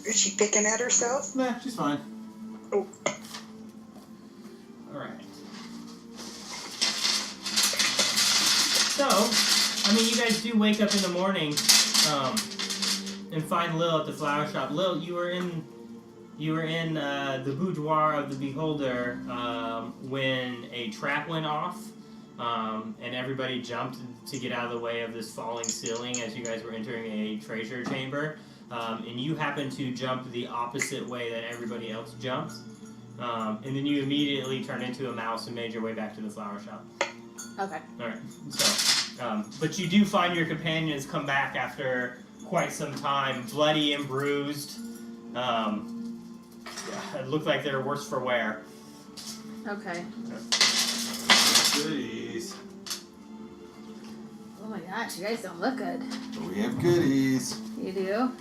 Is she picking at herself? Nah, she's fine. Oh. Alright. So, I mean, you guys do wake up in the morning and find Lil at the flower shop. Lil, you were in the boudoir of the beholder when a trap went off, and everybody jumped to get out of the way of this falling ceiling as you guys were entering a treasure chamber. And you happened to jump the opposite way that everybody else jumped. And then you immediately turned into a mouse and made your way back to the flower shop. Okay. Alright, so, but you do find your companions come back after quite some time, bloody and bruised. It looked like they're worse for wear. Okay. Goodies. Oh my gosh, you guys don't look good. We have goodies. You do?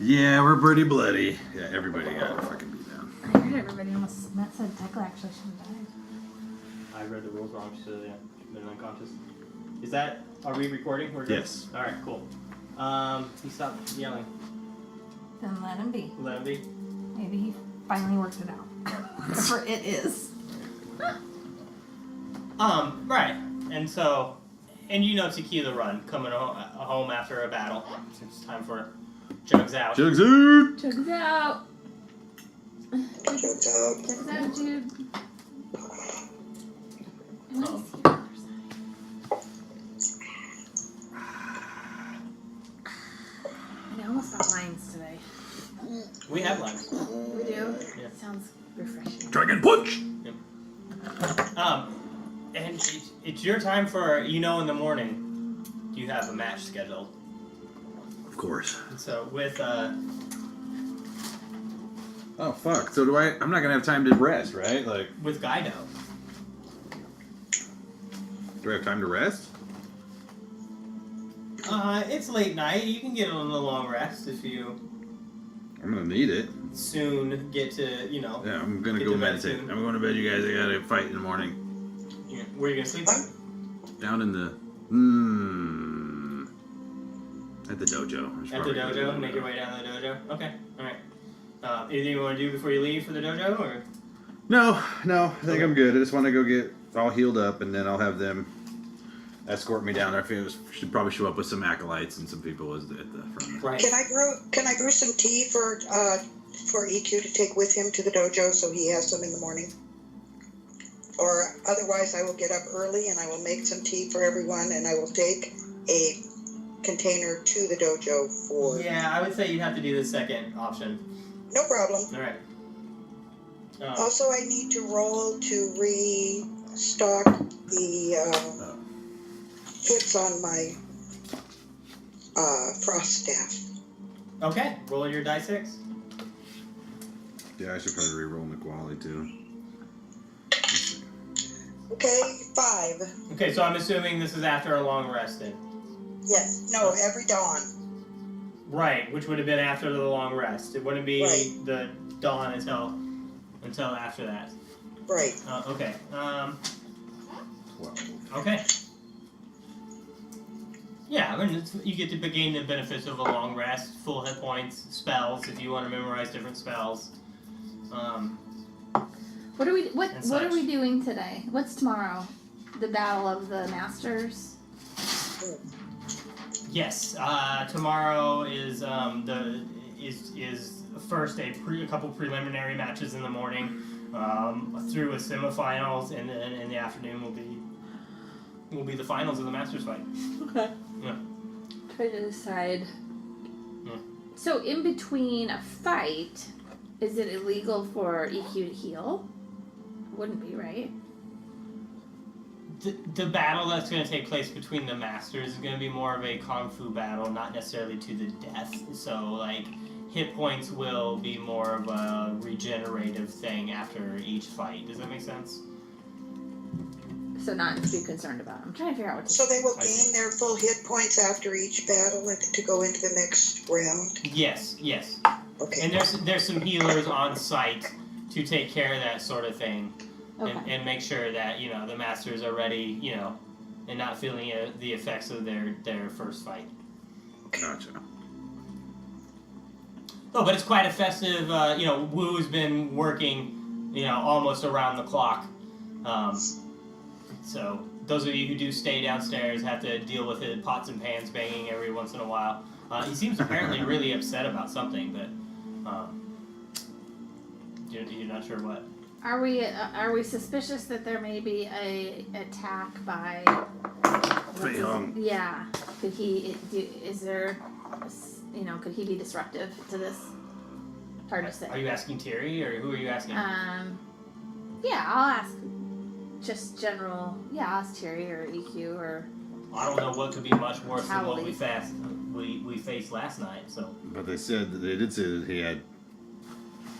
Yeah, we're pretty bloody. Yeah, everybody got fucking beat down. I heard everybody almost said Tequila actually should have died. I read the rules wrong, so yeah, been unconscious. Is that, are we recording? We're good? Yes. Alright, cool. He stopped yelling. Then let him be. Let him be. Maybe he finally worked it out. Whatever it is. Right. And so, and you know Tequila run, coming home after a battle. It's time for Jugs out. Jugs out! Jugs out. Jugs out. Jugs out, Jude. I want to see the other side. I almost got limes today. We have limes. We do? Yeah. Sounds refreshing. Dragon punch! Yep. And it's your time for, in the morning, you have a match scheduled. Of course. And so with, Oh, fuck. So do I'm not gonna have time to rest, right? Like, with Guido. do I have time to rest? It's late night. You can get a long rest if you I'm gonna need it. soon get to, Yeah, I'm gonna Get go to bed meditate. soon. I'm going to bed, you guys. I gotta fight in the morning. Where are you going to sleep? Down in the... At the dojo. At the dojo? Make your way down to the dojo? Okay, alright. Anything you want to do before you leave for the dojo, or? No. I think I'm good. I just want to go get all healed up, and then I'll have them escort me down there. I should probably show up with some acolytes and some people at the front. Right. Can I brew some tea for Ikkyu to take with him to the dojo so he has some in the morning? Or otherwise I will get up early and I will make some tea for everyone and I will take a container to the dojo for... Yeah, I would say you'd have to do the second option. No problem. Alright. Also, I need to roll to restock the hits on my frost staff. Okay, roll your die 6. Yeah, I should probably re-roll the quality too. Okay, 5. Okay, so I'm assuming this is after a long rest then. Yes, no, every dawn. Right, which would have been after the long rest. It wouldn't be Right. the dawn until after that. Right. Okay. 12. Okay. Yeah, I mean, you get to gain the benefits of a long rest, full hit points, spells if you want to memorize different spells. What are we doing today? What's tomorrow? The Battle of the Masters? Yes. Tomorrow is first a couple preliminary matches in the morning, through a semifinals, and then in the afternoon will be the finals of the Masters fight. Okay. Yeah. Try to decide. Yeah. So in between a fight, is it illegal for EQ to heal? Wouldn't be, right? The battle that's going to take place between the Masters is going to be more of a kung fu battle, not necessarily to the death. So, like, hit points will be more of a regenerative thing after each fight. Does that make sense? So not too concerned about it. I'm trying to figure out what to So they will gain their full hit points after each battle to go into the next round? Yes. Okay. And there's some healers on site to take care of that sort of thing. Okay. And make sure that, the Masters are ready, and not feeling the effects of their first fight. Gotcha. Oh, but it's quite a festive. Woo's been working, almost around the clock. So those of you who do stay downstairs have to deal with it, pots and pans banging every once in a while. He seems apparently really upset about something, but you're not sure what. Are we suspicious that there may be a attack by? Fei Hung. Yeah. Could he? Is there? Could he be disruptive to this? Hard to say. Are you asking Thierry, or who are you asking? Yeah, I'll ask. Just general. Yeah, I'll ask Thierry or Ikkyu or. I don't know what could be much worse than what Howley. we faced last night. So. But they did say that he had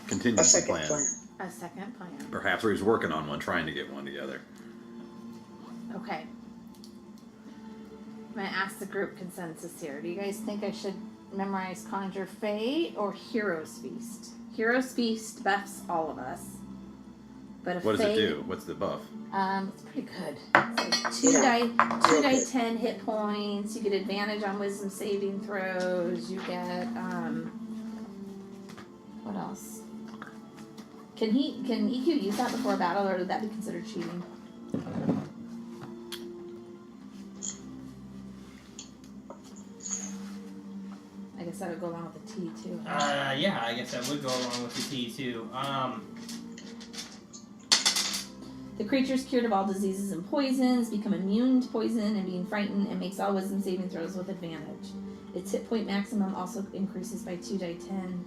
A contingency second plan. plan. A second plan. Perhaps, or he was working on one, trying to get one together. Okay. I'm gonna ask the group consensus here. Do you guys think I should memorize Conjure Fey or Hero's Feast? Hero's Feast buffs all of us. But if What does Fey, it do? What's the buff? It's pretty good. It's like two Real die good. 10 hit points. You get advantage on wisdom saving throws. You get what else? Can EQ use that before battle, or would that be considered cheating? I guess that would go along with the T too. Yeah, I guess that would go along with the T too. The creature is cured of all diseases and poisons, become immune to poison and being frightened, and makes all wisdom saving throws with advantage. Its hit point maximum also increases by 2 die 10,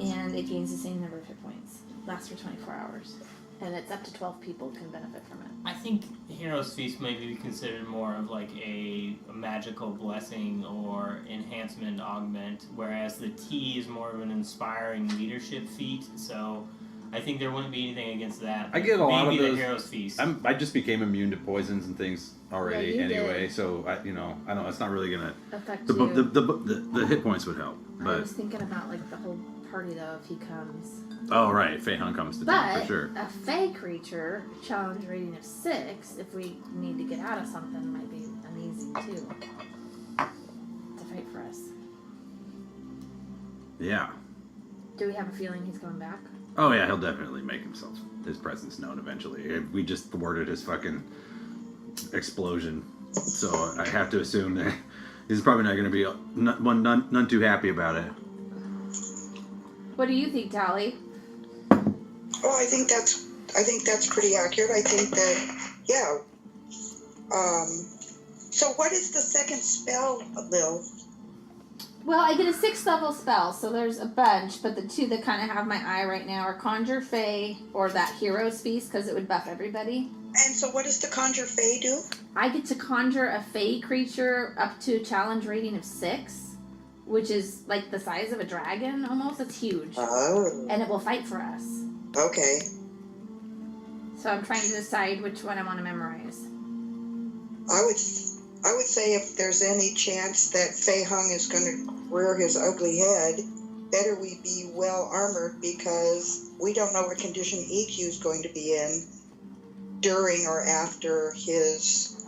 and it gains the same number of hit points. Lasts for 24 hours. And it's up to 12 people can benefit from it. I think Hero's Feast may be considered more of like a magical blessing or enhancement augment, whereas the T is more of an inspiring leadership feat. So I think there wouldn't be anything against that. I get a lot of Maybe those. the Hero's Feast. I just became immune to poisons and things already Yeah, you anyway, did. so I don't. It's not really gonna. Affect The you. the hit points would help, I but was thinking about like the whole party though if he comes. oh right, Fei Hung comes to town But for sure. a Fey creature, challenge rating of 6, if we need to get out of something, might be amazing too. To fight for us. Yeah. Do we have a feeling he's coming back? Oh yeah, he'll definitely make his presence known eventually. We just thwarted his fucking explosion, so I have to assume that he's probably not going to be none too happy about it. What do you think, Tally? Oh, I think that's pretty accurate. I think that, yeah. So what is the second spell, Lil? Well, I get a 6th level spell, so there's a bunch, but the two that kind of have my eye right now are Conjure Fey or that Hero's Feast, because it would buff everybody. And so what does the Conjure Fey do? I get to conjure a Fey creature up to a challenge rating of 6, which is like the size of a dragon almost. It's huge. Oh, And it will fight for us. okay. So I'm trying to decide which one I want to memorize. I would say if there's any chance that Fei Hung is going to rear his ugly head, better we be well armored, because we don't know what condition EQ is going to be in during or after his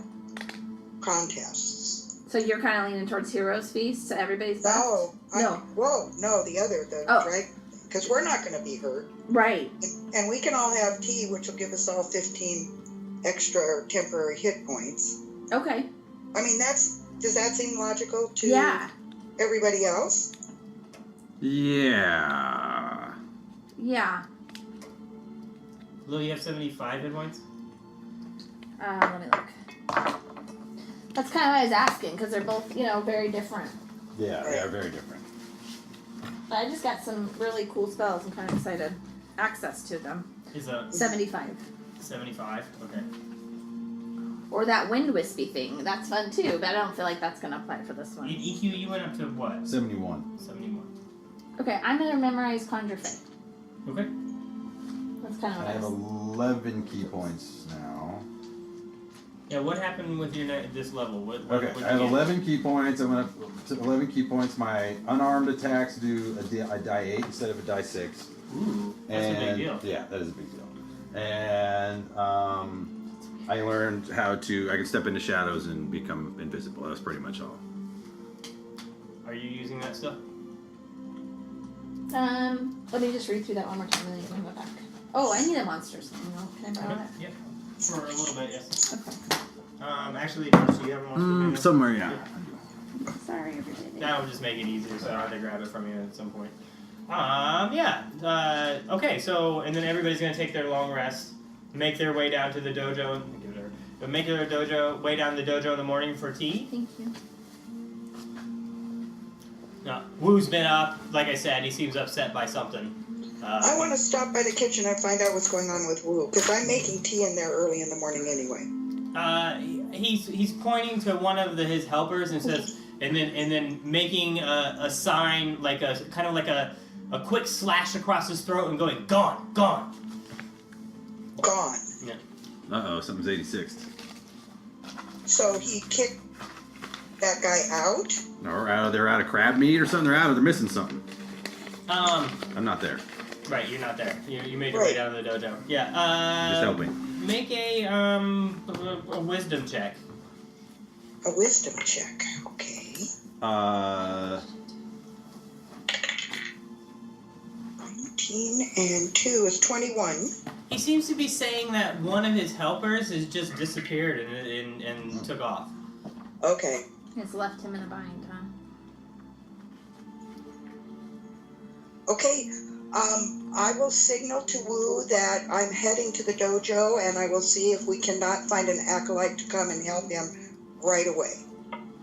contests. So you're kind of leaning towards Hero's Feast, so everybody's buffed? No. The other, Oh. right? Because we're not going to be hurt. Right. And we can all have tea, which will give us all 15 extra temporary hit points. Okay. I mean, does that seem logical to Yeah. everybody else? Yeah. Yeah. Lil, you have 75 hit points? Let me look. That's kind of what I was asking, because they're both, very different. Yeah, they are very different. But I just got some really cool spells. I'm kind of excited. Access to them. Is a 75. 75? Okay. Or that wind wispy thing. That's fun too, but I don't feel like that's going to apply for this one. EQ, you went up to what? 71. 71. Okay, I'm going to memorize Conjure Fey. Okay. That's kind of I what I have was... 11 key points now. Yeah, what happened with your this level? What Okay, what'd I have you get? 11 key points. I went up to 11 key points. My unarmed attacks do a die 8 instead of a die 6. Ooh, that's a big deal. Yeah, that is a big deal. And I learned I can step into shadows and become invisible. That was pretty much all. Are you using that stuff? Let me just read through that one more time and then you can go back. Oh, I need a monsters manual. Can I borrow that? Yep. For a little bit, yes. Okay. Actually, Arch, do you have a monster manual? Somewhere, yeah. Sorry, everybody. That would just make it easier, so I have to grab it from you at some point. Okay, so, and then everybody's going to take their long rest, make their way down to the dojo, make their way down to the dojo in the morning for tea. Thank you. Woo's been up, like I said, he seems upset by something. I want to stop by the kitchen and find out what's going on with Wu, because I'm making tea in there early in the morning anyway. He's pointing to one of his helpers and says, and then making a sign, like a kind of like a quick slash across his throat and going, gone. Gone. Yeah. Uh-oh, something's 86th. So he kicked that guy out? Or they're out of crab meat or something. They're missing something. I'm not there. Right, you're not there. You made your way down to the dojo. Yeah. Just helping. Make a wisdom check. A wisdom check. Okay. 19 and 2 is 21. He seems to be saying that one of his helpers has just disappeared and took off. Okay. It's left him in a bind, huh? Okay. I will signal to Wu that I'm heading to the dojo, and I will see if we cannot find an acolyte to come and help him right away.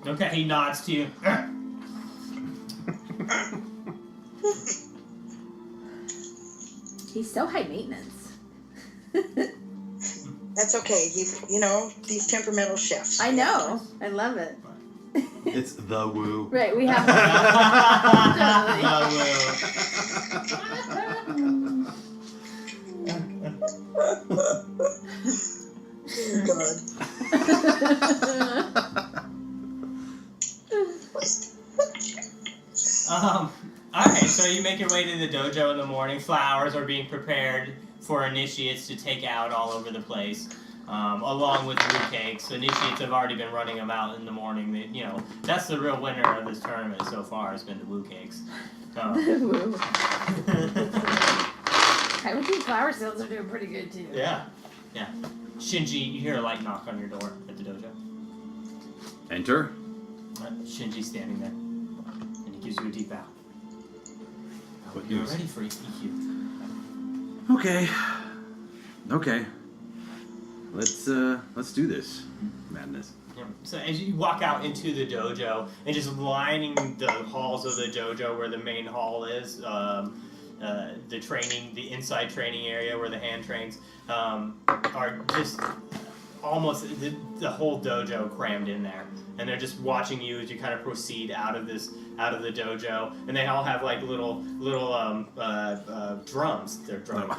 Okay, he nods to you. He's so high maintenance. That's okay. He's, these temperamental chefs. I know. I love it. It's the Woo. Right, we have Alright, so you make your way to the dojo in the morning. Flowers are being prepared for initiates to take out all over the place, along with Woo cakes. Initiates have already been running them out in the morning. That's the real winner of this tournament so far has been the Woo cakes. Woo. I would think flower sales are doing pretty good too. Yeah. Shinji, you hear a light knock on your door at the dojo. Enter. Shinji's standing there, and he gives you a deep bow. What You're news? ready for Ikkyu. Okay. Let's do this madness. Yeah. So as you walk out into the dojo, and just lining the halls of the dojo where the main hall is, the inside training area where the hand trains, are just almost the whole dojo crammed in there, and they're just watching you as you kind of proceed out of the dojo, and they all have like little drums. They're drums.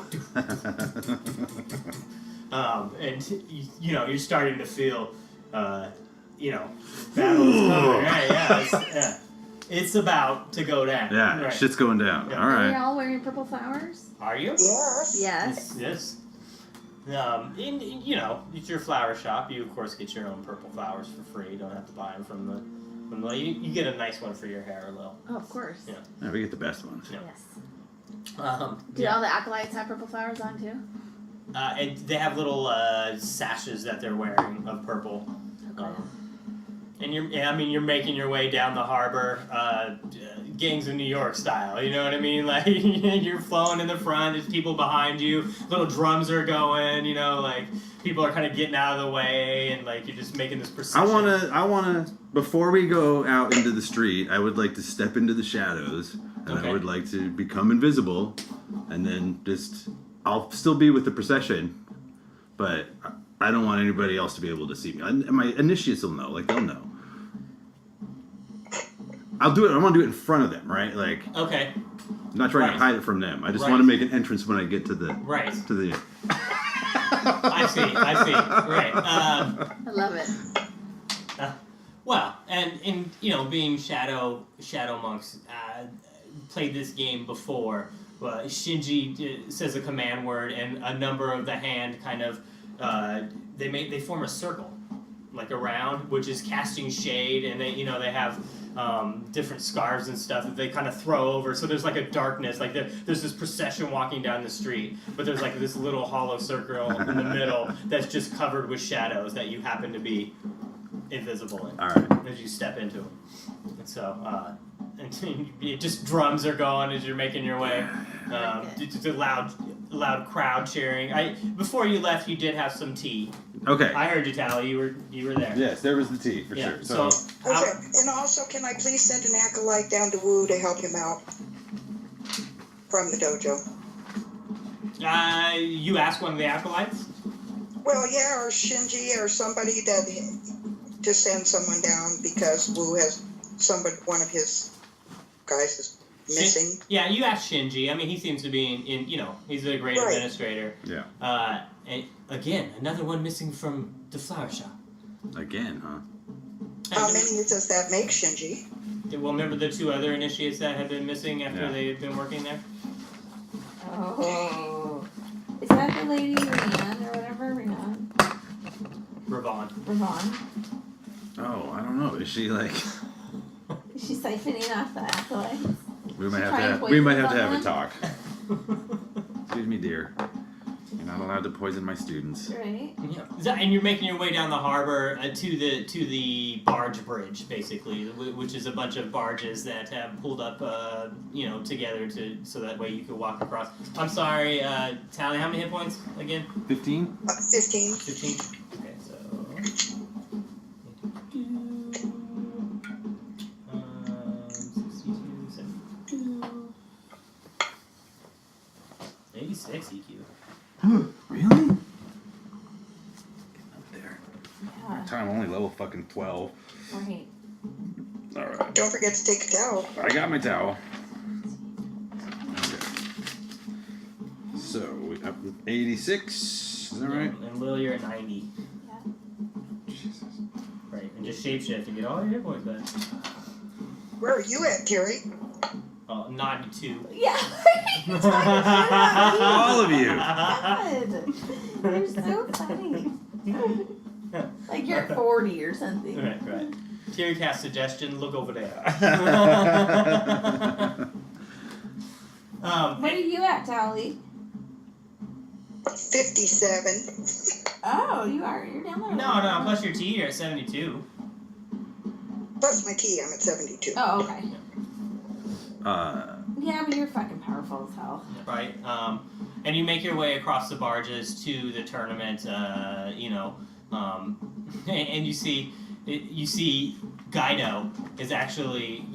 And you're starting to feel, battle is coming. Yeah, it's about to go down. Yeah, right. shit's going down. Yeah. All Are you right. all wearing purple flowers? Are you? Yes. Yes. Yes. It's your flower shop. You of course get your own purple flowers for free. You don't have to buy them from the. You get a nice one for your hair, Lil. Oh, of course. Yeah. Yeah, we get the best ones. Yeah. Yes. Do all the acolytes have purple flowers on too? And they have little sashes that they're wearing of purple. Okay. And you're making your way down the harbor, Gangs of New York style. You know what I mean? Like you're flowing in the front. There's people behind you. Little drums are going. Like people are kind of getting out of the way, and like you're just making this procession. I wanna. Before we go out into the street, I would like to step into the shadows, and Okay. I would like to become invisible, and then I'll still be with the procession, but I don't want anybody else to be able to see me. My initiates will know. Like they'll know. I'll do it. I want to do it in front of them, right? Like, Okay. I'm not trying Right. to hide it from them. I just Right. want to make an entrance when I get to the Right. to the. I see. Right. I love it. Well, and being shadow monks, played this game before. Shinji says a command word, and a number of the hand kind of they form a circle, like around, which is casting shade, and they have different scarves and stuff that they kind of throw over. So there's like a darkness, like there's this procession walking down the street, but there's like this little hollow circle in the middle that's just covered with shadows that you happen to be invisible in. All right. As you step into them. And so, and just drums are going as you're making your way. Just a loud crowd cheering. Before you left, you did have some tea. Okay. I heard you, Tally. You were there. Yes, there was the tea for sure. So Okay, and also, can I please send an acolyte down to Wu to help him out from the dojo? You asked one of the acolytes? Well, yeah, or Shinji or somebody to send someone down because Wu has one of his guys is missing. Yeah, you asked Shinji. I mean, he seems to be in he's a great administrator. Yeah. And again, another one missing from the flower shop. Again, huh? How many does that make, Shinji? Well, remember the two other initiates that had been missing after they had been working there? Oh. Is that the lady Rianne or whatever? Ravon. Oh, I don't know. Is she like? Is she siphoning off the acolytes? We might Trying have to to poison have a someone? talk. Excuse me, dear. You're not allowed to poison my students. Right. Yeah. And you're making your way down the harbor to the barge bridge, basically, which is a bunch of barges that have pulled up, together so that way you could walk across. I'm sorry, Tally. How many hit points again? 15. 15. 15. Okay, so. 62, 72. 86 EQ. Really? Getting up there. Yeah. Time only level fucking 12. Right. All right. Don't forget to take a towel. I got my towel. Okay. So we up 86. Is that right? And Lil, you're at 90. Yeah. Jesus. Right, and just shapeshift and get all your hit points back. Where are you at, Terry? 92. Yeah. All of you. God. You're so funny. Like you're 40 or something. Right. Terry cast suggestion, look over there. What are you at, Tally? 57. Oh, you are. You're down there. No, plus your T, you're at 72. Plus my tea, I'm at 72. Oh, okay. Yeah, but you're fucking powerful as hell. Right, and you make your way across the barges to the tournament, and you see Guido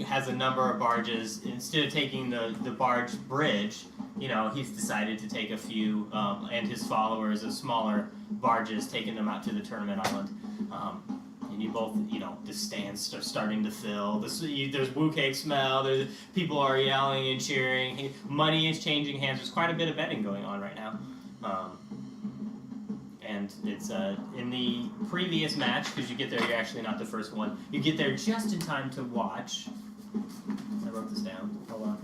has a number of barges. Instead of taking the barge bridge, he's decided to take a few, and his followers of smaller barges, taking them out to the tournament island. And you both, the stands are starting to fill. There's woo cake smell. People are yelling and cheering. Money is changing hands. There's quite a bit of betting going on right now. And it's in the previous match, because you get there, you're actually not the first one. You get there just in time to watch. I wrote this down. Hold on.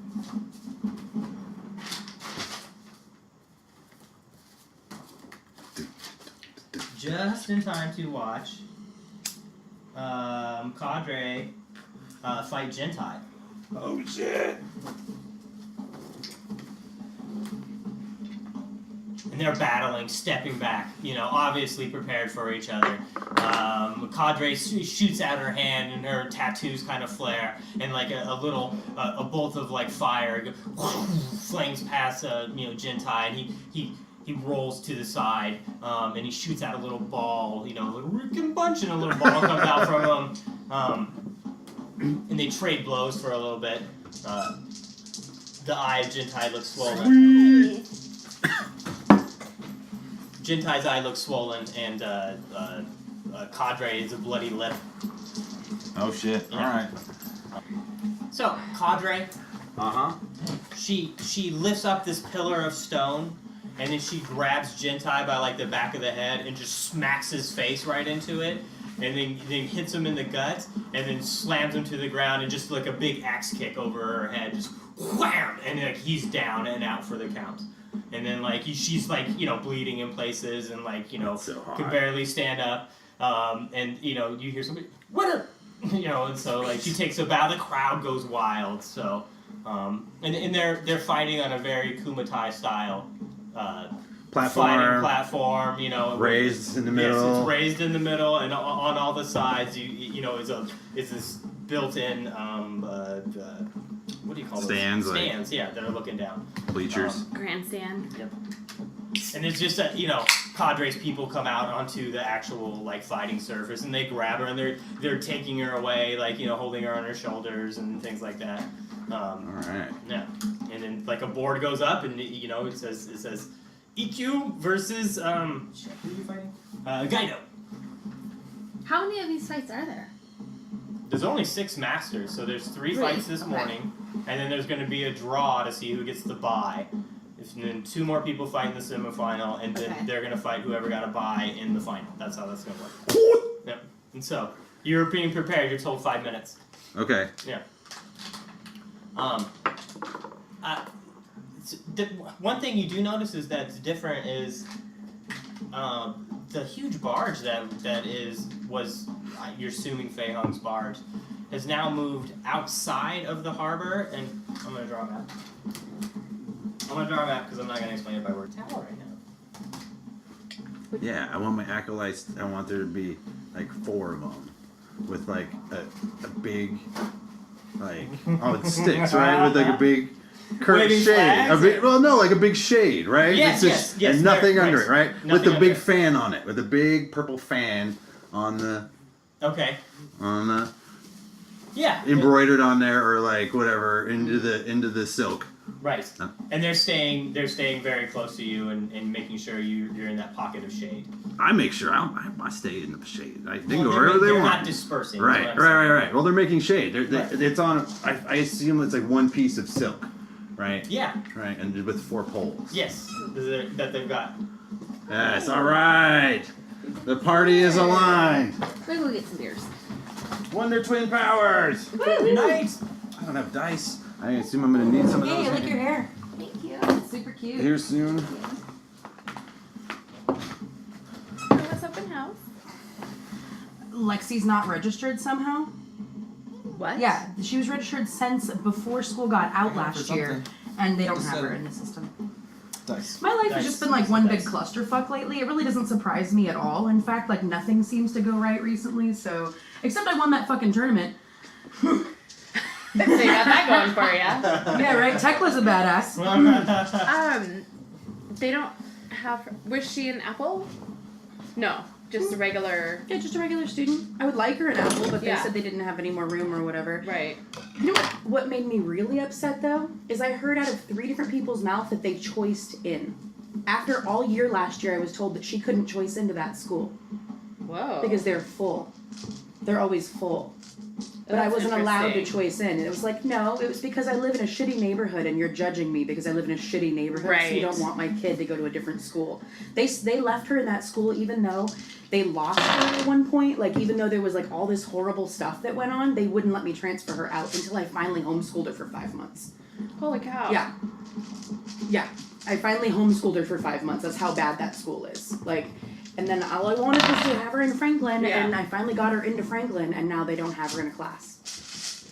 Just in time to watch Cadre fight Gentai. Oh shit. And they're battling, stepping back, obviously prepared for each other. Cadre shoots out her hand, and her tattoos kind of flare, and like a bolt of like fire flames past Gentai, and he rolls to the side, and he shoots out a little ball, a little Rick bunch, and a little ball comes out from him. And they trade blows for a little bit. The eye of Gentai looks swollen. Gentai's eye looks swollen, and Cadre is a bloody lip. Oh shit. Yeah. Alright. So, Cadre, Uh-huh. she lifts up this pillar of stone, and then she grabs Gentai by like the back of the head and just smacks his face right into it, and then hits him in the gut, and then slams him to the ground, and just like a big axe kick over her head, just wham, and like he's down and out for the count. And then like she's like bleeding in places, and like So hot. can barely stand up. And you hear somebody, winner, and so like she takes a bow. The crowd goes wild. So, and they're fighting on a very Kumatai style fighting platform. Raised in the middle. Yes, it's raised in the middle, and on all the sides, is this built-in what do you call those? Stands, Stands, yeah, that are looking down. Bleachers. Grandstand. Yep. And it's just that cadres people come out onto the actual like fighting surface, and they grab her, and they're taking her away, like holding her on their shoulders and things like that. All right. Yeah, and then like a board goes up, and it says Ikkyu versus who are you fighting? Gaido. How many of these fights are there? There's only 6 masters, so there's 3 fights this morning, and then there's going to be a draw to see who gets the bye. And then 2 more people fight in the semifinal, and then they're going to fight whoever got a bye in the final. That's how that's going to work. Yep. And so, you're being prepared. You're told 5 minutes. Okay. Yeah. One thing you do notice is that's different is the huge barge that was you're assuming Fei Hung's barge has now moved outside of the harbor, and I'm gonna draw a map. Because I'm not gonna explain it by word. Tower right now. Yeah, I want my acolytes. I want there to be like 4 of them with like a big it sticks right with like a big curved Waving shade. flags, Like a big shade, right? Yes, It's just, yes, and nothing right, under it, right? nothing With the under big it. fan on it, with a big purple fan on the Yeah. embroidered on there or like whatever into the silk. Right. And they're staying very close to you and making sure you're in that pocket of shade. I make sure I stay in the shade. They can go Well, wherever they they're want. not dispersing. is Right. what I'm saying. Well, they're making shade. Right. It's on. I assume it's like one piece of silk, right? Yeah. Right, and with 4 poles. Yes. That they've got. Yes. All right. The party is aligned. Maybe we'll get some beers. Wonder Twin powers. Nice. I don't have dice. I assume I'm gonna need some of those. Hey, I like your hair. Thank you. It's super cute. Here soon. What's open house? Lexi's not registered somehow. What? Yeah, she was registered since before school got out last year, and they don't Just have said her it. in the system. Dice. My life has Dice. just been like one big Dice. clusterfuck lately. It really doesn't surprise me at all. In fact, like nothing seems to go right recently. So, except I won that fucking tournament. So you got that going for you. Yeah, right. Tequila's a badass. They don't have. Was she an apple? No, just a regular. Yeah, just a regular student. I would like her an apple, but they Yeah. said they didn't have any more room or whatever. Right. You know what made me really upset though is I heard out of 3 different people's mouth that they choiced in. After all year last year, I was told that she couldn't choice into that school Whoa. because they're full. They're always full. But I That's wasn't allowed to interesting. choice in. And it was like, no, it was because I live in a shitty neighborhood and you're judging me because I live in a shitty neighborhood. So you Right. don't want my kid to go to a different school. They left her in that school even though they lost her at one point. Like, even though there was like all this horrible stuff that went on, they wouldn't let me transfer her out until I finally homeschooled her for 5 months. Holy cow. Yeah. Yeah. I finally homeschooled her for 5 months. That's how bad that school is. Like, and then all I wanted was to have her in Franklin, Yeah. and I finally got her into Franklin, and now they don't have her in a class.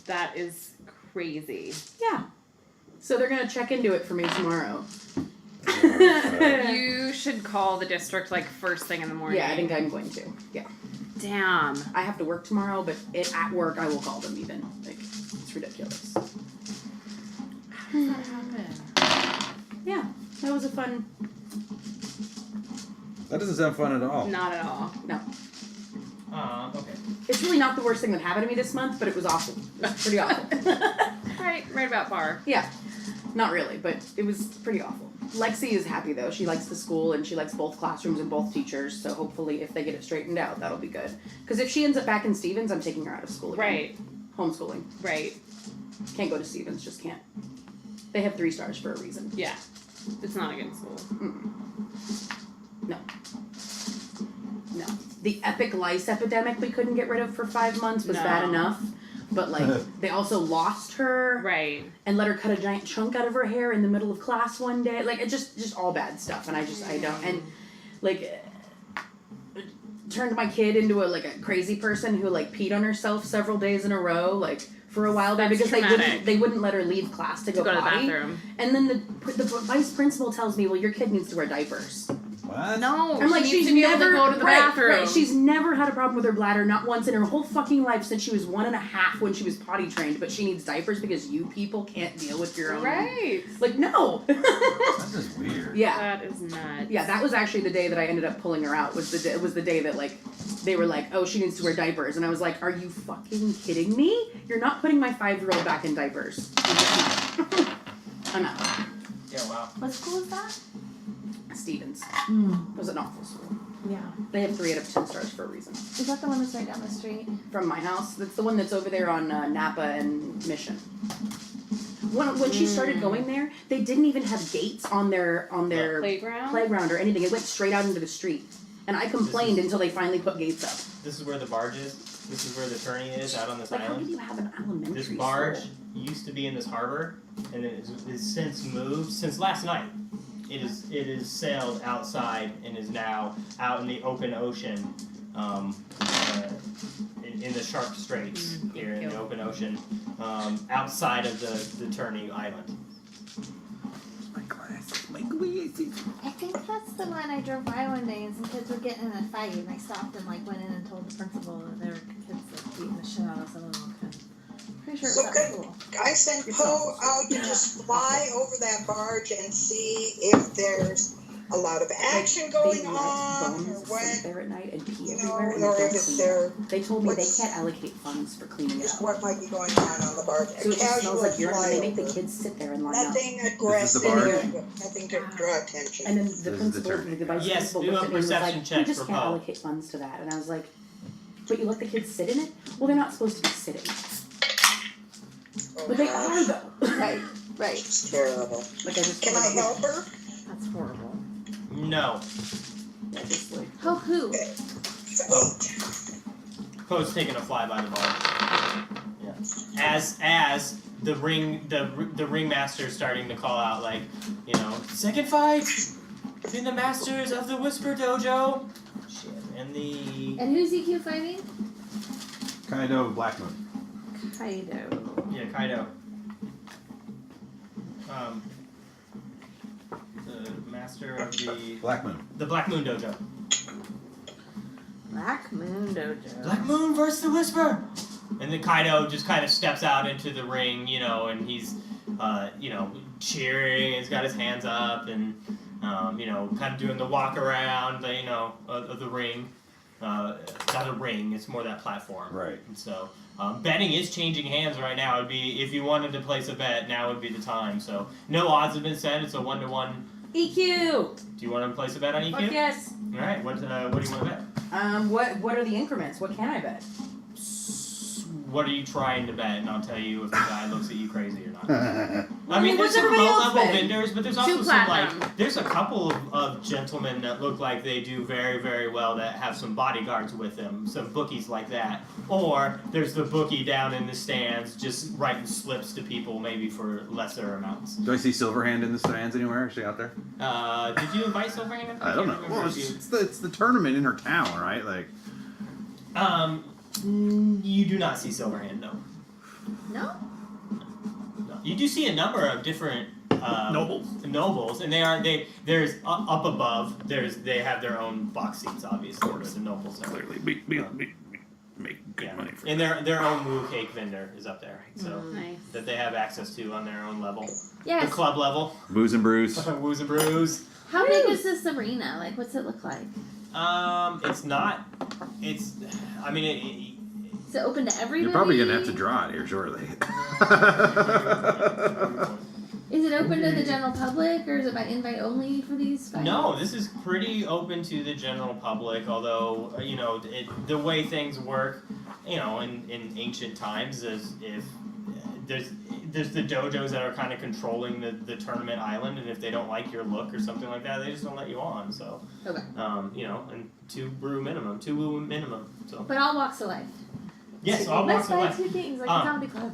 That is crazy. Yeah. So they're gonna check into it for me tomorrow. You should call the district like first thing in the morning. Yeah, I think I'm going to. Yeah. Damn. I have to work tomorrow, but at work I will call them even. Like, it's ridiculous. How does that happen? Yeah. That was a fun. That doesn't sound fun at all. Not at all. No. Okay. It's really not the worst thing that happened to me this month, but it was awful. It was pretty awful. Right about par. Yeah. Not really, but it was pretty awful. Lexi is happy though. She likes the school and she likes both classrooms and both teachers. So hopefully, if they get it straightened out, that'll be good. Because if she ends up back in Stevens, I'm taking her out of school again. Right. Homeschooling. Right. Can't go to Stevens. Just can't. They have 3 stars for a reason. Yeah. It's not a good school. No. No. The epic lice epidemic we couldn't get rid of for 5 months was No. bad enough. But like, they also lost her Right. and let her cut a giant chunk out of her hair in the middle of class one day. Like, it just all bad stuff. And I don't, and like, turned my kid into a crazy person who peed on herself several days in a row, for a while there, That's because traumatic. they wouldn't let her leave class to go to the potty. bathroom. And then the vice principal tells me, well, your kid needs to wear diapers. What? No, I'm like, she she's needs to be never able to go to the bathroom. Right. She's never had a problem with her bladder, not once in her whole fucking life since she was 1.5 when she was potty trained. But she needs diapers because you people can't deal with your own. Right. No. That's just weird. Yeah. That is nuts. Yeah, that was actually the day that I ended up pulling her out. Was the day that they were like, oh, she needs to wear diapers, and I was like, are you fucking kidding me? You're not putting my 5-year-old back in diapers. I'm out. Yeah, wow. What school is that? Stevens. Mm. It was an awful school. Yeah. They have 3 out of 10 stars for a reason. Is that the one that's right down the street? From my house. That's the one that's over there on Napa and Mission. When she started going there, they didn't even have gates on their Playground? or anything. It went straight out into the street. And I complained until they finally put gates up. This is where the barge is. This is where the tourney is, out on this How island. could you have an elementary This school? barge used to be in this harbor, and it is since moved. Since last night, it is sailed outside and is now out in the open ocean, in the Shark Straits here in the open ocean, outside of the tourney island. My glasses. My glasses. I think that's the one I drove by one day and some kids were getting in a fight and I stopped and went in and told the principal that there were kids beating the shit out of some of them. Pretty sure it So was at good. school. I send Poe out to just fly over that barge and see if there's a lot of action going They on, let or bones what, sit there at night and pee you know, everywhere and or they if don't clean they're, it. They told me they what's- can't allocate funds for cleaning it just up. what might be going on the barge. So it just Casual smells like urine. They make the flyover. kids sit there and line up. Nothing the aggressive, barge? nothing to draw attention. And then the This is the principal, turkey. the vice Yes, principal do a looked at me and was perception like, check you just for can't Poe. allocate funds to that. And I was like, but you let the kids sit in it? Well, they're not supposed to be sitting. Oh, But they gosh, are though. Right, right. it's terrible. I just Can I help her? That's horrible. No, Yeah, just Oh, who? Okay. So, Poe's taking a fly by the barge. Yeah. As the ringmaster's starting to call out second fight between the masters of the Whisper Dojo. Shit, and the And who's EQ fighting? Kaido Blackmoon. Kaido. yeah Kaido. The master of Blackmoon. the Black Moon Dojo. Black Moon Dojo. Black Moon versus the Whisper! And then Kaido just kind of steps out into the ring, and he's, cheering, he's got his hands up, and, kind of doing the walk around, of the ring. Not a ring, it's more that platform. Right. And so, betting is changing hands right now. It'd be, if you wanted to place a bet, now would be the time. So, no odds have been set, it's a 1-to-1. EQ! Do you want to place a bet on EQ? Fuck yes! Alright, what do you want to bet? what are the increments? What can I bet? What are you trying to bet? And I'll tell you if the guy looks at you crazy or not. Right. I mean, there's what's some everybody else low-level betting? vendors, but there's also 2 some, platinum. there's a couple of gentlemen that look like they do very, very well that have some bodyguards with them, some bookies like that. Or there's the bookie down in the stands just writing slips to people maybe for lesser amounts. Do I see Silverhand in the stands anywhere? Is she out there? Did you invite Silverhand? I don't know. can't remember Well, if you- it's the tournament in her town, right? You do not see Silverhand, no. No? No. You do see a number of different nobles, and there's up above. They have their own box seats, obviously. Where the nobles are. Clearly, make good money for and their own woo cake vendor is up there, so Nice. that they have access to on their own level, the Yes. club level. Booze and brews. Woos and brews. How big is this arena? What's it look like? It's not. It's. I mean, Is it open to everybody? You're probably gonna have to draw it here shortly. Is it open to the general public or is it by invite only for these fights? No, this is pretty open to the general public. Although the way things work, in ancient times, is if there's the dojos that are kind of controlling the tournament island, and if they don't like your look or something like that, they just don't let you on. So, Okay. and 2 woo minimum. So But all walks of life. yes, all Let's walks of buy life. 2 things like Um, a comedy club.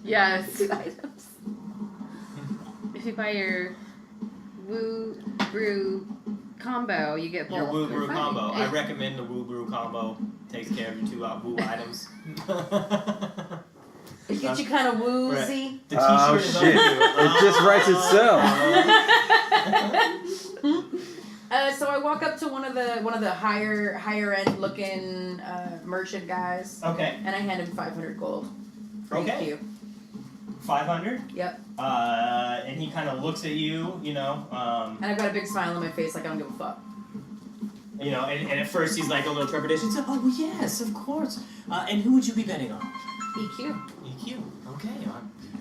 Yes. 2 items. If you buy your woo brew combo. You get both. Your woo brew for free. combo. I recommend the woo brew combo. Takes care of your 2 woo items. It gets you kind of woozy. The t-shirt is on shit. you. It just writes itself. So I walk up to one of the higher end looking merchant guys, Okay. and I hand him 500 gold. For Okay. EQ. 500. Yep. And he kind of looks at you, And I've got a big smile on my face, like I don't give a fuck. and at first he's like a little trepidation. He's like, oh yes, of course. And who would you be betting on? EQ. EQ. Okay.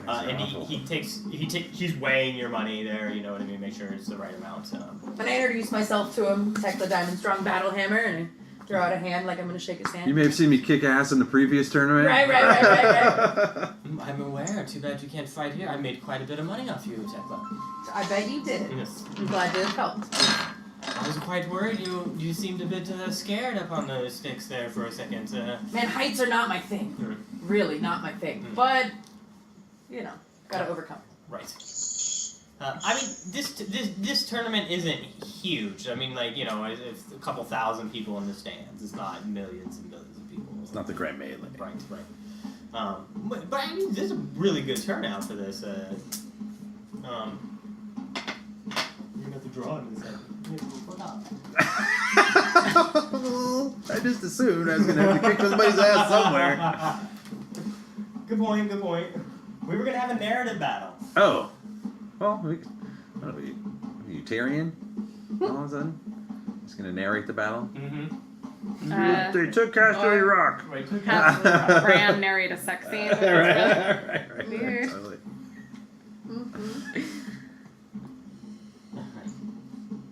And he's weighing your money there. You know what I mean? Make sure it's the right amount. When I introduce myself to him, Tequila Diamond Strong Battle Hammer, and I throw out a hand like I'm gonna shake his hand. You may have seen me kick ass in the previous tournament. Right. I'm aware. Too bad you can't fight here. I made quite a bit of money off you, Tekla. I bet you did. Yes. I'm glad to have helped. I was quite worried. You seemed a bit scared up on those sticks there for a second. Man, heights are not my thing. Really, not my thing. But gotta overcome. Right. I mean, this tournament isn't huge. I mean, it's a couple thousand people in the stands. It's not millions and millions of people. It's not the Grand Melee. Right. But I mean, this is a really good turnout for this. You're gonna have to draw in this. I just assumed I was gonna have to kick somebody's ass somewhere. Good point. We were gonna have a narrative battle. Oh. Well, what are you Tyrion? All of a sudden? Just gonna narrate the battle? Mm-hmm. They took Casterly Rock. Right. Have Bran narrate a sex scene. right. Weird. Totally.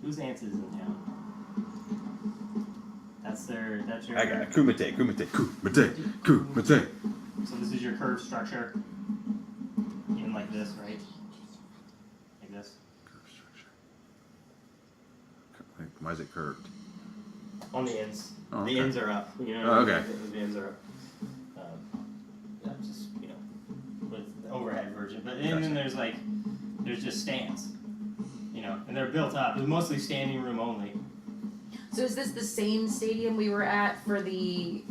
Whose answer is in town? That's your. I got it. Kumite. So this is your curved structure. Even like this, right? Like this. Curved structure. Why is it curved? On the ends. Oh, The okay. ends are up. Okay. The ends are up. That's just with the overhead version. But then there's just stands. And they're built up. It's mostly standing room only. So is this the same stadium we were at for the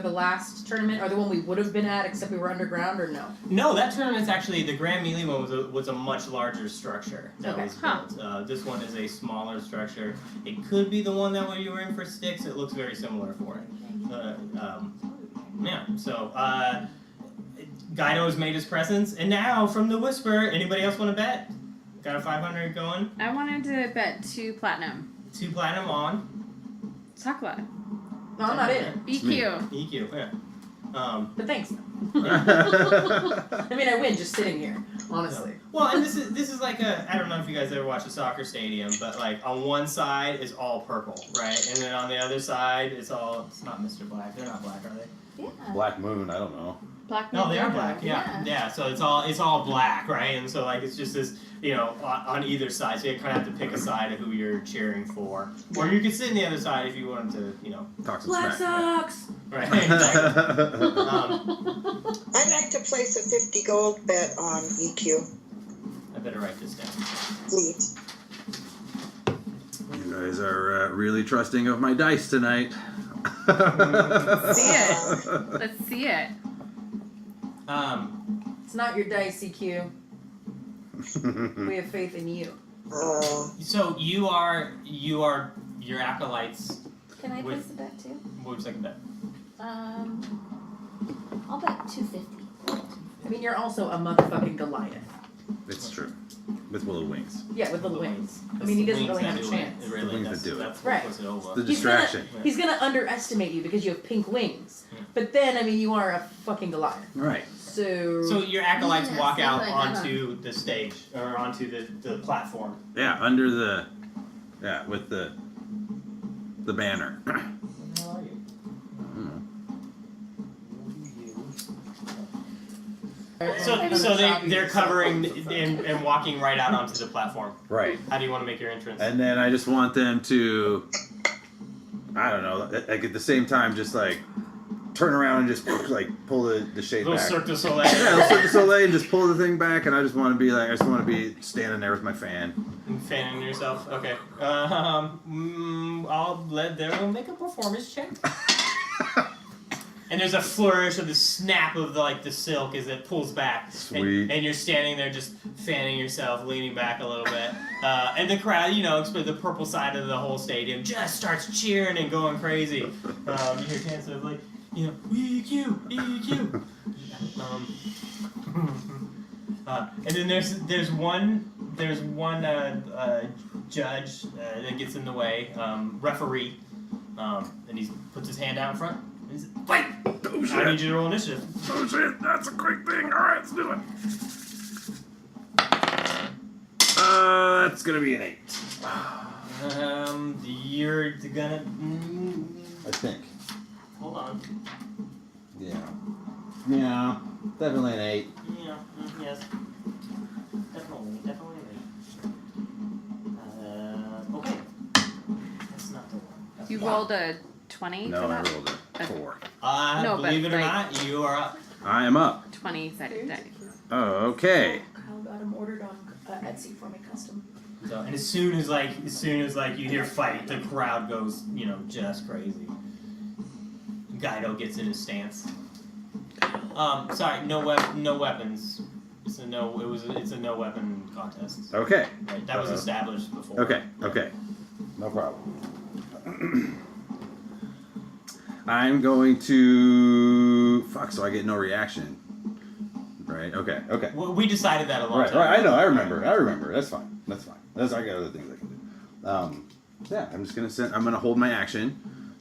last tournament, or the one we would have been at except we were underground, or no? No, that tournament's actually the Grand Melee one was a much larger structure that Okay. was built. This one is a smaller structure. It could be the one that you were in for sticks. It looks very similar for it. Yeah. So Guido's made his presence, and now from the Whisper, anybody else want to bet? Got a 500 going. I wanted to bet 2 platinum. 2 platinum on Tekla. No, I'm not in it. EQ. EQ. Yeah. But thanks. I mean, I win just sitting here, honestly. Well, and this is like I don't know if you guys ever watch a soccer stadium, but like on one side is all purple, right? And then on the other side it's not Mr. Black. They're not black, are they? Yeah. Black Moon, I don't know. Black No, they are Dojo. black. Yeah. Yeah. So it's all black, right? And so like it's just this, on either side. So you kind of have to pick a side of who you're cheering for, or you could sit on the other side if you wanted to, Talk some Black smack. Sox! right? Exactly. I'd like to place a 50 gold bet on EQ, I better write this down. please. You guys are really trusting of my dice tonight. See it. Let's see it. It's not your dice, EQ. We have faith in you. So you are your acolytes. Can I With- place a bet too? What would you like to bet? I'll bet 250. I mean, you're also a motherfucking Goliath. It's true. With little wings. Yeah, with little wings. I mean, he doesn't really have a chance. It really, The wings that's, that do it. that's what Right. puts it over. The distraction. He's gonna underestimate you because you have pink wings. But then, I mean, you are a fucking Goliath. Right. So your acolytes Yeah, walk see out what I got onto the stage or onto the platform. Yeah, with the banner. Where the hell are you? So they're covering and walking right out onto the platform. Right. How do you want to make your entrance? And then I just want them to, I don't know, like at the same time, just like turn around and just like pull the shade Little back. Cirque du Soleil. Yeah, little Cirque du Soleil, and just pull the thing back, and I just want to be standing there with my fan. And fanning yourself. Okay. They'll make a performance check. And there's a flourish of the snap of the silk as it pulls back. Sweet. And you're standing there just fanning yourself, leaning back a little bit. And the crowd, the purple side of the whole stadium just starts cheering and going crazy. You hear chants of Ikkyu, Ikkyu. And then there's one judge that gets in the way, referee, and he puts his hand out in front. And he's like, fight! Oh shit! I need you to roll initiative. Oh shit! That's a quick thing. All right, let's do it. That's gonna be an 8. You're gonna. I think. Hold on. Yeah. Yeah. Definitely an 8. Yeah. Yes. Definitely an 8. Okay. That's not the one. That's You the rolled a 20 No, for I that? rolled a 4. No, but, believe it or like- not, you are up. I am up. 20-sided die. Oh, okay. Kyle got them ordered on Etsy for me custom. So, and as soon as you hear fight, the crowd goes, just crazy. Guido gets in his stance. Sorry, no weapons. It's a no weapon contest. Okay. Right, that was established before. Okay. No problem. I'm going to so I get no reaction. Right? Okay. Well, we decided that a long Right. time I ago. know. I remember. That's fine. I got other things I can do. Yeah. I'm just gonna I'm gonna hold my action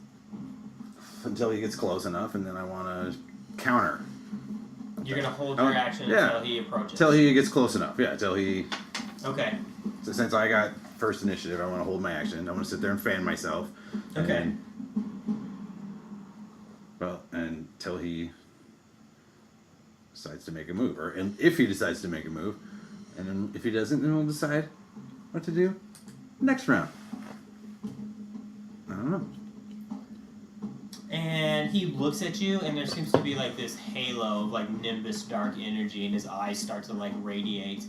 until he gets close enough, and then I want to counter. You're gonna hold your action until he approaches. Until he gets close enough. Yeah. Until he. Okay. So since I got first initiative, I want to hold my action. I want to sit there and fan myself. And Okay. then, until he decides to make a move, and if he decides to make a move, and then if he doesn't, then we'll decide what to do next round. I don't know. And he looks at you, and there seems to be this halo of nimbus dark energy, and his eyes start to radiate.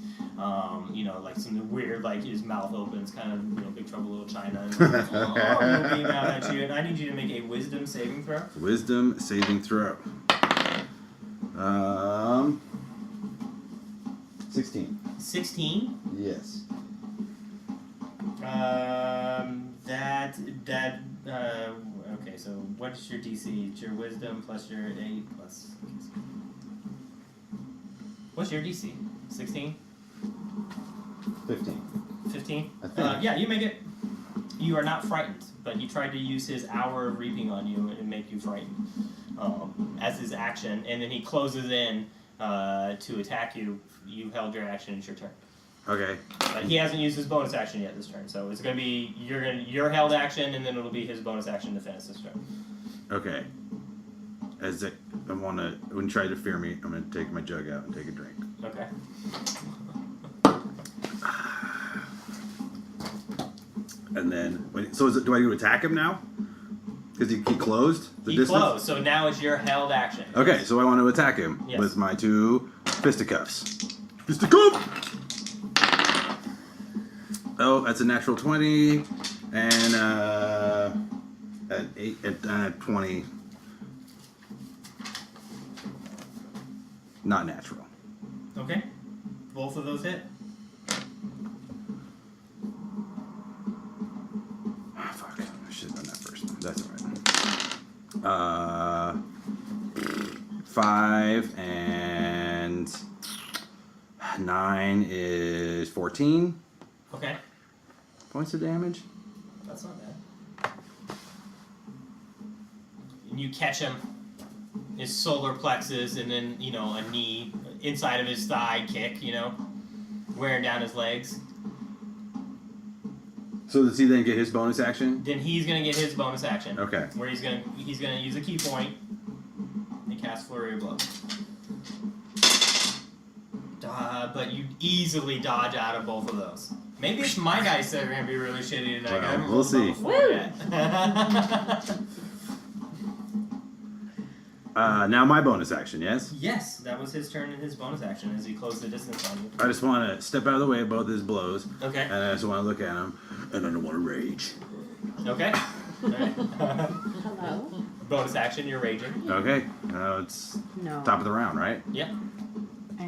Something weird, his mouth opens, kind of Big Trouble Little China, and looking out at you. And I need you to make a wisdom saving throw. Wisdom saving throw. 16. 16. Yes. Okay, so what is your DC? It's your wisdom plus your 8 plus. What's your DC? 16? 15. 15? I think. Yeah, you make it. You are not frightened, but he tried to use his hour of reaping on you and make you frightened as his action, and then he closes in to attack you. You held your action. It's your turn. Okay. But he hasn't used his bonus action yet this turn, so it's gonna be your held action, and then it'll be his bonus action to finish this turn. Okay. When he tries to fear me, I'm gonna take my jug out and take a drink. Okay. And then, do I go attack him now? Because he closed the He distance? closed, so now it's your held action. Okay, so I want to attack him Yes. with my 2 fisticuffs. Fisticuff! Oh, that's a natural 20, and at 20, not natural. Okay. Both of those hit. Oh, fuck. I should have done that first. That's alright. 5 and 9 is 14 Okay. points of damage. That's not bad. And you catch him. His solar plexus, and then a knee inside of his thigh kick. Wearing down his legs. So does he then get his bonus action? Then he's gonna get his bonus action. Okay. Where he's gonna use a key point and cast Flurry of Blows. But you easily dodge out of both of those. Maybe it's my dice that are gonna be really shitty tonight. Well, I haven't we'll rolled well see. before yet. Now my bonus action, yes? Yes, that was his turn and his bonus action as he closed the distance on you. I just want to step out of the way of both his blows. Okay. And I just want to look at him. And I don't want to rage. Okay. Alright. Hello? Bonus action, you're raging. Okay. It's No. top of the round, right? Yeah.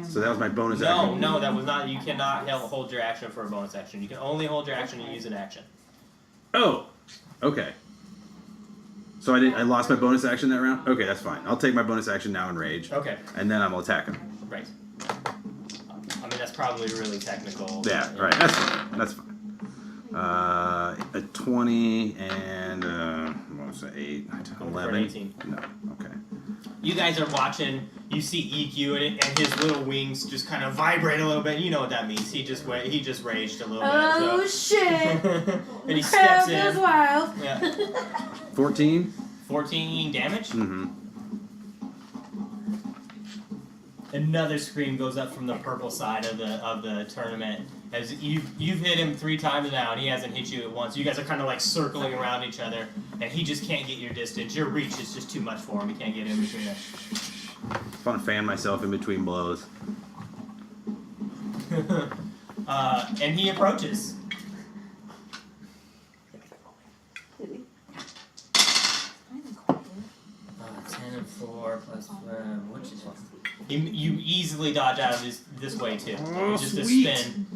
So that was my bonus No, action. no, that was not. You cannot hold your action for a bonus action. You can only hold your action and use an action. Oh! Okay. So I lost my bonus action that round? Okay, that's fine. I'll take my bonus action now and rage. Okay. And then I'm going to attack him. Right. I mean, that's probably really technical. Yeah, right. That's fine. That's fine. A 20 and, what was it, 8, 11? 18. No, okay. You guys are watching. You see EQ and his little wings just kind of vibrate a little bit. You know what that means. He just raged a little Oh bit. shit! And he Crowd steps goes in. wild. Yeah. 14? 14 damage. Mm-hmm. Another scream goes up from the purple side of the tournament as you've hit him 3 times now and he hasn't hit you at once. You guys are kind of like circling around each other and he just can't get your distance. Your reach is just too much for him. He can't get in between it. I want to fan myself in between blows. And he approaches. 10 and 4 plus which is you easily dodge out of this way too. Oh, Just sweet. a spin.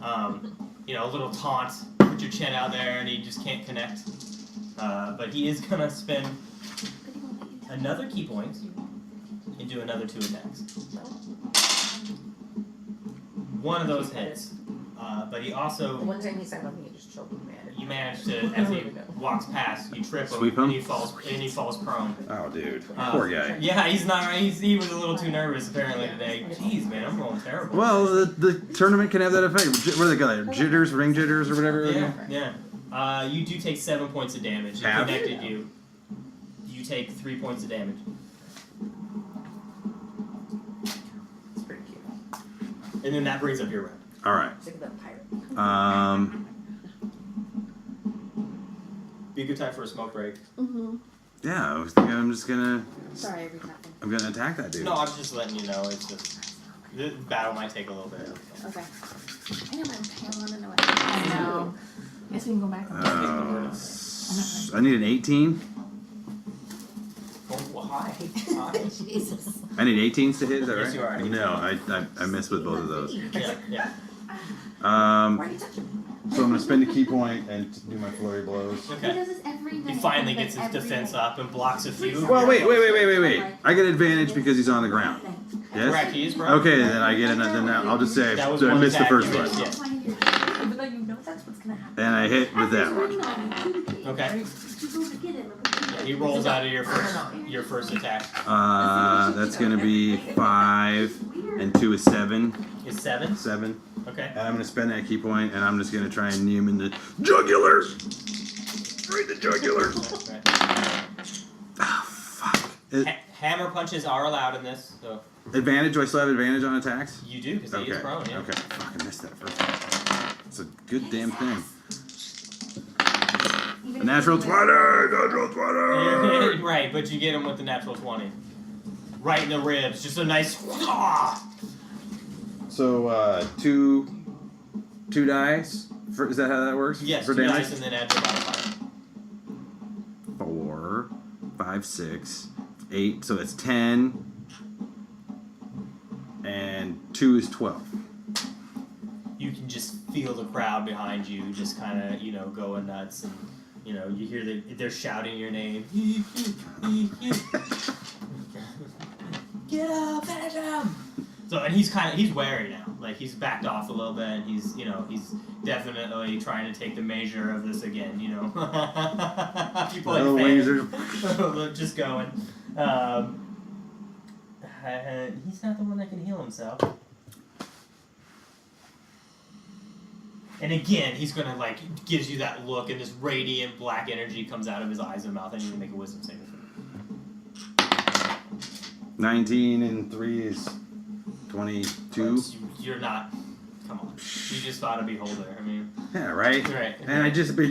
A little taunt. Put your chin out there and he just can't connect. But he is gonna spend another key point and do another 2 attacks. One of those hits. But he also One time he said, "Let me just choke him, man." you manage to as he walks past, you trip him, Sweep him? and he falls prone. Oh, dude. Poor guy. Yeah, he's not. He was a little too nervous apparently today. Jeez, man, I'm going terrible. Well, the tournament can have that effect. What do they call it? Jitters, ring jitters, or whatever? Yeah. You do take 7 points of damage. It Half? connected you. You take 3 points of damage. It's pretty cute. And then that brings up your round. All right. Sick of that pirate. Be a good time for a smoke break. Mm-hmm. Yeah, I was thinking I'm just gonna. Sorry, every time. I'm gonna attack that dude. No, I'm just letting you know. It's just the battle might take a little bit. Okay. I know, but I want to know what I know. Guess we can go back and I need an 18. Oh, well, hi. Jesus. I need 18s to hit. Is that Yes, right? you are. No, I missed with both of those. Yeah. Why are you touching? So I'm gonna spend a key point and do my flurry blows. He Okay. does this every night. He finally like gets his every defense night. up and blocks a few. Well, wait. I get advantage because he's on the ground. Yes. Correct, he is broke. Okay, then I get another. Then I'll just say That was so I one missed the attack first you one, missed, yeah. Even though you know that's what's gonna happen. and I hit with that one. Okay. Yeah, he rolls out of your first attack. That's gonna be 5 and 2 is 7. Is 7? 7. Okay. And I'm gonna spend that key point, and I'm just gonna try and knee him in the jugular. Right the jugular. Right. Ah, fuck. Hammer punches are allowed in this, so Advantage? Do I still have advantage on attacks? you do because he Okay. is prone. Yeah. Okay. Fuck, I missed that first one. It's a good damn thing. A natural 20! Natural 20! Right, but you get him with the natural 20. Right in the ribs, just a nice. Ah! So, two dice? Is that how that works? Yes, For 2 damage? dice and then add your modifier. 4, 5, 6, 8. So that's 10. And 2 is 12. You can just feel the crowd behind you, just kind of, going nuts, and you hear they're shouting your name. Get up, finish him! So, and he's wary now. Like, he's backed off a little bit, and he's definitely trying to take the measure of this again, You play Little fan. Just going. He's not the one that can heal himself. And again, he's gonna gives you that look, and this radiant black energy comes out of his eyes and mouth. I need to make a wisdom saving throw. 19 and 3 is 22. You're not. Come on. You just fought a beholder. I mean. Yeah, right? Right. And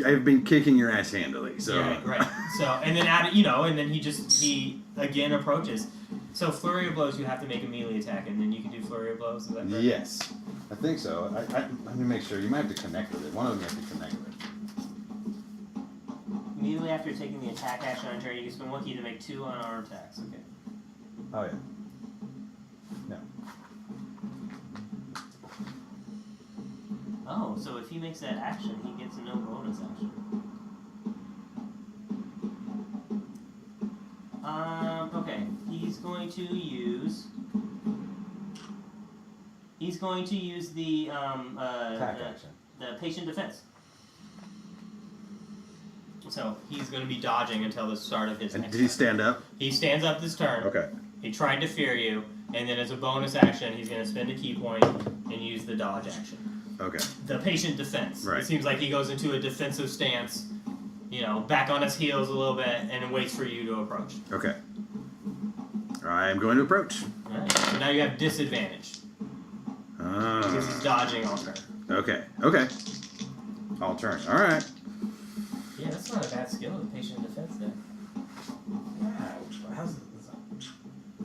I've been kicking your ass handily, so. Right. So, and then and then he again approaches. So flurry of blows, you have to make a melee attack, and then you can do flurry of blows. Is that correct? Yes, I think so. Let me make sure. You might have to connect with it. One of them you have to connect with. Immediately after taking the attack action on turn, you can spend 1 key to make 2 unarmed attacks. Okay. Oh yeah. No. Oh, so if he makes that action, he gets no bonus action. Okay. He's going to use the Attack action. the patient defense. So he's going to be dodging until the start of his And next did he turn. stand up? He stands up this turn. Okay. He tried to fear you, and then as a bonus action, he's going to spend a key point and use the dodge action. Okay. The patient defense. Right. It seems like he goes into a defensive stance, back on his heels a little bit, and waits for you to approach. Okay. I am going to approach. Alright, so now you have disadvantage, because he's dodging all turn. Okay. Okay. All turn. All right. Yeah, that's not a bad skill, the patient defense there. How's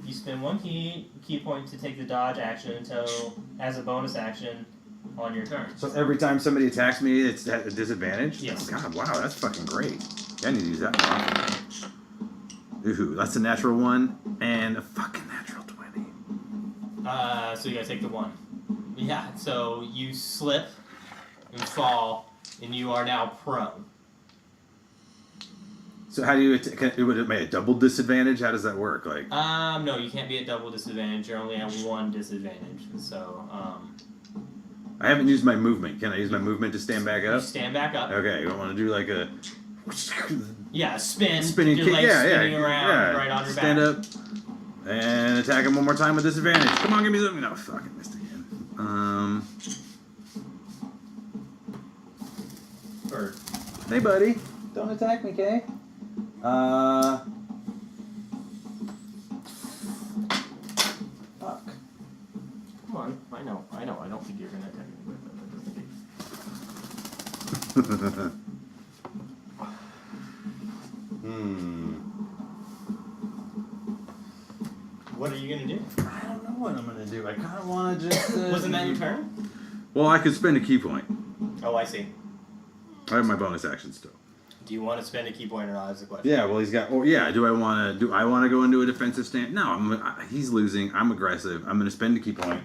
You spend 1 key point to take the dodge action until, as a bonus action, on your turn. So every time somebody attacks me, it's at a disadvantage? Yes. Oh, God, wow, that's fucking great. I need to use that more often. Ooh, that's a natural 1 and a fucking natural 20. So you gotta take the 1. Yeah, so you slip and fall, and you are now prone. So how do you would it make a double disadvantage? How does that work? Like, No, you can't be at double disadvantage. You're only at 1 disadvantage. So, I haven't used my movement. Can I use my movement to stand back you up? stand back up. Okay, you don't want to do like a Yeah, spin. spinning your kick. legs Yeah, spinning yeah, around yeah. right on your Stand back. up and attack him one more time with disadvantage. Come on, give me something. No, fucking missed again. Bird. Hey, buddy, don't attack me, Kay. Fuck. Come on. I know. I don't think you're gonna attack me. What are you gonna do? I don't know what I'm gonna do. I kind of want to just. Wasn't that your turn? Well, I could spend a key point. Oh, I see. I have my bonus action still. Do you want to spend a key point or not? Is the question. Yeah, well, he's got. Oh, yeah. Do I want to go into a defensive stand? No, he's losing. I'm aggressive. I'm gonna spend a key point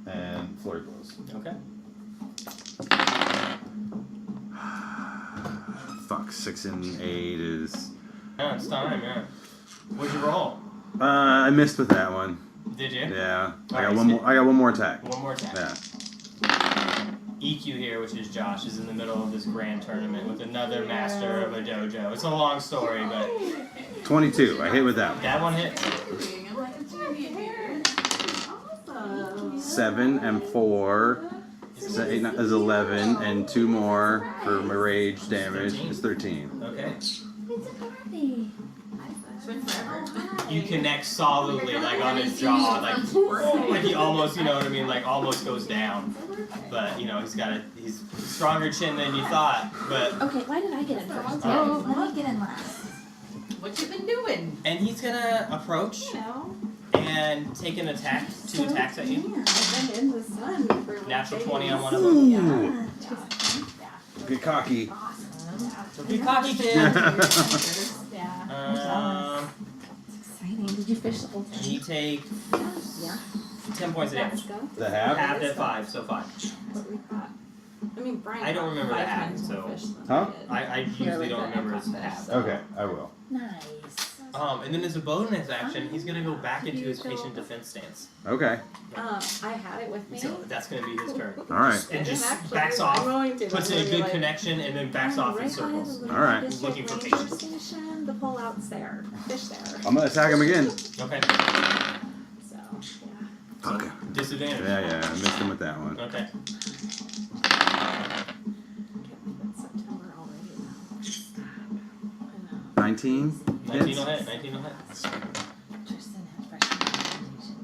and flurry blows. Okay. Fuck, 6 and 8 is. Yeah, it's time. Yeah. What'd you roll? I missed with that one. Did you? Yeah, I Alright, got one more. I got one more attack. One more attack. Yeah. Ikkyu here, which is Josh, is in the middle of this grand tournament with another master of a dojo. It's a long story, but 22. I hit with that one. that one hit. 7 and 4 is 11, and 2 more for my rage damage is 13. Okay. It's a party. You connect solidly, like on his jaw, like he almost, you know what I mean, like almost goes down. But he's stronger chin than you thought. But Okay, why did I get in first? Oh. Let me get in last. What you been doing? and he's gonna approach and take an attack, 2 attacks at you. I've been in the sun for Natural 20 on one of them. Ooh, get cocky. So be cocky, kid. Yeah. Exciting. Did you fish the whole And you take Yeah. 10 points of damage. The half? Halved at 5, so 5. What we caught. I mean, Brian. I don't remember the caught 5 half, times more so- fish than Huh? I did. I usually don't remember his half. Okay, I will. Nice. And then as a bonus action, he's gonna go back into his patient defense stance. Okay. I had it with me. So that's gonna be his turn. All right. And just actually, backs I'm off, going to, puts I'm in a gonna be good like, connection, and then backs off in right by the circles. little All right. district Looking for ranger patience. Station. The pullout's there. Fish there. I'm gonna attack him again. Okay. So yeah. Fuck. Disadvantage. Yeah, I missed him with that one. Okay. Can't believe it's September already now. I know. 19? 19 will hit. 19 will hit. Tristan had freshman presentation.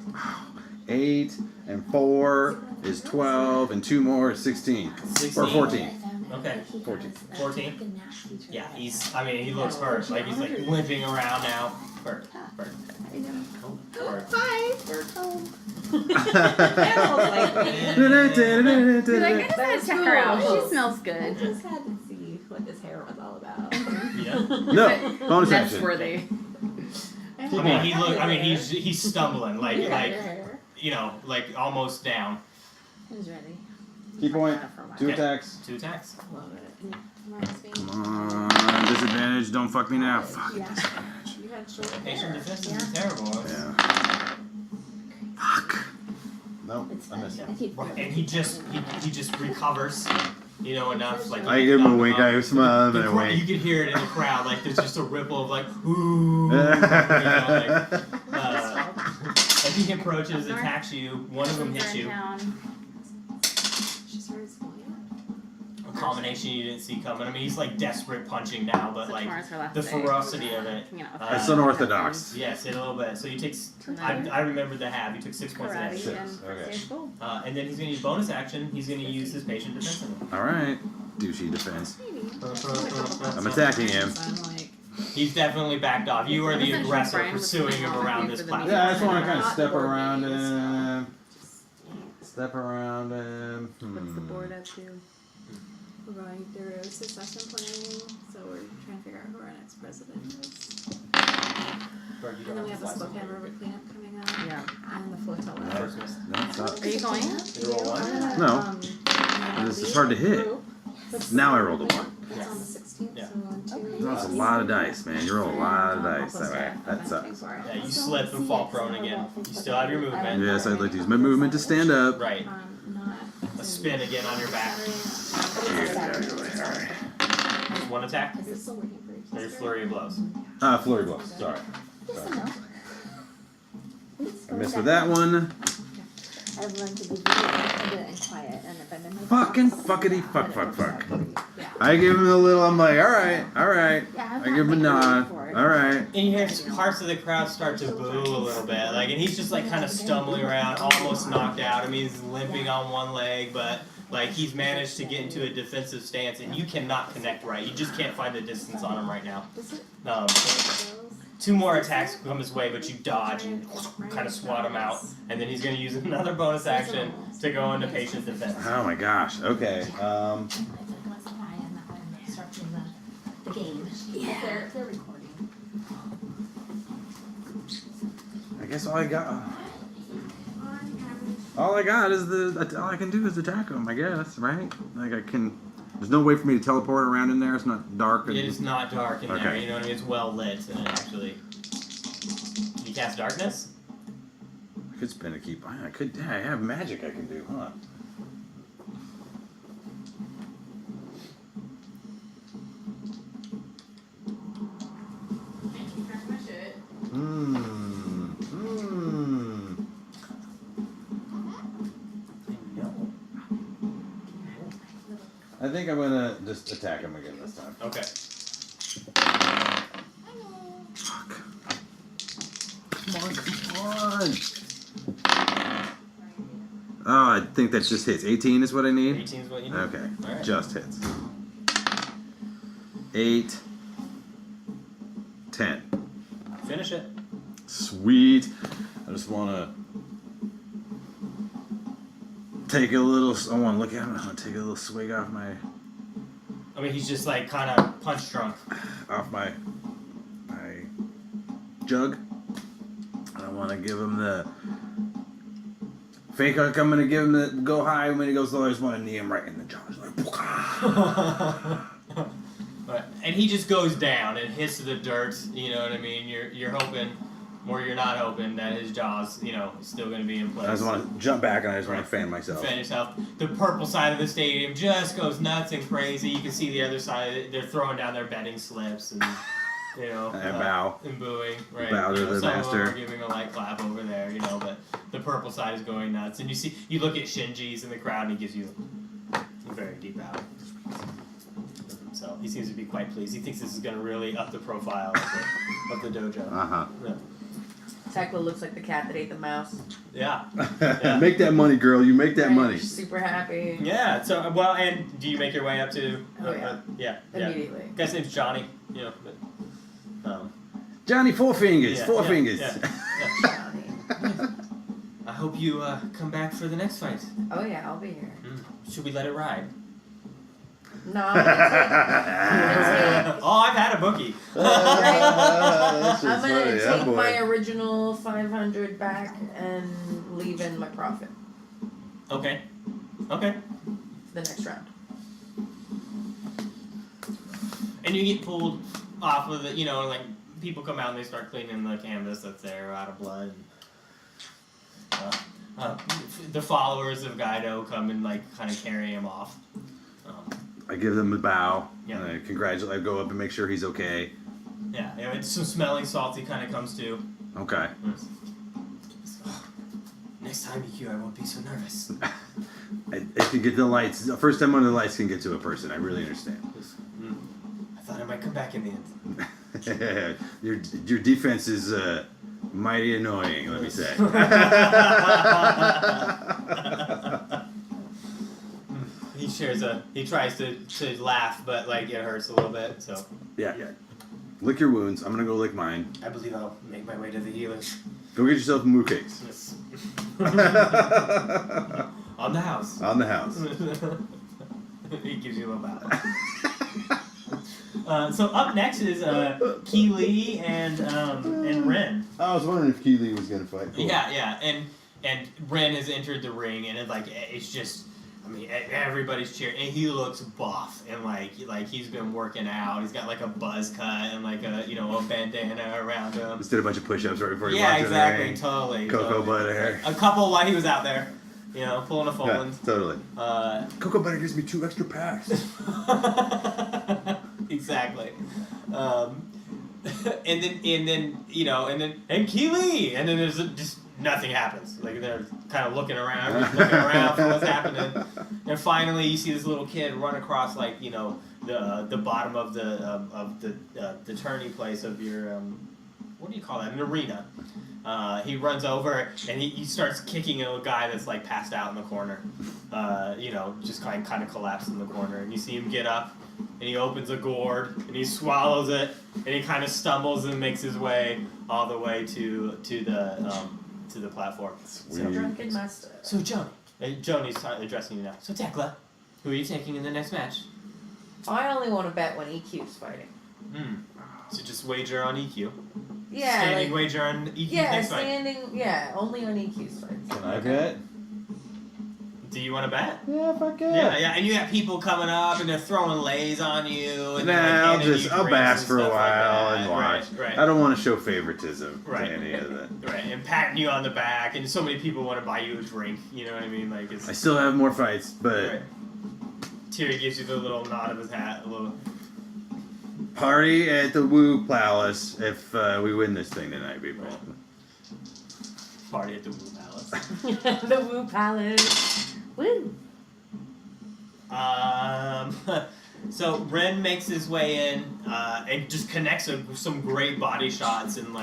8 and 4 is 12, and 2 more is 16. 16. Or 14. Okay. He 14. has a 14? fucking math teacher Yeah, that- he looks hurt. Like, he's like limping around now. Bert. I know. Bert. Bye. Animals like me. You're like, I just had to check her out. Cool. She smells I good. just had to see what this hair was all about. Yeah. No, bonus That's action. worthy. I mean, he's stumbling, like, You got your hair. like almost down. Who's ready? Key point. Got it for a while. 2 Okay. attacks. 2 attacks. Love it. Come on, disadvantage. Don't fuck me now. Fuck Yeah. disadvantage. You had short Patient hair. defense is terrible. Yeah. Fuck. No, It's I fine. missed. I keep And he just recovers, enough. Like I give him a wink. I smile and the I cra- you wink. could hear it in the crowd. Like there's just a ripple of like ooh. Like, as he approaches, attacks you. One of them hits you. She started smelling A combination you didn't see coming. I mean, he's like desperate punching now, but like the ferocity of it. It's unorthodox. Yes, in a little bit. So you take. I remembered the half. You took 6 points of damage. Six, okay. And then he's going to use bonus action. He's going to use his patient defense. All right. Douchey defense. I'm I'm attacking him. So I'm like, He's definitely backed off. You are the Isn't aggressor Brian was pursuing him looking around for this the platform. Yeah, I just want to kind of Not step board around games. him. Step around him. What's the board up to? We're going through succession planning, so we're trying to figure out who our next president is. And then we have the Spokane River cleanup coming up, Yeah. and the flotilla. First miss. That sucks. Are you going? You roll one? No. This is hard to hit. Now I rolled a 1. It's on the 16th, Yeah. so on 2 That's a lot of dice, man. You roll a lot of dice that way. That sucks. Yeah, you slip and fall prone again. You still have your movement. Yes, I'd like to use my movement to stand up. Right. Not. A spin again on your back. Alright. Just 1 attack. Is this still working for you? Or your flurry of blows. Flurry blows. Sorry. just a no. I missed with that one. I've learned to be very and quiet, and if I'm in my Fucking thoughts, fuckity fuck then fuck it's fuck. Yeah. I give him a little, I'm like, alright. Yeah, I I'm give him a not nod. ready for it. Alright. And you hear parts of the crowd start to boo a little bit. Like, and he's just like kind of stumbling around, almost knocked out. I mean, he's limping on one leg, but like he's managed to get into a defensive stance, and you cannot connect right. You just can't find the distance on him right now. Is it? 2 more attacks come his way, but you dodge and kind of swat him out. And then he's going to use another bonus action to go into patient defense. Oh my gosh. Okay. I took less guy and I'm instructing the game. Yeah. They're recording. I guess all I got. All I got is all I can do is attack him. I guess, right? Like I can. There's no way for me to teleport around in there. It's not dark. It is not dark in there, Okay. you know what I mean? It's well lit, and actually. Can you cast darkness? I could spin a keep. I could. Yeah, I have magic I can do, huh? I think I'm gonna just attack him again this time. Okay. Fuck. Come on. Oh, I think that just hits. 18 is what I need? 18 is what you need? Okay, Alright. just hits. 8, 10. Finish it. Sweet. I just want to take a little. I want to look at him. I want to take a little swig off my I mean, he's just like kind of punch drunk. my jug. I want to give him the fake. I'm gonna give him the go high when he goes low. I just want to knee him right in the jaw. Just like, And he just goes down and hits the dirt. You know what I mean? You're hoping, or you're not hoping that his jaw's is still going to be in place. I just want to jump back and I just want to fan myself. Fan yourself. The purple side of the stadium just goes nuts and crazy. You can see the other side. They're throwing down their betting slips and And bow. and booing. Right. Bow to the some master. of them are giving a light clap over there. But the purple side is going nuts. And you look at Shinji's in the crowd and he gives you a very deep bow. So he seems to be quite pleased. He thinks this is going to really up the profile of the dojo. Uh huh. Yeah. Tekla looks like the cat that ate the mouse. Yeah. Make that money, girl. You make that Right, money. she's super happy. Yeah. So well, and do you make your way up to? Oh, yeah. Yeah. Immediately. Guy's name's Johnny. You know. But, Johnny Four Fingers. Yeah, Four yeah, Fingers. yeah. I hope you come back for the next fight. Oh yeah, I'll be here. Should we let it ride? No, I'm gonna Oh, I've had a bookie. That's I'm gonna funny. take Oh, boy. my original 500 back and leave in my profit Okay. Okay. for the next round. And you get pulled off of the, like people come out and they start cleaning the canvas that's there out of blood. The followers of Guido come and kind of carry him off. I give them a bow. Yeah. And I congratulate. I go up and make sure he's okay. Yeah, it's some smelling salty kind of comes to. Okay. Next time, Ikkyu, I won't be so nervous. I can get the lights. The first time one of the lights can get to a person. I really understand. I thought I might come back in the end. your defense is mighty annoying. Let me say. He tries to laugh, but it hurts a little bit. So Yeah. Lick your wounds. I'm gonna go lick mine. I believe I'll make my way to the healers. Go get yourself moo cakes. Yes. On the house. On the house. He gives you a little bow. So up next is Keely and Ren. I was wondering if Keely was gonna fight. Cool. Yeah, and Ren has entered the ring, and it's just, everybody's cheering, and he looks buff, and like he's been working out. He's got a buzz cut and a bandana around him. Just did a bunch of push-ups right before he Yeah, walked in exactly, the ring. totally. Cocoa totally. butter. A couple while he was out there, pulling a Yeah, Foland. totally. Cocoa butter gives me 2 extra packs. Exactly. And then Keely, and then there's just nothing happens. They're kind of looking around for what's happening, and finally you see this little kid run across the bottom of the turning place of your what do you call that? An arena. He runs over and he starts kicking a guy that's passed out in the corner. Just kind of collapsed in the corner, and you see him get up. And he opens a gourd and he swallows it, and he kind of stumbles and makes his way all the way to the platform. So drunken master. So Joni's addressing you now. So Tekla, who are you taking in the next match? I only want to bet when EQ's fighting. So just wager on EQ. Yeah. Standing wager on EQ's Yeah, next fight. only on EQ's fights. Can I bet? Do you want to bet? Yeah, fuck yeah. Yeah, and you have people coming up and they're throwing lays on you. And Nah, handing you I'll drinks bask and for a stuff while like and that. watch. Right. I don't want to show favoritism Right. to any of that. Right, and patting you on the back, and so many people want to buy you a drink. You know what I mean? It's I still have more fights, but right. Thierry gives you the little nod of his hat, a little. party at the Woo Palace if we win this thing tonight, people. Party at the Woo Palace. The Woo Palace. Woo. So Ren makes his way in and just connects some great body shots and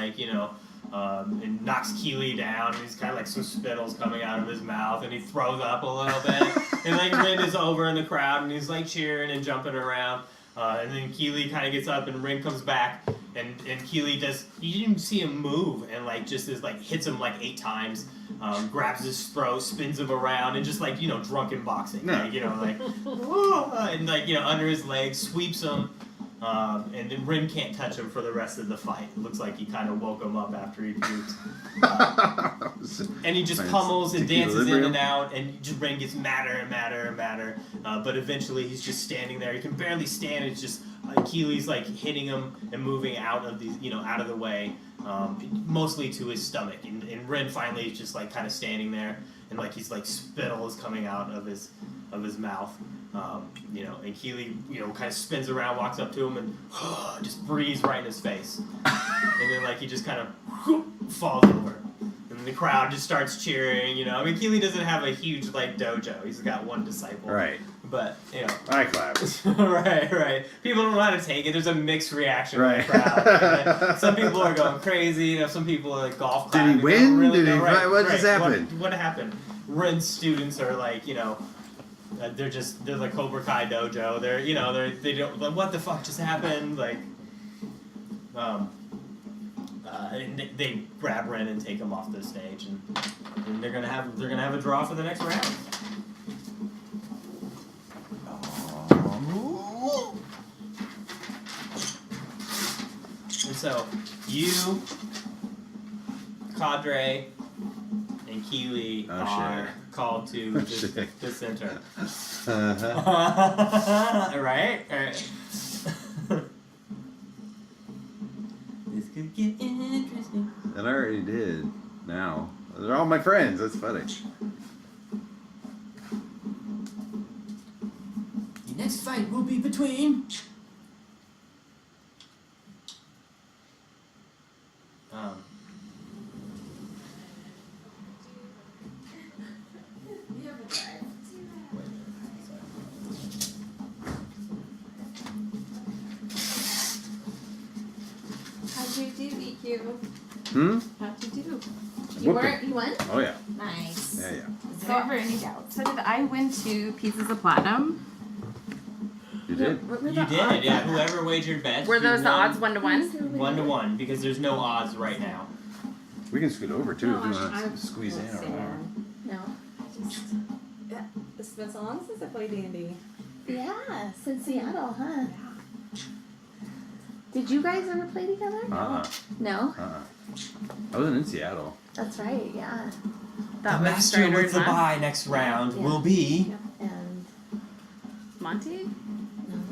and knocks Keely down, and he's kind of some spittles coming out of his mouth, and he throws up a little bit, and Ren is over in the crowd, and he's cheering and jumping around, and then Keely kind of gets up, and Ren comes back, and Keely you didn't see him move, and just hits him 8 times. Grabs his throat, spins him around, and just drunken boxing, and under his legs, sweeps him, and then Ren can't touch him for the rest of the fight. It looks like he kind of woke him up after he puked, and he just pummels and dances in and out, and Ren gets madder and madder and madder, but eventually he's just standing there. He can barely stand. It's just Keely's hitting him and moving out of out of the way. Mostly to his stomach, and Ren finally is just kind of standing there, and he's spittle is coming out of his mouth, and Keely kind of spins around, walks up to him, and just breathes right in his face, and then he just kind of falls over, and the crowd just starts cheering. Keely doesn't have a huge dojo; he's got one disciple, Right. But, you know. I clap. right. People don't know how to take it. There's a mixed reaction Right. from the crowd. Some people are going crazy. You know, some people are like golf Did he clapping. They win? don't really Did he? know. Right, What just happened? What happened? Ren students are like, you know, they're like Cobra Kai dojo. They're, you know, they don't like, what the fuck just happened? Like, and they grab Ren and take him off the stage, and they're gonna have a draw for the next round. And so you, Cadre, and Keely are called to the center. Right? Alright. This could get interesting. And I already did. Now they're all my friends. That's funny. The next fight will be between. How'd you do, EQ? How'd you do? Whooping. You won? Oh yeah. Nice. Yeah. Is there ever any doubt? So did I win 2 pieces of platinum? You did. What were You the did, odds yeah. on Whoever wagered best. Were you those the won odds 1-to-1? 1-to-1 because there's no odds right now. We can scoot over too No, if you I- want to squeeze in or whatever. No. It's been so long since I played D&D. Yeah, since Seattle, huh? Did you guys ever play together? No? I wasn't in Seattle. That's right, yeah. That The was master with Strider's the last. bye next round Yeah. will be. And Monty?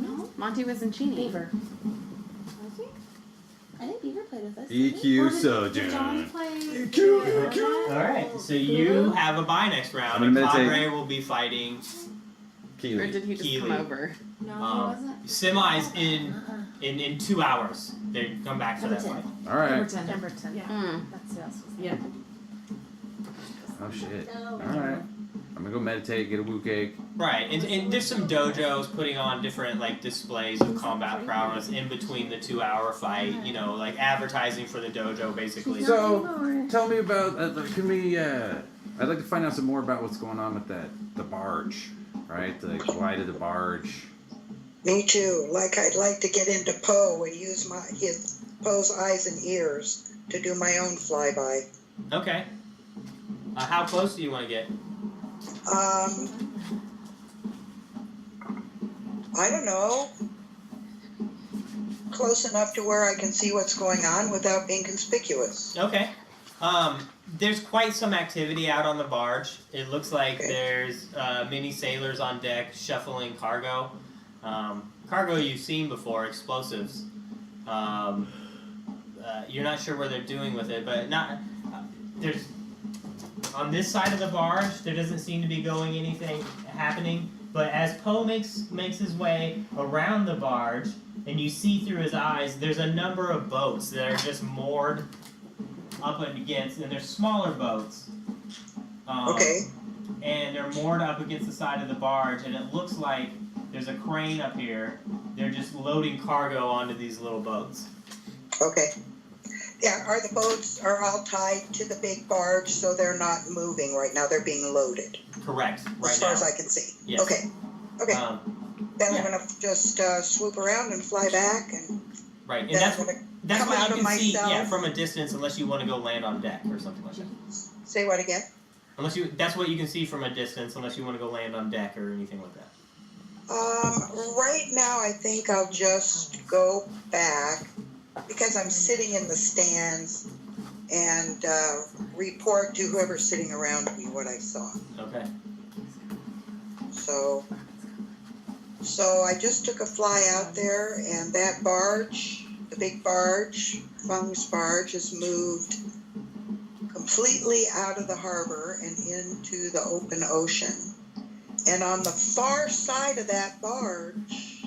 no, Monty was in Cheney. Beaver. Was he? I think Beaver played with us. didn't he? EQ Did John Sojourn. play? Alright, so you have a bye next round, I'm and gonna meditate. Cadre will be fighting Or Keely. did he just Keely. come over? No, he um, wasn't. semis in 2 hours. They come back for that Number fight. All right. Pemberton. Pemberton. Yeah. That's who else was there. Yeah. Oh shit. No. All right. I'm gonna go meditate, get a woo cake. Right, and there's some dojos putting on different like displays of combat prowess in between the 2-hour fight. You know, like advertising for the dojo, basically. She's So- not anymore. Tell me about. Can we? I'd like to find out some more about what's going on with the barge, right? Like, why did the barge? Me too. Like I'd like to get into Poe and use Poe's eyes and ears to do my own flyby. Okay. How close do you want to get? I don't know. Close enough to where I can see what's going on without being conspicuous. Okay. There's quite some activity out on the barge. It looks like there's many sailors on deck shuffling cargo. Cargo you've seen before, explosives. You're not sure what they're doing with it, but not. There's on this side of the barge. There doesn't seem to be anything happening. But as Poe makes his way around the barge, and you see through his eyes, there's a number of boats that are just moored up against, and they're smaller boats. Okay. And they're moored up against the side of the barge, and it looks like there's a crane up here. They're just loading cargo onto these little boats. Okay. Yeah, the boats are all tied to the big barge, so they're not moving right now. They're being loaded, Correct. Right as far now. as I can see. Yes. Okay. Okay. Then yeah. I'm gonna just swoop around and fly back, and Right, and then that's I'm gonna that's come what out you of can see. myself. Yeah, from a distance, unless you want to go land on deck or something like that. say what again? That's what you can see from a distance, unless you want to go land on deck or anything like that. Right now I think I'll just go back because I'm sitting in the stands and report to whoever's sitting around me what I saw. Okay. So I just took a fly out there, and that barge, the big barge, Fung's barge, has moved completely out of the harbor and into the open ocean. And on the far side of that barge,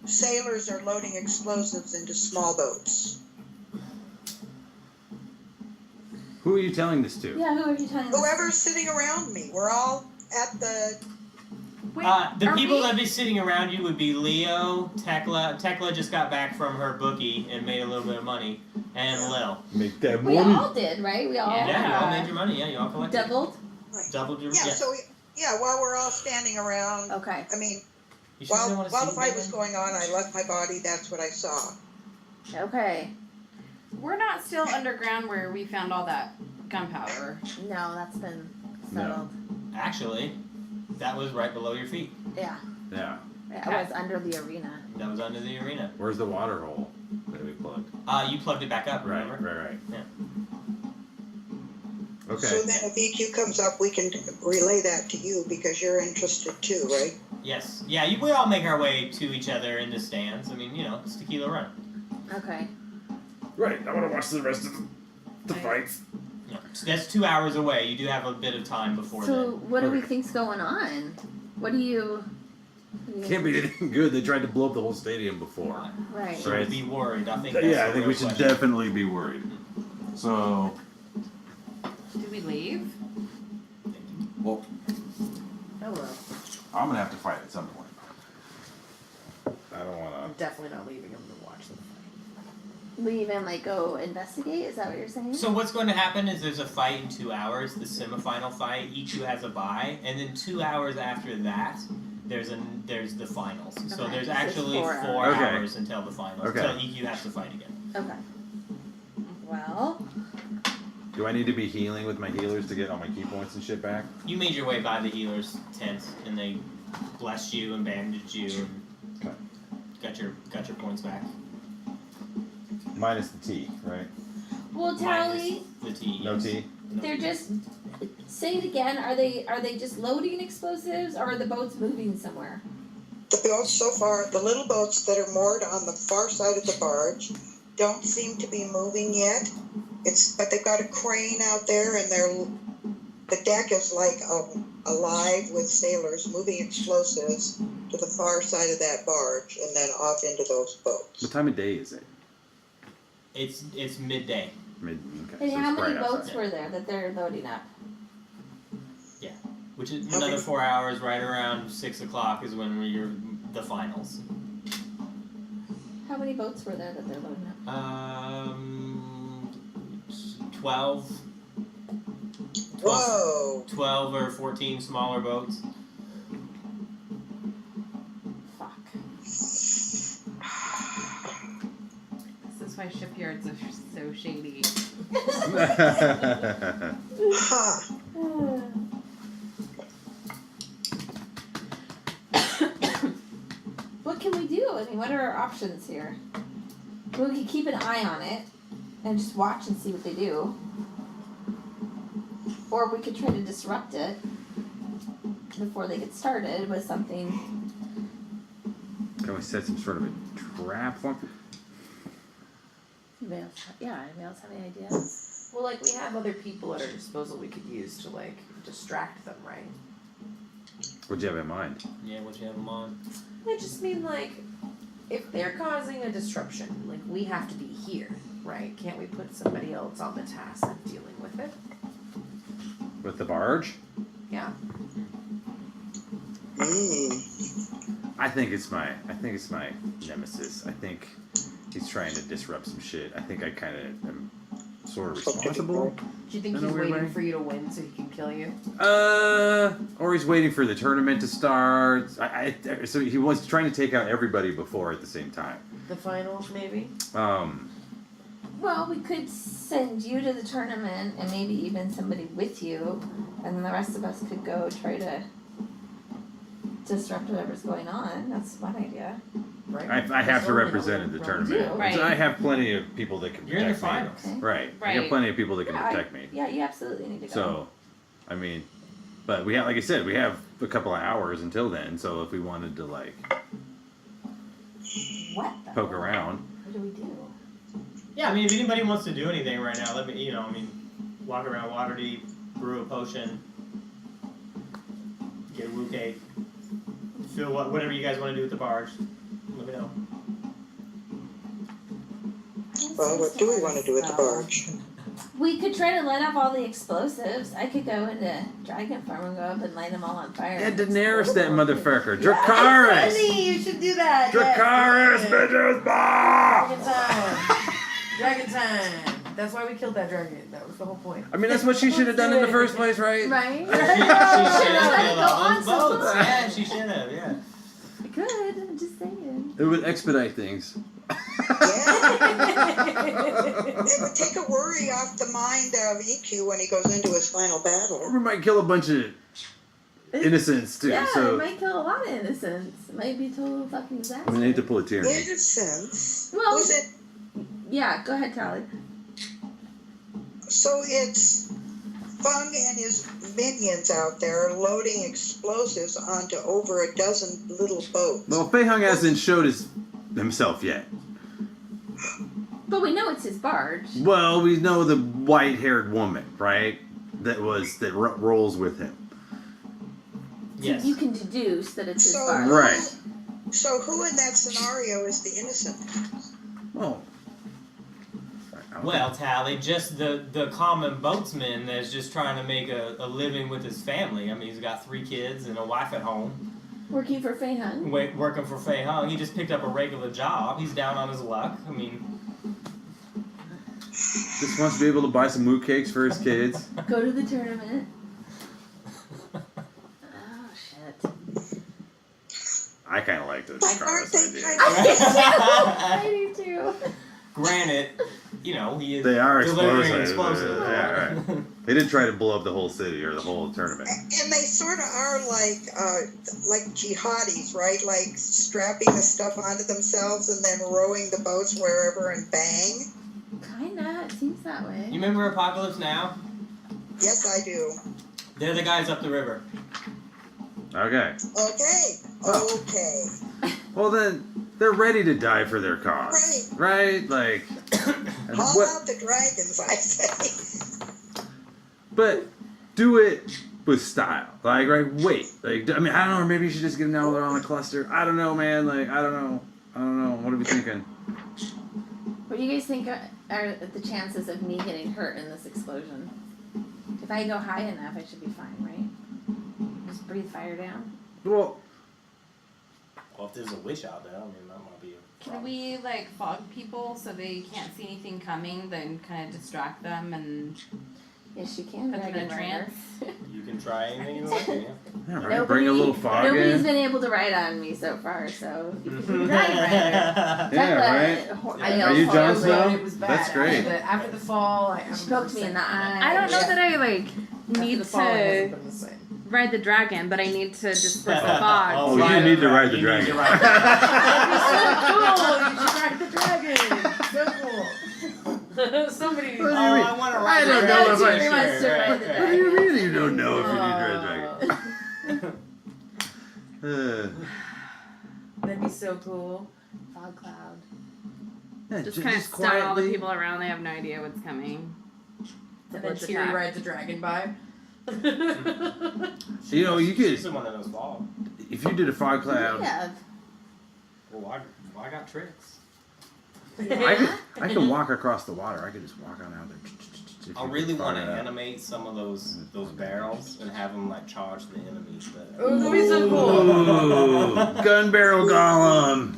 sailors are loading explosives into small boats. Who are you telling this to? Yeah, who are you telling this? Whoever's sitting around me, we're all at the Wait, The are people we- that'd be sitting around you would be Leo, Tequila. Tequila just got back from her bookie and made a little bit of money, and Lil. Make that We money. all did, right? We all Yeah, you all made your money. Yeah, you all collected. doubled. Doubled your. Yeah, Yeah. so while we're all standing around, Okay. I mean, You sure you while don't wanna the see fight them? was going on, I left my body. That's what I saw. Okay. We're not still underground where we found all that gunpowder. No, that's been No. settled. Actually, that was right below your feet. Yeah. Yeah. It was under the arena. That was under the arena. Where's the water hole that we plugged? You plugged it back up. Right. Remember? Right. Yeah. Okay. So then if EQ comes up, we can relay that to you because you're interested too, right? Yes. Yeah. We all make our way to each other in the stands. I mean, it's Tequila Run. Okay. Right. I want to watch the rest of the fights. Yeah. So that's 2 hours away. You do have a bit of time before So then. what do we Okay. think's going on? What do you? Can't be anything good. They tried to blow up the whole stadium before. Right. Should Right. be worried. I think. That's Yeah, I the think real we should question. definitely be worried. So, Did we leave? well, Hello. I'm gonna have to fight at some point. I don't wanna. I'm definitely not leaving him to watch them. Leave and like go investigate. Is that what you're saying? So what's going to happen is there's a fight in 2 hours, the semifinal fight. Ikkyu has a bye, and then 2 hours after that, there's the finals. So Okay, there's so actually 4 4 hours. Okay. hours until the finals. Okay. Until Ikkyu has to fight again. Okay. Well, Do I need to be healing with my healers to get all my key points and shit back? You made your way by the healer's tent, and they blessed you and bandaged you, and Okay. got your points back. Minus the T, right? well, Tally, Minus the T. No yes. T. No they're T. just. Say it again. Are they just loading explosives, or are the boats moving somewhere? The boats so far, the little boats that are moored on the far side of the barge, don't seem to be moving yet. But they've got a crane out there, and the deck is like alive with sailors moving explosives to the far side of that barge, and then off into those boats. What time of day is it? It's midday. Okay. And so how it's many bright outside. boats were there that they're loading up? Which is Okay. another 4 hours. Right around 6 o'clock is when the finals. How many boats were there that they're loading up? 12 Whoa! 12 or 14 smaller boats. Fuck. This is why shipyards are so shady. Ha! What can we do? I mean, what are our options here? We can keep an eye on it and just watch and see what they do. Or we could try to disrupt it before they get started with something. Can we set some sort of a trap for them? Anybody else have any ideas? Well, like, we have other people at our disposal we could use to, like, distract them, right? What'd you have in mind? Yeah, what you have them on? I just mean, like, if they're causing a disruption, like, we have to be here, right? Can't we put somebody else on the task of dealing with it? With the barge? Yeah. I think it's my nemesis. I think he's trying to disrupt some shit. I think I kind of am sort of responsible. Do you think In a he's weird waiting way? for you to win so he can kill you? Or he's waiting for the tournament to start. So he was trying to take out everybody before at the same time. The finals, maybe? Well, we could send you to the tournament and maybe even somebody with you, and then the rest of us could go try to disrupt whatever's going on. That's one idea. Right? I have to Only represent in the one tournament. do. Right. I have plenty of people that can You're in the protect me. finals. Okay. Right. I Right. have plenty of people that can Yeah, protect me. Yeah, you absolutely need to go. So, I mean, but we have, like I said, we have a couple of hours until then. So if we wanted to like What the poke hell? around, What do we do? Yeah, I mean, if anybody wants to do anything right now, let me, walk around Waterdeep, brew a potion, get a woo cake, feel whatever you guys want to do with the barge. Let me know. Well, what do we want to do with the barge? We could try to light off all the explosives. I could go into Dragon Farm and go up and light them all on fire. Yeah, Daenerys, that Explode them. motherfucker. Yeah, Dracarys! funny, you should do that. Dracarys, Yes. bitches! Bah! Dragon time. Dragon time. That's why we killed that dragon. That was the whole point. I mean, that's what she should have done in the first place, right? Right? She should have killed all those boats. Yeah, she should have. Yeah. I could. I'm just saying. It would expedite things. It would take a worry off the mind of Ikkyu when he goes into his final Or battle. we might kill a bunch of innocents, too. Yeah, So it might kill a lot of innocents. It might be total fucking disaster. I mean, I hate to pull a Tyranny. Innocence. Well, Who's it? yeah, go ahead, Tally. So it's Fung and his minions out there loading explosives onto over a dozen little boats. Well, Fei Hung hasn't showed himself yet. But we know it's his barge. Well, we know the white-haired woman, right? That rolls with him. Yes. You can deduce that it's his So- barge. Right. So who in that scenario is the innocent? Well. Well, Tally, just the common boatsman that's just trying to make a living with his family. I mean, he's got 3 kids and a wife at home. Working for Fei Hung. Working for Fei Hung. He just picked up a regular job. He's down on his luck. I mean, Just wants to be able to buy some moot cakes for his kids. Go to the tournament. Oh, shit. I kind of like those But aren't Dracarys they ideas. kind I do too. granted, you know, he is They are delivering explosives. explosives. Yeah, right. They did try to blow up the whole city or the whole tournament. And they sort of are like jihadis, right? Like strapping the stuff onto themselves and then rowing the boats wherever and bang. Kinda. It seems that way. You remember Apocalypse Now? Yes, I do. They're the guys up the river. Okay. Okay. Okay. Well, then they're ready to die for their cause, right? Like, and Haul what? out the dragons, I say. But do it with style. Like, right? Wait. Like, I mean, I don't know. Maybe you should just get them all on a cluster. I don't know, man. Like, I don't know. What are we thinking? What do you guys think are the chances of me getting hurt in this explosion? If I go high enough, I should be fine, right? Just breathe fire down. Well, Well, if there's a witch out there, I mean, that might be a Can problem. we like fog people so they can't see anything coming, then kind of distract them and Yes, you can. put them in a Dragon trance? You can try anything you want to, yeah. yeah, right. Bring a little fog Nobody's in. been able to ride on me so far, so you can be dragon rider. Yeah, right. I Are you know, Jon so- Snow? It was bad. That's great. After the fall, She poked me in the eye. I don't know that I like need the fall, it hasn't to been the same. ride the dragon, but I need to disperse the fog. Oh, you need to ride the You need to dragon. ride the So cool! You should ride the dragon! So cool! Somebody. What do you mean? I want to I ride don't the know dragon. if I She should. wants to ride the What do you mean you don't know if you need to ride the dragon? That'd be so cool. Fog cloud. Just kind of stun all the people around. They have no idea what's coming. And then Let's Thierry attack. rides a dragon by. You know, you She's could, the one that knows fog. if you did a fog cloud, Yeah. Well, I got tricks. I could walk across the water. I could just walk on out there. If I you really fog want to it up. animate some of those barrels and have them like charge the enemies. But Oh, that'd be so cool. Ooh, gun barrel golem.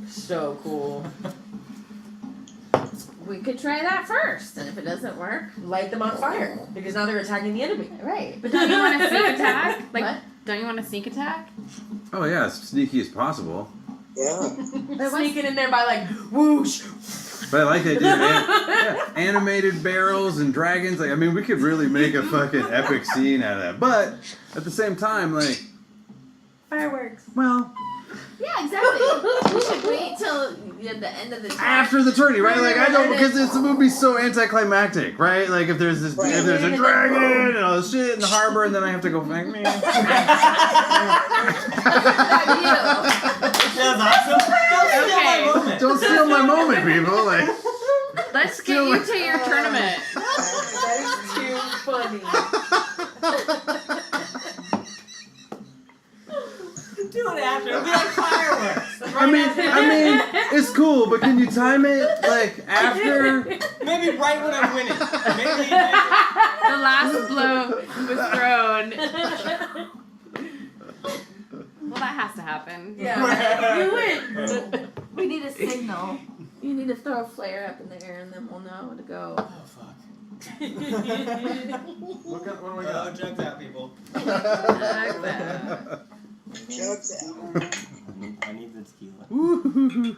So cool. We could try that first, and if it doesn't work, Light them on fire because now they're attacking the enemy. right. But don't you want to sneak attack? Like, What? don't you want to sneak attack? Oh yeah, as sneaky as possible. Yeah. Sneaking in there by like whoosh. But I like that, dude. Animated barrels and dragons. Like, I mean, we could really make a fucking epic scene out of that. But at the same time, like, Fireworks. well, Yeah, exactly. We should wait till the end of the time. after the tourney, right? Like, I don't, because the movie's so anticlimactic, right? Like, if there's a dragon and all this shit in the harbor, and then I have to go, like, man. that's awesome. Don't steal my moment. Don't steal my moment, people. Like, Let's get you to your tournament. That is too funny. Do it after. It'll be like fireworks. I mean, it's cool, but can you time it like after? Maybe right when I'm winning. Maybe. The last blow was thrown. Well, that has to happen. Yeah. You win. We need a signal. You need to throw a flare up in the air and then we'll know to go. Oh fuck. What do we Oh, jugs out, people. Jugs out. I need the tequila. Woo-hoo-hoo.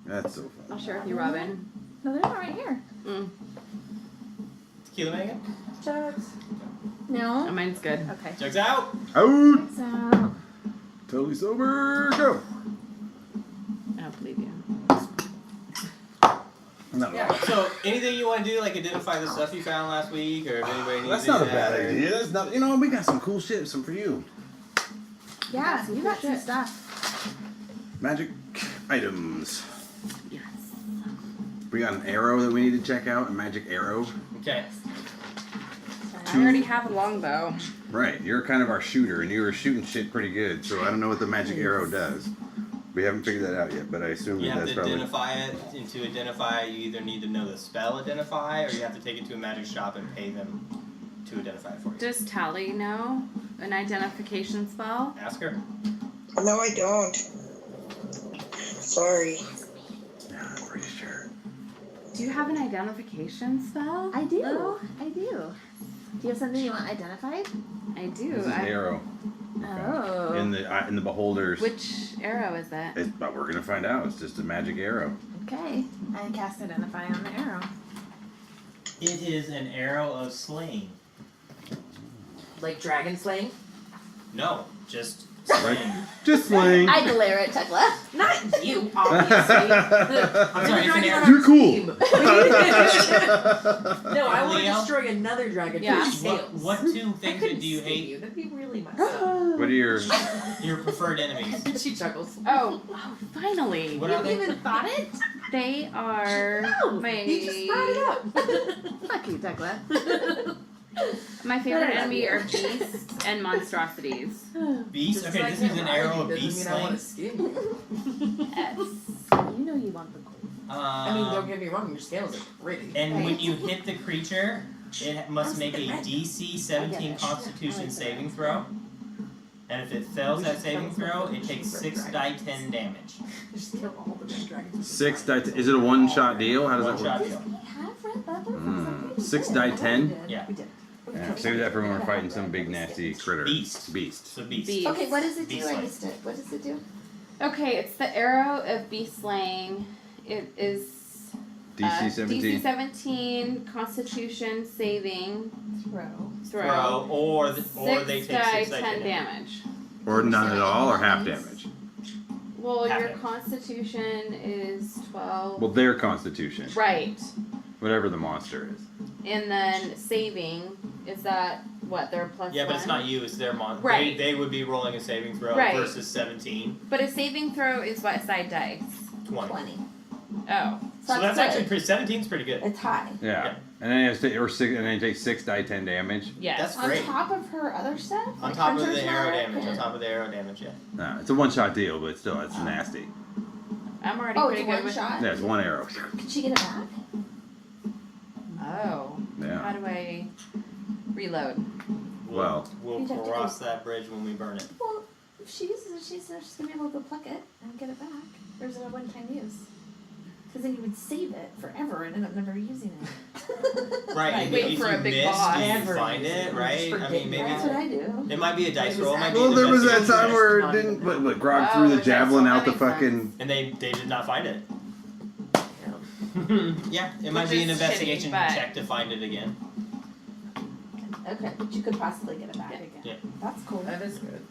That's so fun. I'll share with you, Robin. No, they're not right here. Tequila, Megan? Jugs. Oh, No. mine's good. Okay. Jugs out. Out. So, Totally sober. Go. I don't believe you. Not Yeah. So, anything you want to do, like identify the stuff you found last week, or if anybody needs That's not a any of that, bad or- idea. That's not. You know, we got some cool shit. Some for you. yeah, you got some stuff. Magic items. Yes. We got an arrow that we need to check out. A magic arrow. Okay. I already have a longbow. Right. You're kind of our shooter, and you were shooting shit pretty good. So I don't know what the magic arrow does. We haven't figured that out yet, but I assume You that have that's to probably. identify it, and to identify, you either need to know the spell identify, or you have to take it to a magic shop and pay them to identify it for you. Does Tally know an identification spell? Ask her. No, I don't. Sorry. Yeah, I'm pretty sure. Do you have an identification spell? I do. Lil? I do. Do you have something you want identified? I do. This is the arrow. Oh. In the beholders. Which arrow is it? But we're gonna find out. It's just a magic arrow. Okay. I cast identify on the arrow. It is an arrow of slaying. Like dragon slaying? No, just Right? slaying. Just slaying. I glare at Tequila. Not you, obviously. I'm sorry, it's an arrow. You're cool. No, I want to Leo? destroy another dragon Yeah. for his tails. What two I things couldn't do you see hate? you. That'd be really messed up. What are your? Your preferred enemies. She chuckles. Oh, finally. What are they? even thought it? They are No, my you just brought it up. Fuck you, Tequila. my favorite I love enemy you. are beasts and monstrosities. Beast? Just Okay, like this is an him arrow lying of doesn't beast mean I want slaying. to skin you. Yes. You know you want the gold. I mean, don't get me wrong, your scales are pretty. And when you hit the creature, it must make a DC 17 Constitution saving throw. And if it fails that saving throw, it takes 6 die 10 damage. Just kill all the red dragons. 6 die. Is it a one-shot deal? How does One that work? shot deal. We have read that book. Mm. 6 die 10. Yeah. We did. Yeah, save that for when we're fighting some big nasty critter. Beast. Beast. So beast. Beast. Okay, what does it do? Beast I slaying. missed it. What does it do? Okay, it's the arrow of beast slaying. It is DC 17. DC 17 Constitution saving Throw. Or they take 6 die 10 damage. damage. Or none at all, or half damage. Well, Half your damage. Constitution is 12. Well, their constitution. Right. Whatever the monster is. And then saving, is that what? Their plus Yeah, but it's one? not you, it's their mon. Right. They would be rolling a saving throw Right. versus 17. But a saving throw is what side dice? 20. 20. Oh. So that's actually good. pretty. 17's pretty good. It's high. Yeah. Yeah. And then he has to, or 6, and then he takes 6 die 10 damage. Yes. That's On great. top of her other stuff? On Like top of Hunter's the arrow Mark damage. On and- top of the arrow damage, yeah. Nah, it's a one-shot deal, but still, it's nasty. I'm already Oh, pretty it's good one with. shot? Yeah, it's one arrow. Can she get it back? Oh. How Yeah. do I reload? Well. We'll You'd have to cross that bridge when we burn it. Well, if she uses it, she's just gonna be able to go pluck it and get it back. Or is it a one-time use? Because then you would save it forever and end up never using it. Right, Like, and wait if for you a big miss, boss. do you Never find use it, it. right? Just I forget mean, maybe That's what I do. it might be a dice It was roll, it might be Well, an there was that investigation time where it Not didn't. even But Grog Oh, threw the okay, javelin so out the that makes fucking. and they did not find it. Yeah, it might Which be an is investigation shitty, but- check to find it again. Okay, but you could possibly get it back again. Yeah. That's cool. That is good.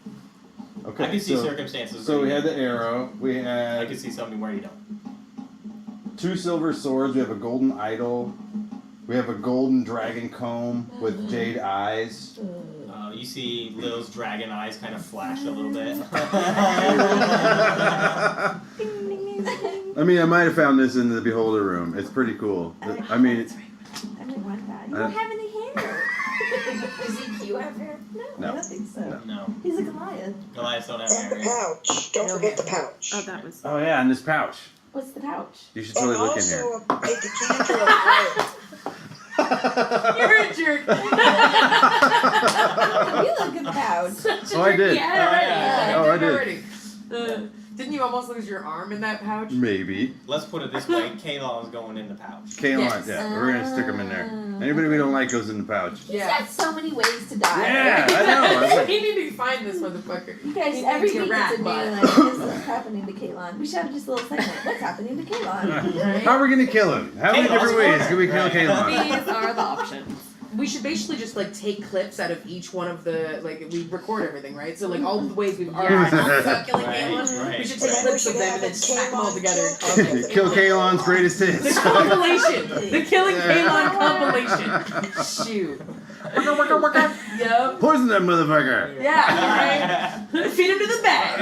Okay. I can see so, circumstances. so where we you- had the arrow. We I had can see something where you don't. 2 silver swords. We have a golden idol. We have a golden dragon comb with jade eyes. You see Lil's dragon eyes kind of flash a little bit. I mean, I might have found this in the beholder room. It's pretty cool. I mean, I didn't want that. You I- don't have any hair. Does Ikkyu have hair? No, No. I don't think so. No. No. He's a Goliath. Goliaths don't have And the hair. pouch. Don't No forget the hair. pouch. Oh, that was. Oh yeah, and this pouch. What's the pouch? You should And totally look in here. also a decanter of oil. You're a jerk. You look at the pouch. Such a Oh, I jerk. did. Yeah, already. Yeah. Oh, I did. Already. Didn't you almost lose your arm in that pouch? Maybe. Let's put it this way: Kalon's going in the pouch. Kalon, Yes. yeah, we're gonna stick them in there. Anybody we don't like goes in the pouch. He's Yeah. got so many ways to die. Yeah, I know. I was like, We need to find this motherfucker. You guys, He every needs a week rat it's a new, butt. like, this is what's happening to Kalon. We should have just a little segment. What's happening to Kalon? Right? how are we gonna kill him? How many Kalon's different ways corner. can we kill Right. Kalon? These are the options. We should basically just like take clips out of each one of the like we record everything, right? So like all the ways we've already Yeah. talked about killing Right, Kalon, right, we should right. take clips of them and then smack them all together. Kill Kalon's greatest The hits. compilation, the Killing Yeah. Kalon compilation. Shoot. Yup. Poison that motherfucker. Yeah. Right. Feed him to the bag.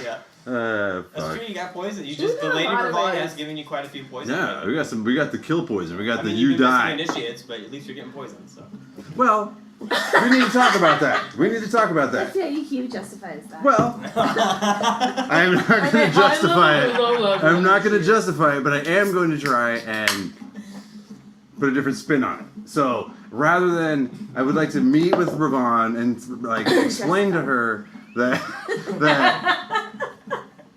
Yeah. Fuck. That's true. You got poison. You just the Lady a lot of Bravant ways. has given you quite a few poison. Yeah, we got some. We got the kill poison. We got I the mean, you you've been die. missing initiates, but at least you're getting poisoned. So. Well, we need to talk about that. We need to talk about Let's that. see how EQ justifies that. Well, I'm not going to justify it. I'm not going to justify it, but I am going to try and put a different spin on it. So rather than, I would like to meet with Ravon and like explain to her that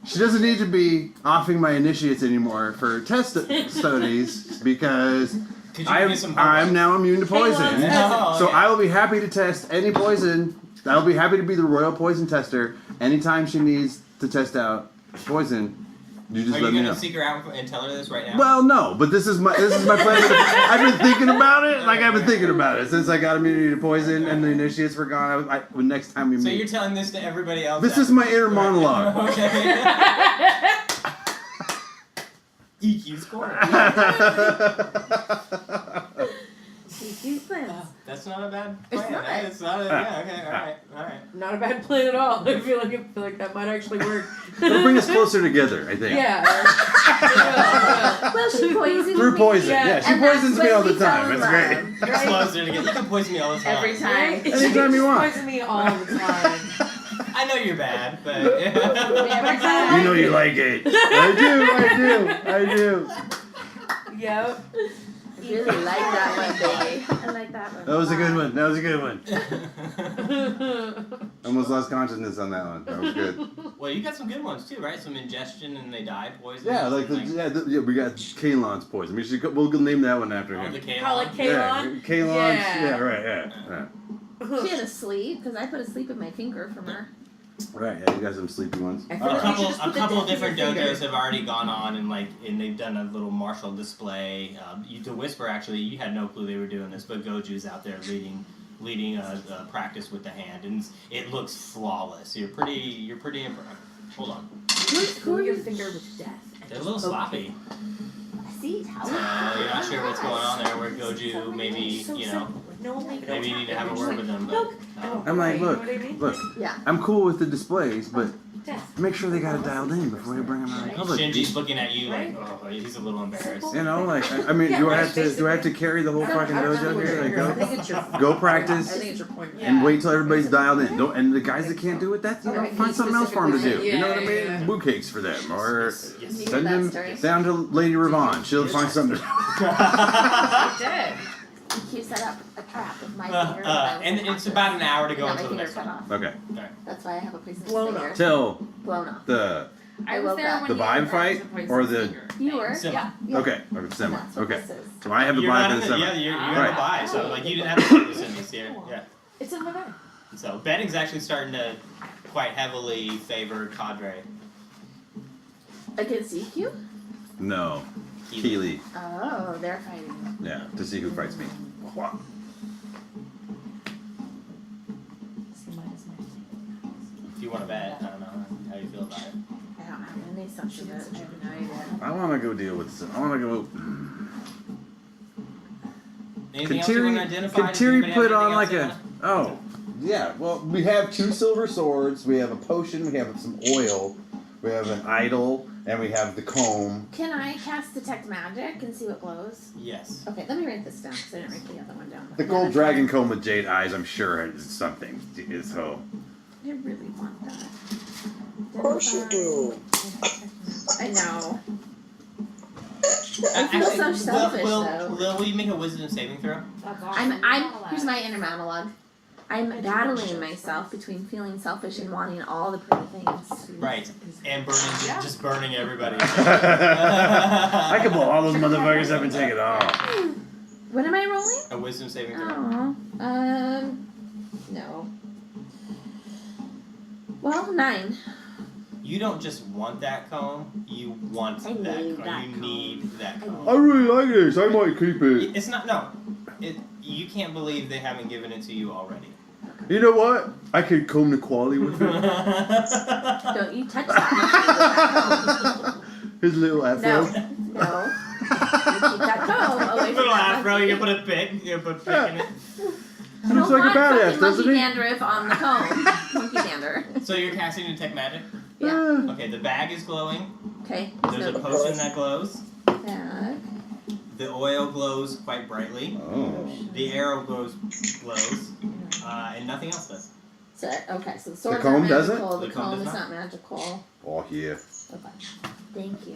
she doesn't need to be offing my initiates anymore for test studies because Could you give me some homework? I'm now immune to poison. No, So okay. I will be happy to test any poison. I will be happy to be the royal poison tester anytime she needs to test out poison. You just Are let you me gonna know. seek her out and tell her this right now? Well, no, but this is my plan. I've been thinking about it. Like I've been thinking about it since I got immunity to poison and the initiates were gone. When next time we so meet, you're telling this to everybody else? this is my inner monologue. Okay. EQ's corner. EQ's plans. That's not a bad It's plan. not. It's not a, yeah. Okay. All right. Not a bad plan at all. I feel like that might actually work. It'll bring us closer together. I think. Yeah. Well, she poisoned Through me. poison. Yeah. Yeah, she And that's poisons me when all the we fell time. in It's love, great. It's right? closer to get. You can poison me all the time. Every time. Anytime you want. Poison me all the time. I know you're bad, but Every time. You know you like it. I do. Yep. Really like that one, baby. I like that one. That was a good one. Almost lost consciousness on that one. That was good. well, you got some good ones too, right? Some ingestion and they die poison. Yeah, like we got Kalon's poison. We'll name that one after Oh, him. the Call it Kalon. Kalon. Kalon's. Yeah. Yeah, right. Yeah. She had a sleep because I put a sleep in my finger from her. Right. Yeah, you got some sleepy ones. I feel A like we should just couple put the of death in different your finger. dojos have already gone on and they've done a little martial display. The Whisper actually, you had no clue they were doing this, but Goju's out there leading a practice with the hand, and it looks flawless. You're pretty impressed. Hold on, Who your finger with death. they're a little sloppy. See, how You're not sure what's going on there. Where Goju maybe maybe you need to have a word with them. But, I'm like, You know look, what I mean? look. Yeah. I'm cool with the displays, but Death. make sure they got it dialed in before you bring them out in public. Shinji's looking at you like, oh, he's a little embarrassed. You know, like I mean, Yeah, do I right, have to carry the whole fucking I don't know dojo what here? your Like, finger is. I go, think it's your go I practice think it's your pointer. and wait till everybody's dialed in. Don't, and the guys that can't do it, that's Okay, find something else for them to do. You know what I mean? Yeah. Boo cakes for them, or Yes. You send hear that them story? down to Lady Ravon. She'll find something to do. I did. EQ set up a trap with my finger. when I was and in it's office. about an hour to go And got until my the finger next cut one. off. Okay. That's why I have a poisonous Blown finger. Till Blown off. the I I was woke there up. when The you vibe were fight the poison or the- finger. You were? Semi. Yeah. Yeah. okay, semi. That's what Okay, this is. so I have the You're not vibe in and the the, semi. yeah, you're in Right. the buy, so like you didn't have to put this in this year. Yeah. It's in my bag. So betting's actually starting to quite heavily favor Cadre. Against EQ? No, Keely. Oh, they're fighting. Yeah, to see who fights me. If you want to bet, I don't know how you feel about it. I don't have any assumption that I have no idea. I want to go deal with. I want to go. Anything Could else you want to Terry, identify? could Does Terry anybody put have on like anything a? else Oh, yeah. Well, we have 2 silver swords. We have a potion. We have some oil. We have an idol, and we have the comb. Can I cast Detect Magic and see what glows? Yes. Okay, let me write this down because I didn't write the other one down. The gold dragon comb with jade eyes, I'm sure, is something. So. I really want that. Of course you do. I know. Actually, so selfish, Lil, though. Lil, will you make a wisdom saving throw? That's awesome. Here's my inner monologue. I'm battling myself between feeling selfish and wanting all the pretty things. Right. And burning, just burning everybody. I could blow all those motherfuckers up and take it all. What am I rolling? A wisdom saving throw. Oh, no. Well, 9. You don't just want that comb, you want I that need comb. that You comb. need that I comb. I really like this. I might keep it. It's not, no. You can't believe they haven't given it to you already. You know what? I could comb the quality with it. Don't you touch that. His little afro. No. You keep that comb away from Little that afro, monkey. you put a pick, in it. He looks like a badass, fucking doesn't monkey he? dandruff on the comb. Monkey dander. So you're casting Detect Magic? Yeah. Okay, the bag is glowing. Okay. There's a So potion that glows. bag. The oil glows quite brightly. Oh. The arrow glows, and nothing else does. So the sword's comb not doesn't? magical. The The comb comb does is not? not magical. Oh, yeah. Okay. Thank you.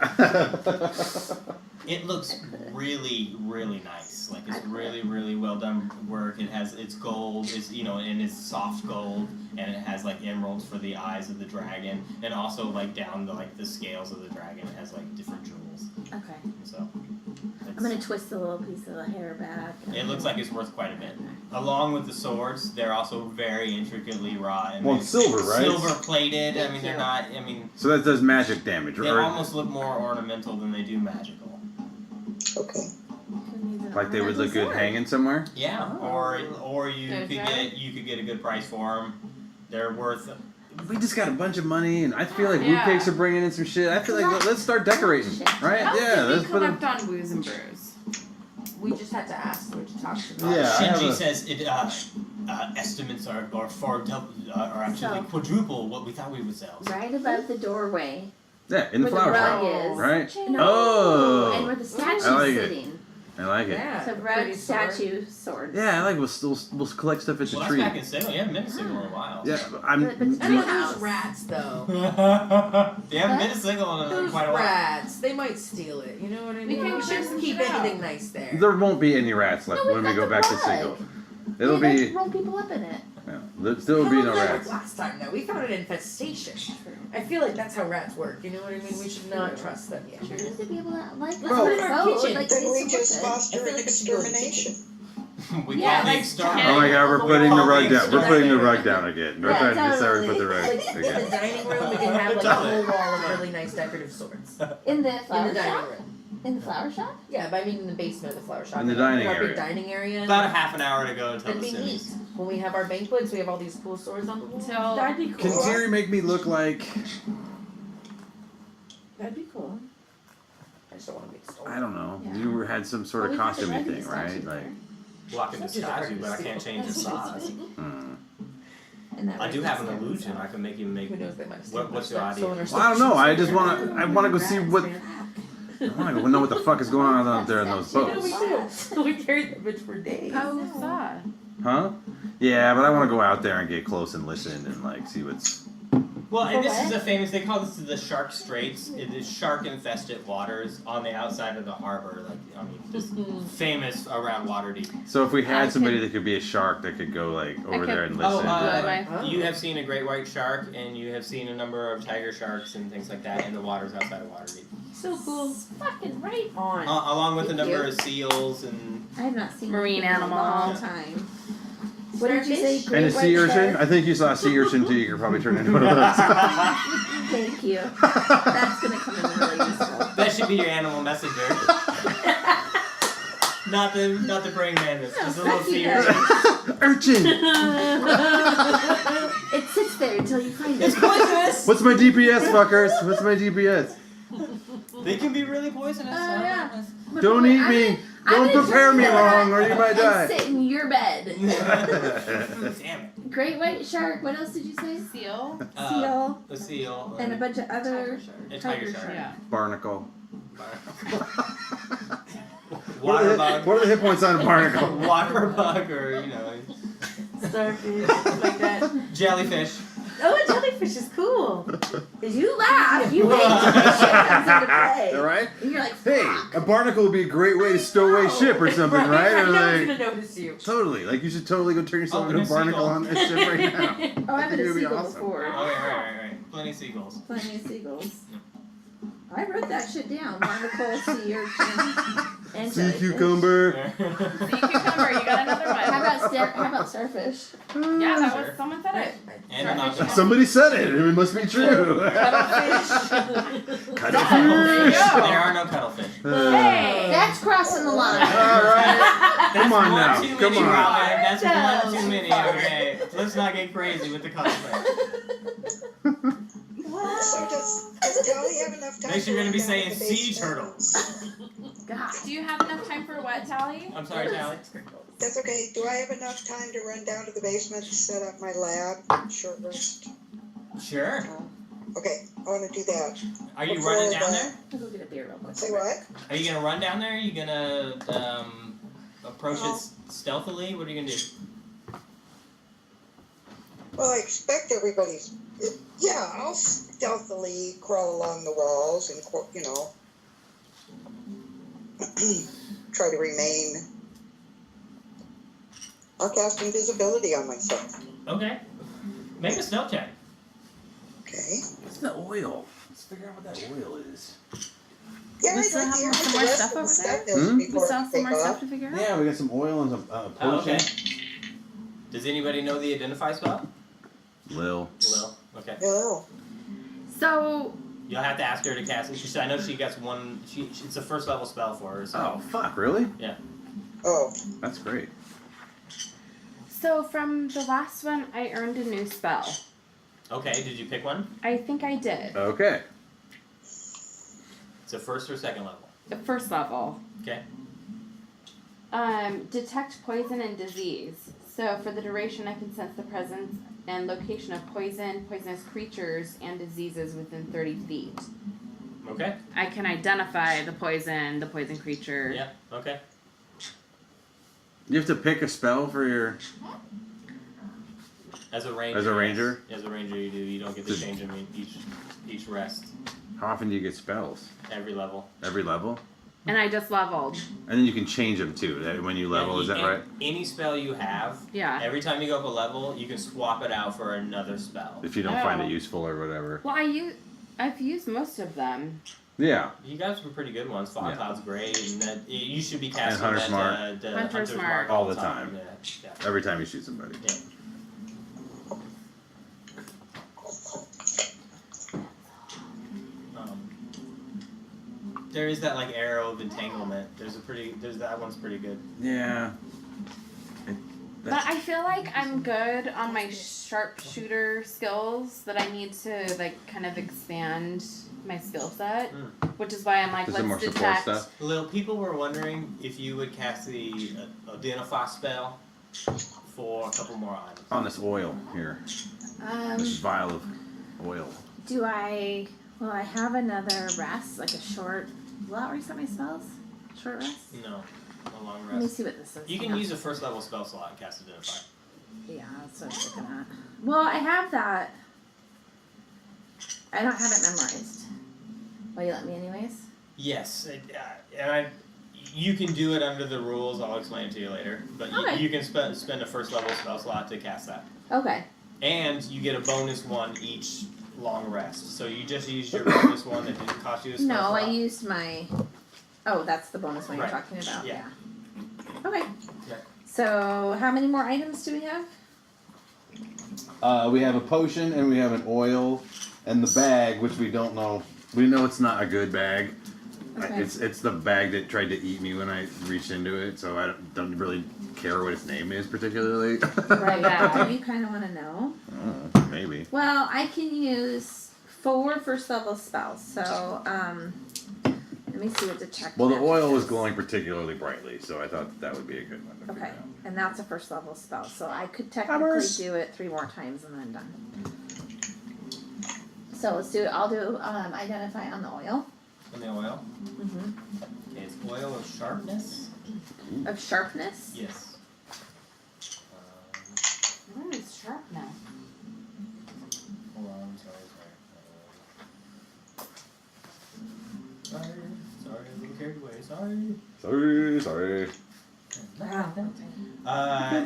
It looks really, really nice. Like it's really, really well done work. It's gold. It's and it's soft gold, and it has like emeralds for the eyes of the dragon, and also like down to like the scales of the dragon. It has like different jewels. Okay. So I'm gonna twist a little piece of the hair back. it looks like it's worth quite a bit. Along with the swords, they're also very intricately wrought. And Well, it's silver, right? Silver plated. I mean, Thank they're you. not. I mean, So that does magic damage, they right? almost look more ornamental than they do magical. Okay. Like they would look good hanging somewhere? Yeah, or you There's could that. get a good price for them. They're worth. We just got a bunch of money, and I feel like Yeah. Woo Cakes are bringing in some shit. I feel like let's start decorating, right? How Yeah, did we let's put collect them. on Woos and Brews? We just had to ask her to talk to them. Yeah, I have Shinji a- says it. Estimates are actually So- quadruple what we thought we would sell. Right above the doorway. Yeah, in the where flower the shop, rug is. right? No. Oh. And where the statue's I like it. sitting. I like it. Yeah. So rug, pretty sword. statue, sword. Yeah, I like we'll collect stuff at the Well, that's tree. back in Signal. You haven't been to Signal in a while. Yeah, but I'm. But it's I don't know House. those rats though. You haven't been to Signal in Those quite a while. rats, they might steal it. You know what I mean? can We check shouldn't some keep shit out. anything nice there. There won't be any rats left No, when we've we got go the back to rug. Signal. It'll We be. roll people up in it. Yeah, there'll still be no How was that rats. last time though? We found an infestation. I feel like that's how rats work. You know what I mean? We should not trust them yet. We need to be able to Let's Bro, put it in our kitchen. Like, Then we it's just so good. foster I feel an like we should go to the extermination. We Yeah, call the like exterminator. Oh my god, we're putting the rug down. We're putting the rug down again. We're Yeah, trying to decide where to put the totally. rug In the again. dining room, we can have like a whole wall of really nice decorative swords. In the In flower the dining shop? room. In the flower shop? Yeah, but I mean in the basement of the flower shop. In the dining our area. big dining area. About a half an hour to go until That'd the be neat. Simmies. When we have our banquets, we have all these cool swords on the wall. So That'd be Can cool. Thierry make me look like That'd be cool. I just don't want to make swords. I don't know? Yeah. You had some sort of Well, we put the costumey rug in thing, the right? statue Like, there. Well, I can disguise you, but I can't change your size. And that I do rug have is an there, illusion. so. I can make you make. Who knows? They might have What's stolen your idea? our well, I don't know. I just want to. I want to go see Rats, what. man. I want to go know what the fuck is going on out there in those Yeah, boats. we do. We carried the bitch for days. how was that? Huh? Yeah, but I want to go out there and get close and listen and like see what's. Well, and this For is what? a famous. They call this the Shark Straits. It is shark-infested waters on the outside of the harbor. Like I mean, just famous around Waterdeep. So if we had I somebody could- that could be a shark that could go like over could- there and Oh, listen. Good Oh. you have seen a great white shark, and you have seen a number of tiger sharks and things like that in the waters outside of Waterdeep, So cool. Fucking right on. along with a Thank number you. of seals and. I have not seen Marine anything in a long animals. time. What did you say? Starfish? And a Great sea white urchin? shark? I think you saw a sea urchin too. You could probably turn into one of those. Thank you. That's gonna come in really useful. That should be your animal messenger. not the praying mantis. Just a little Fuck you sea guys. urchin. Urchin! It sits there until you find It's it. poisonous. What's my DPS, fuckers? What's my DPS? They can be really poisonous. yeah. Don't eat me! I'm Don't gonna prepare me drink wrong or you might and die. sit in your bed. Damn it. great white shark. What else did you say? Seal. Seal. A seal. And a bunch of other a tiger shark. Yeah. Barnacle. Water bug. What are the hit points on a barnacle? Water bug, or Starfish, like that. jellyfish. Oh, a jellyfish is cool. You laugh. You wait till the shit comes into play. All right. And you're like, Hey, fuck. a barnacle would be a great way to stow away ship or something, right? I Or know like, I'm gonna notice you. totally. Like you should totally go turn yourself Oh, into a and a barnacle seagull. on this ship right now. Oh, I've been It a would be seagull awesome. before. Oh, right. Plenty of seagulls. Plenty of seagulls. I wrote that shit down. Barnacle, sea urchin, and Sea jellyfish. cucumber. Sea cucumber, you got another one. How about starfish? Yeah, that was someone said it. And an octopus. Somebody said it. It must be true. Cuttlefish. There are no cuttlefish. Hey! That's crossing the line. All right. Come on one now. Too Come many, on. Robin. That's one too many. Okay, let's not get crazy with the cuttlefish. So does Tally have enough time? Next, you're to gonna be run down saying to the sea basement? turtles. God. Do you have enough time for what, Tally? I'm sorry, Tally. That's okay. Do I have enough time to run down to the basement and set up my lab? Short rest. Sure. Okay, I want to do that. Are you Before running down the- there? I'll go get a beer real quick. Say what? Are you gonna run down there? Are you gonna approach No. it stealthily? What are you gonna do? Well, I expect everybody's. Yeah, I'll stealthily crawl along the walls and, try to remain. I'll cast invisibility on myself. Okay. Make a stealth check. Okay. What's the oil? Let's figure out what that oil is. Yeah, We right still have here. some The more rest stuff of the over stuff there? is Hmm? We before still I have some take more stuff off. to figure out? Yeah, we got some oil and some Oh, potion. okay. Does anybody know the identify spell? Lil. Lil. Okay. No. So, You'll have to ask her to cast it. I know she gets one. It's a first level spell for her. So. Oh, fuck, really? Oh, That's great. from the last one, I earned a new spell. Okay. Did you pick one? I think I did. Okay. It's a first or second level. The first level. Okay. Detect poison and disease. So for the duration, I can sense the presence and location of poison, poisonous creatures, and diseases within 30 feet. Okay. I can identify the poison creature. Yeah. Okay. You have to pick a spell for your. As a ranger. As a ranger? Yes. As a ranger, you do. You don't get to change them each rest. How often do you get spells? Every level. Every level? And I just leveled. And then you can change them too. When you level, Yeah, is that right? Any spell you have, Yeah. every time you go up a level, you can swap it out for another spell. If you don't find Oh. it useful or whatever. Well, I've used most of them. Yeah. You got some pretty good ones. Fog Yeah. Cloud's great, and that you should be casting Hunter's that, Mark. the Hunter's Mark. All the time. Yeah. Every time you shoot somebody. Yeah. There is that like arrow of entanglement. That one's pretty good. Yeah. But I feel like I'm good on my sharpshooter skills that I need to like kind of expand my skill set, which is why I'm like, Is there more let's support detect. stuff? Lil, people were wondering if you would cast the identify spell for a couple more items. On this oil here. This vial of oil. Do I? Well, I have another rest, like a short. Will that reset my spells? Short rest. No, a long Let me rest. see what this is. You can use a first level spell slot and cast identify. Yeah, that's what I was looking at. Well, I have that. I don't have it memorized. Will you let me anyways? Yes, you can do it under the rules. I'll explain it to you later. But Okay. you can spend a first level spell slot to cast that, Okay. and you get a bonus one each long rest. So you just used your bonus one that didn't cost you a spell No, slot. I used my. Oh, that's the bonus one Right. you're talking about. Yeah. Okay. Yeah. So, how many more items do we have? We have a potion and we have an oil and the bag, which we don't know. We know it's not a good bag. Okay. It's the bag that tried to eat me when I reached into it, so I don't really care what its name is particularly. Right. Yeah. Do you kind of want to know? Oh, maybe. Well, I can use 4 first level spells. So, and Let me see what detect. Well, the magic oil was is. glowing particularly brightly, so I thought that would be a good one to Okay, figure out. and that's a first level spell, so I could technically Hammers. do it 3 more times and then done. So let's do it. I'll do identify on the oil. On the oil. Mm-hmm. Okay, it's oil of sharpness. Of sharpness. Yes. What is sharpness? Hold on, sorry, a little carried away. Sorry.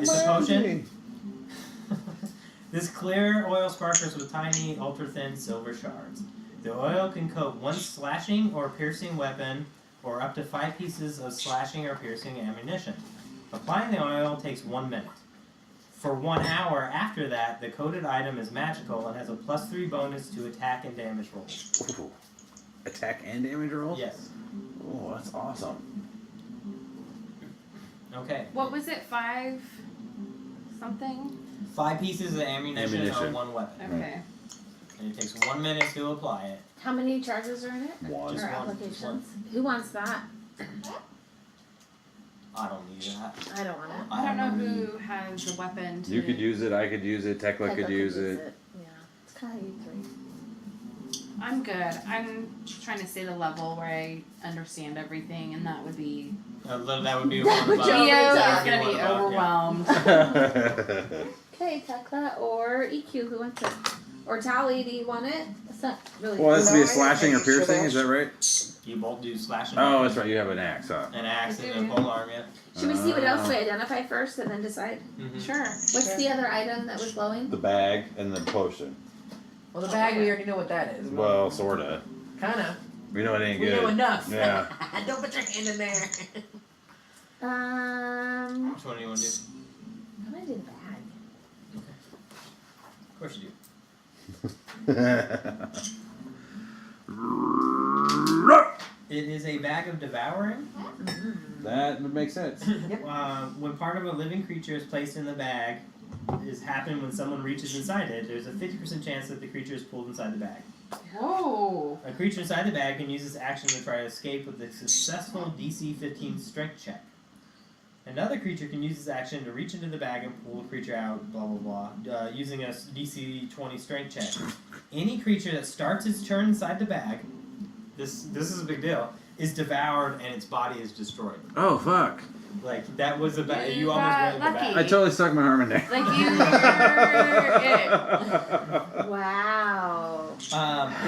It's a potion. This clear oil sparkles with tiny, ultra-thin silver shards. The oil can coat one slashing or piercing weapon, or up to 5 pieces of slashing or piercing ammunition. Applying the oil takes 1 minute. For 1 hour after that, the coated item is magical and has a +3 bonus to attack and damage rolls. Ooh. Attack and damage roll? Yes. Oh, that's awesome. Okay. What was it? 5 something? 5 pieces of ammunition or Ammunition. 1 weapon. Okay. And it takes 1 minute to apply it. How many charges are in it? One. Just Or one. applications? Who wants that? I don't need that. I don't want it. I don't know who has the weapon to... You could use it, I could use it, Tekla Tekla could use it. Yeah, it's kind of you 3. I'm good. I'm trying to stay the level where I understand everything, and that would be... That would be one above. Theo That is would gonna one be above, yeah. overwhelmed. Okay, Tekla or EQ, who wants it? Or Tally, do you want it? It's not really. Well, it has to be a No, I have slashing or an axe for piercing, that. is that right? You both do slashing. Oh, that's right, you have an axe, huh? An axe and a pole arm, yeah. Should we see what else we identify first and then decide? Mm-hmm. Sure. What's the other item that was glowing? The bag and the potion. Well, the bag, we already know what that is. Well, sorta. Kinda. We know it ain't We good. know enough. Yeah. Don't put your hand in there. Which one do you want to do? I'm gonna do the bag. Of course you do. It is a bag of devouring. That would make sense. When part of a living creature is placed in the bag, is happen when someone reaches inside it. There's a 50% chance that the creature is pulled inside the bag. Whoa. A creature inside the bag can use this action to try to escape with a successful DC 15 strength check. Another creature can use this action to reach into the bag and pull the creature out, blah blah blah, using a DC 20 strength check. Any creature that starts its turn inside the bag, this is a big deal, is devoured and its body is destroyed. Oh, fuck. Like, that was a bag. You You almost got went in the lucky. I bag. totally stuck my arm in there. Like you were it. Wow.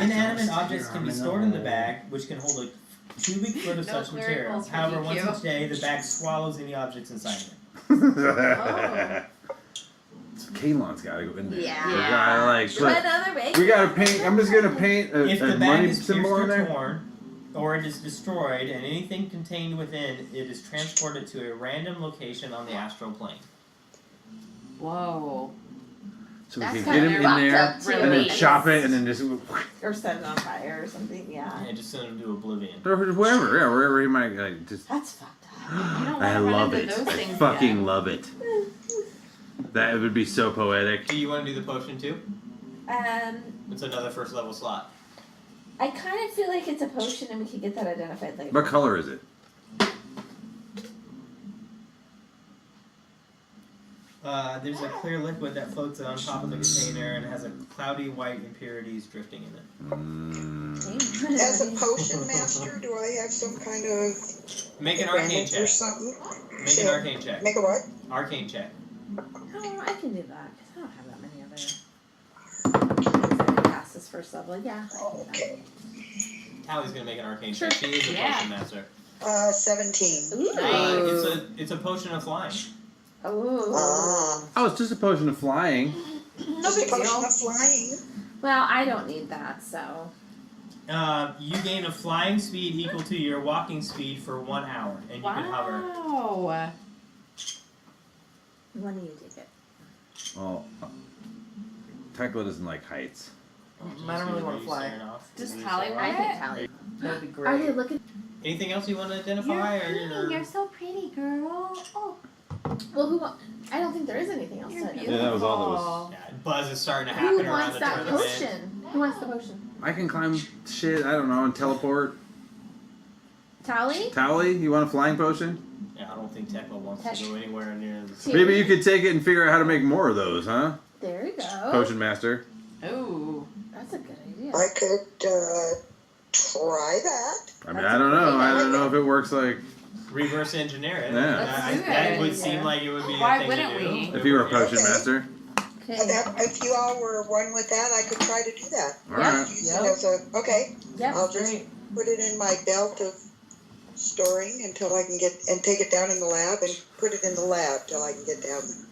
Inanimate objects can be stored in the bag, which can hold a cubic foot of No such material. miracles for However, EQ. once each day, the bag swallows any objects inside it. So Kalon's gotta go in there. Yeah. We gotta, like, What other way? we gotta paint. I'm just gonna paint If a the bag money is pierced symbol in or there. torn, or it is destroyed, and anything contained within it is transported to a random location on the astral plane. Whoa. So we That's can kinda get him in fucked there up, too. and then Really? chop it and then just Or set it on fire or something, yeah. And just send them to oblivion. or wherever, yeah, wherever he might just. That's fucked up. You don't I wanna run love into it. those I things fucking again. love it. That would be so poetic. Do you want to do the potion too? It's another first level slot. I kind of feel like it's a potion and we could get that identified later. What color is it? There's a clear liquid that floats on top of the container and has a cloudy white impurities drifting in it. As a potion master, do I have some kind of Make an arcane advantage or check. something? Make an arcane check. Make a what? Arcane check. Oh, I can do that because I don't have that many other. things I can pass this first level. Yeah. I can do that. Okay. Allie's gonna make an arcane Sure. check. She is a Yeah. potion master. 17. Ooh. It's a potion of flying. Oh. Oh, it's just a potion of flying. No Just a big potion deal. of flying. Well, I don't need that, so. You gain a flying speed equal to your walking speed for 1 hour, and you can hover. Wow. When do you take it? Well, Tekla doesn't like heights. I don't really wanna fly. Does Tally I want think it? Tally. That would be Are they great. looking? Anything else you want to identify? You're so pretty, girl. Oh, Well, who? I don't think there is anything else. you're to beautiful. Yeah, that was all Yeah, buzz is starting to Who happen around wants the that tournament. potion? Who wants the potion? I can climb shit, I don't know, and teleport. Tally? Tally, you want a flying potion? Yeah, I don't think Tekla wants to go anywhere near this. Two. Maybe you could take it and figure out how to make more of those, huh? There you go. Potion master. Ooh. That's a good idea. I could try that. I mean, I don't know. I don't know if it works like Reverse engineer it. Yeah. That would seem like it would be Why a thing wouldn't to do. we? if you were a potion Okay. master. Okay. If you all were one with that, I could try to do that. All right. Use it as a, okay, Yep. I'll just put it in my belt of storing until I can get, and take it down in the lab and put it in the lab till I can get down there.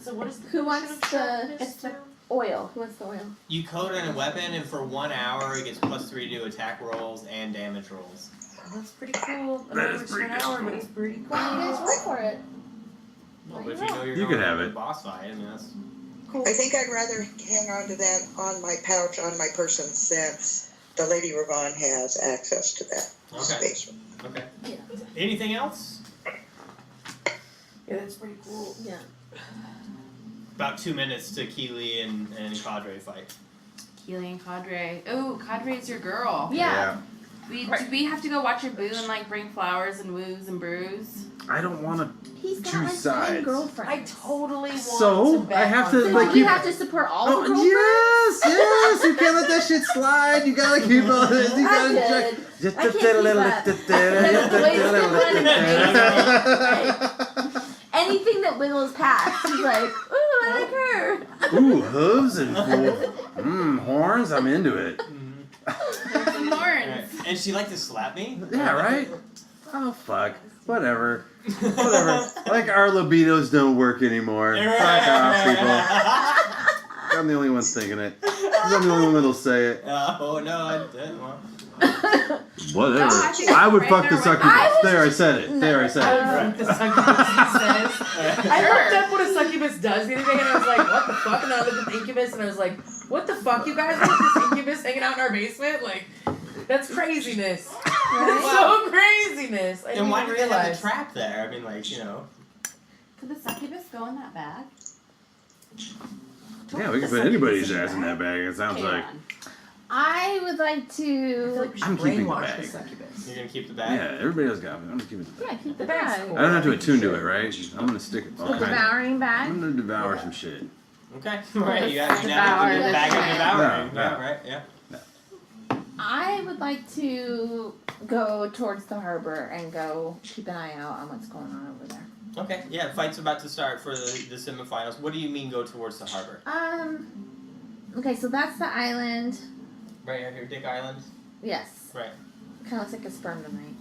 So what is the Who wants potion of the- sharpness it's the- now? Oil. Who wants the oil? You coat it in a weapon, and for 1 hour, it gets +3 to attack rolls and damage rolls. That's pretty cool. I That know is it's pretty an hour, but it's pretty cool. Why don't you guys roll for it? Well, but if you know you're You going could have to it. a boss fight, I mean, that's... Cool. I think I'd rather hang on to that on my pouch, on my person, since the Lady Ravon has access to that Okay. space. Okay. Yeah. Anything else? Yeah, that's pretty cool. Yeah. About 2 minutes to Keely and Cadre fight. Keely and Cadre. Oh, Cadre's your girl. Yeah. Do we have to go watch your boo and like bring flowers and woos and brews? I don't want to. He's got Choose like 10 sides. girlfriends. I totally want So, to bet I have on to, that. So like, you you- have to support all the Oh girlfriends? yes. You can't let that shit slide. You gotta keep on. You I'm gotta good. check. I can't keep up. Anything that wiggles past, he's like, ooh, I like her. Ooh, hooves and horns. I'm into it. Some horns. And she liked to slap me? Yeah, right. Oh fuck. Whatever. Like our libidos don't work anymore. Fuck off, people. I'm the only one thinking it. I'm the only one that'll say it. Oh, no, I didn't. Well, Whatever. No, I think I would right fuck there the with- succubus. There, I said it. There, I said it. The succubus says. I looked up what a succubus does the other day and I was like, what the fuck? And I looked at incubus and I was like, what the fuck? You guys want this incubus hanging out in our basement? Like, that's craziness. That's so craziness. I and didn't why even did they have a realize. trap there? I mean, like, you know. Could the succubus go in that bag? Yeah, we can put anybody's ass in that bag. It sounds like. I would like I feel to. like we should I'm keeping the brainwash bag. the succubus. You're going to keep the bag? Yeah, everybody else got it. I'm gonna keep it. Yeah, keep the The bag's bag. cool. I don't have to attune to it, right? I'm gonna stick it. The All kinds. devouring bag. I'm gonna devour some shit. Okay. Right, you got now Devour. the bag of devouring. No, no. Yeah, right, yeah. I would like to go towards the harbor and go keep an eye out on what's going on over there. Okay, yeah, fight's about to start for the semifinals. What do you mean go towards the harbor? Okay, so that's the island. Right here, Dick Island? Yes. Right. Kind of looks like a sperm tonight.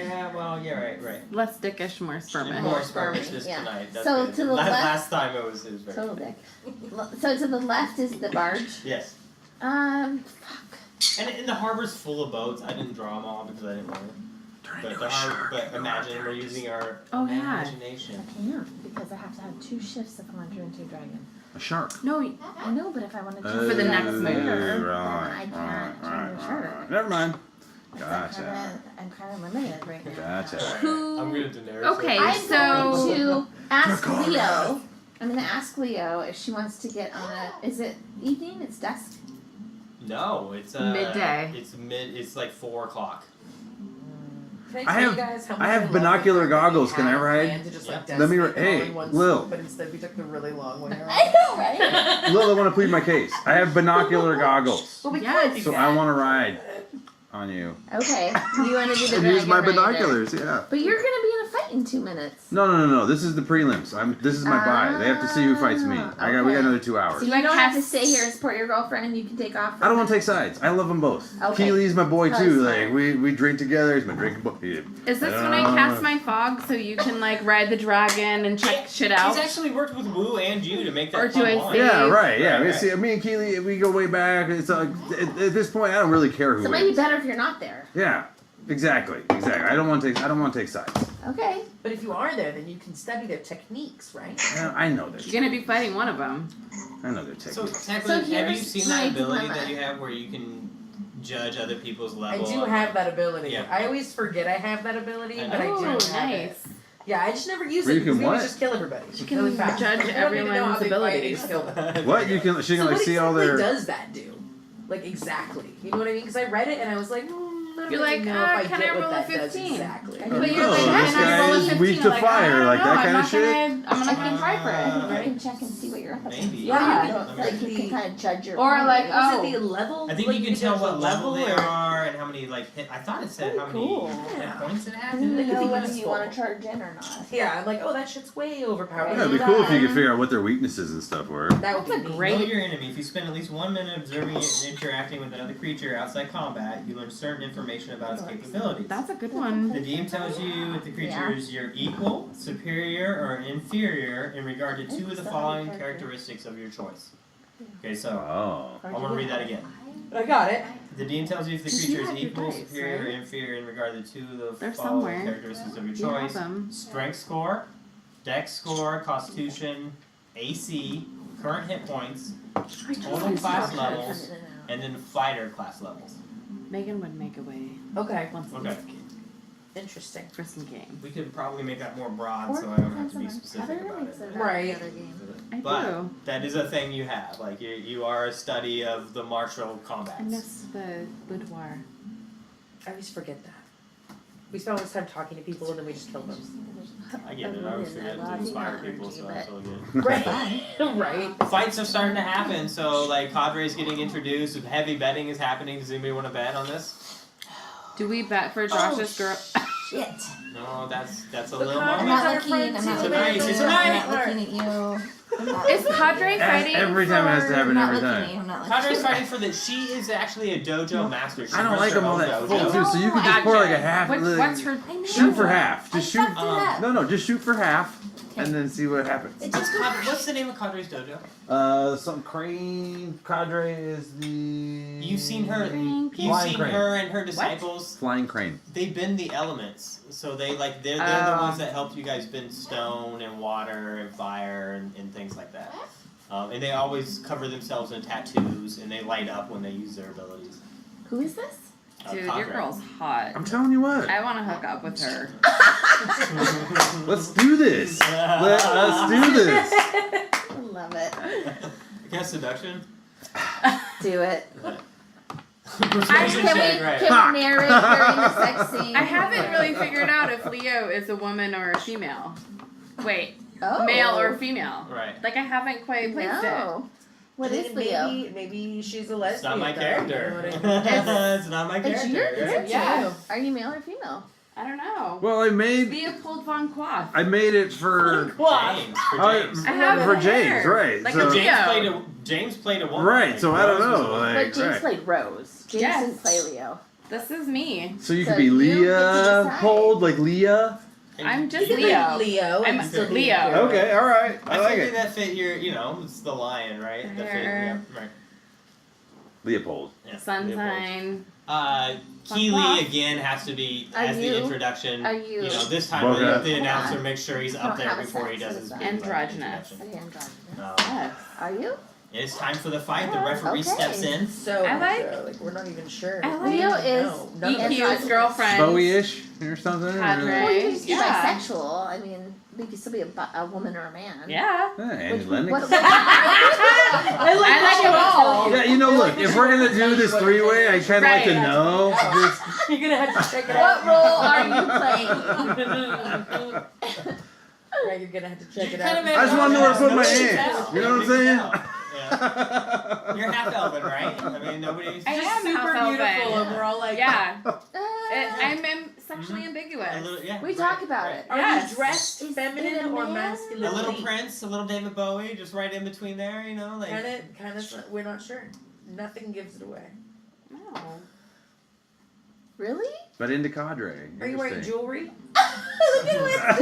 Yeah, well, yeah, right. Less dickish, more spermish. More spermish this Yeah. tonight. That's So good. to the left- Last time it was very Total dick. So to the left is the barge. Yes. Fuck. And the harbor's full of boats. I didn't draw them all because I didn't want to. But imagine we're using our Oh, yeah. imagination. I can't because I have to have 2 shifts if I want to turn into a dragon. A shark. No, I know, but if I want to For the next move. then I Right. can't turn into a shark. Never mind. Because Gotcha. I'm kind of limited right now. Gotcha. Who- I'm going to Daenerys. Okay, I'm so going to ask Leo. I'm going to ask Leo if she wants to get on a. Is it evening? It's dusk. No, it's Midday. It's like 4 o'clock. Can I tell have- you guys how I much have love binocular the fact that goggles. we Can I had a ride? plan to just, like, Let me decimate hey, all in one Lil. swoop, but instead we took the really long way around. I know, right? Lil, I want to plead my case. I have binocular goggles. Well, we Yes. could do So that. I want to ride on you. Okay. You want to do the And use my dragon rider. binoculars, yeah. But you're going to be in a fight in 2 minutes. No. This is the prelims. This is my bye. They have to see who fights me. We got okay. another 2 hours. So you don't have to stay here and support your girlfriend. You can take off. I don't want to take sides. I love them both. Okay. Keely's my boy That's too. fine. Like we drink together. He's my drinking boy. is this when I cast my fog so you can like ride the dragon and check shit out? He's actually worked with Wu and you to make that Or do fun I line. say- Yeah, right. Yeah, Right. See, me and Keely, we go way back. It's like at this point, I don't really care who So it might be wins. better if you're not there. Yeah, exactly. I don't want to take sides. Okay. But if you are there, then you can study their techniques, right? I know their. You're gonna be fighting one of them. I know their So techniques. technically, have you here's seen my that ability dilemma. that you have where you can judge other people's I level? do have that ability. Yeah. I always forget I have that ability, I but I Oh, do have it. nice. Yeah, I just never use Where it you can because we would what? just kill everybody. She really can fast. judge I don't even know everyone's how they fight, abilities. they just kill them. What you can? She can So like what see all exactly their. does that do? Like exactly, you know what I mean? Because I read it and I was like, You're like, know if I can get I what roll a that does 15? exactly. But Oh, you're like, this can I roll a guy is 15? weak to Like, fire, I don't like know, that I'm kind not of shit? I'm gonna try for it. I can check and see what you're up to. Maybe. Yeah. Like you can kind of judge your. Or like, opponent. Was it the level? I think Like, you can tell judge what the level they or- are and how many like hit. I thought it said how many Cool. hit points it had. And then They you could know be whether you useful. want to charge in or not. Yeah, I'm like, oh, that shit's way overpowered. Yeah, it'd be cool if you could figure out what their weaknesses and stuff were. That would That's be a neat. great- Know your enemy. If you spend at least 1 minute observing it and interacting with another creature outside combat, you learn certain information about its capabilities. That's a good one. The DM tells you if the creature is your equal, superior, or inferior in regard to two of the following characteristics of your choice. Okay, so Oh. I want to read that again. I got it. The DM tells you if the Did you creature is have your equal, dice, superior, or right? inferior in regard to two of the They're following somewhere. characteristics of your You have choice. them. Strength score, Dex score, Constitution, AC, current hit points, total class levels, and then fighter class levels. Megan would make a way Okay. once a Okay. week Interesting. for some games. We could probably make that more broad Or so I don't have depends to be on specific other about makes it. it Right. Other game. I But do. that is a thing you have. Like you are a study of the martial I combats. miss the boudoir. I always forget that. We spend all this time talking to people and then we just kill them. I get it. I always forget to inspire people, so I'm so good. Right. Right. Fights are starting to happen, so like cadres getting introduced. Heavy betting is happening. Does anybody want to bet on this? Do we bet for Josh's girl? Shit. No, that's a Look little how I'm moment. not our looking. friends I'm not It's a looking nice- at it's you. a I'm nice- not looking at you. I'm not Is Cadre fighting Every time it has to for- happen I'm not every looking time. at you. I'm not looking Cadre's at you. fighting for the. She is actually a dojo master. She I don't runs like her them all own that dojo. full too, so you can just Gotcha. pour like a half. What's her? I know. Shoot for half. I Just shoot. fucked it up. No, just shoot for half, and then see what happens. It just goes. What's the name of Cadre's dojo? Some crane cadre is the. You've seen her. Crane. You've Flying seen crane. her and her disciples. Flying crane. They bend the elements, so they're the ones that help you guys bend stone and water and fire and things like that. And they always cover themselves in tattoos, and they light up when they use their abilities. Who is this? Dude, Cadre. your girl's hot. I'm telling you what. I want to hook up with her. Let's do this. Let's do this. I love it. Guess seduction. Do it. Persuasion Can check, we, right. can we narrate during the sex scene? I haven't really figured out if Leo is a woman or a female. Wait, Oh. male or female. Right. Like I haven't quite placed it. No. What is Leo? Maybe she's a lesbian. It's not my though, character. you know what I mean? It's not my It's character. your right? character. Yeah. Are you male or female? I don't know. Well, I made Leopold von Quath. it for. James. For James. I have for the James, hair. right? Like so, a James played a woman. right. like, So I don't Rose was a know. woman. Like, But James right. played Rose. James Yes. didn't play Leo. This is me. So you So could be you get to Leah decide. Pold, like Leah. I'm just You could be Leo. Leo. I'm and still be Leo. a girl. Okay, all right. I like figured it. that fit your, it's the lion, right? That fit, yeah, right. Leopold. Yeah, Sun Leopold. sign. Keeley again has to be Are as you- the introduction. are you- This time Okay. the announcer makes sure he's up Don't there have a before he sex, does his what big, is like, Androgynous. introduction. Androgynous. Yes. Are you? It's time for the fight. The referee Okay. steps in. So, I like- so, we're not even sure. I like- Leo is No, none of us EQ's know. girlfriend. Bowie-ish or something. Cadre. Well, you can just be Yeah. bisexual. I mean, we could still be a woman or a man. Yeah. Andy Which, Lennox. what, I like I like it all. Yeah, look, if we're gonna do this three-way, I kind of like to Right. know. Just, You're gonna have to check it what out. role are you playing? Right, you're gonna have to check You're it kind out. of I just want to know where to put my Nobody can hand. tell. You know what I'm Nobody saying? can tell. Yeah. You're half elven, right? I mean, nobody's. I Just am super half beautiful, elven. and we're all like, Yeah. Uh, I'm sexually ambiguous. A little, yeah, we right, talk about right. it. Are Yes. you dressed Is feminine it a or man? masculine? A little Prince, a little David Bowie, just right in between there, like. Kind of. We're not sure. Nothing gives it away. No. Really? but into cadre. Are you wearing Interesting. jewelry? Look at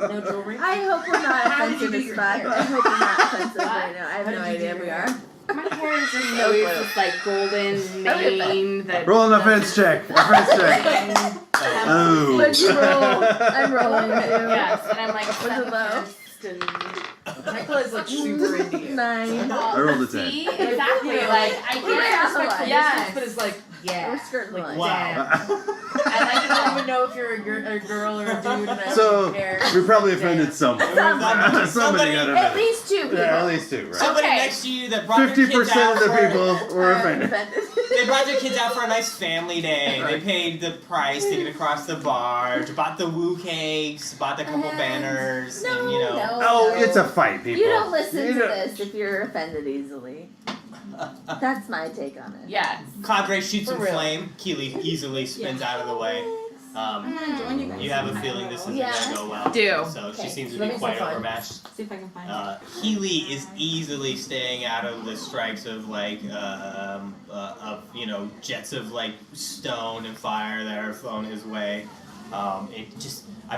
No jewelry. I hope we're not How did you offensive do as your fuck. hair? I hope we're not offensive right now. I have How no did you do idea your we hair? are. My hair is just No always clue. this like golden mane that. Roll an offense check. Offense check. Oh. What'd you roll? I'm rolling too. Yes, and I'm like Was it low? feminist and Michael is like super into you. 9. I rolled a 10. See, exactly. Like I We're can't allies. respect. Yes, but Yes. it's like, yeah. We're skirting the line. Wow. I don't even know if you're a girl or a dude, and I So, don't care. we probably offended someone. Somebody Somebody- got At offended. least 2 people. Yeah, at least two, right? Somebody Okay. next to you that brought their kids 50% out of the for- people were offended. they brought their kids out for a nice family day. They paid the price to get across the barge, bought the woo cakes, bought the couple banners, and you know. Oh, it's a fight, people. You don't listen to this if you're offended easily. That's my take on it. Yes. Cadre shoots For and real. flame. Keely easily spins out of the way. I'm gonna join you guys. You have a feeling this isn't Yeah. gonna go well. Do. So she Okay. seems to Let be me quite see if I- overmatched. See if I can find it. Healy is easily staying out of the strikes of like jets of like stone and fire that are thrown his way.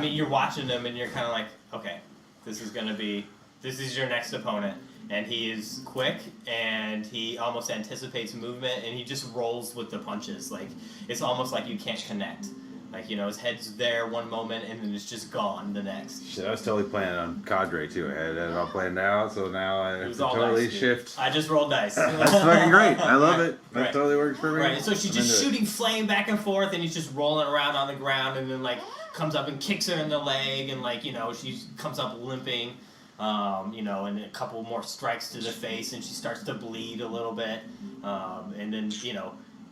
You're watching him and you're kind of like, okay, this is your next opponent, and he is quick and he almost anticipates movement and he just rolls with the punches. Like it's almost like you can't connect. Like, his head's there one moment and then it's just gone the next. Shit, I was totally planning on Cadre too. I had it all planned out, so now I It have was to all totally dice, dude. shift. I just rolled dice. That's fucking great. I love it. That Right. totally works for me. Right, and so she's I'm just into it. shooting flame back and forth, and he's just rolling around on the ground, and then like comes up and kicks her in the leg, and she comes up limping, and a couple more strikes to the face, and she starts to bleed a little bit, and then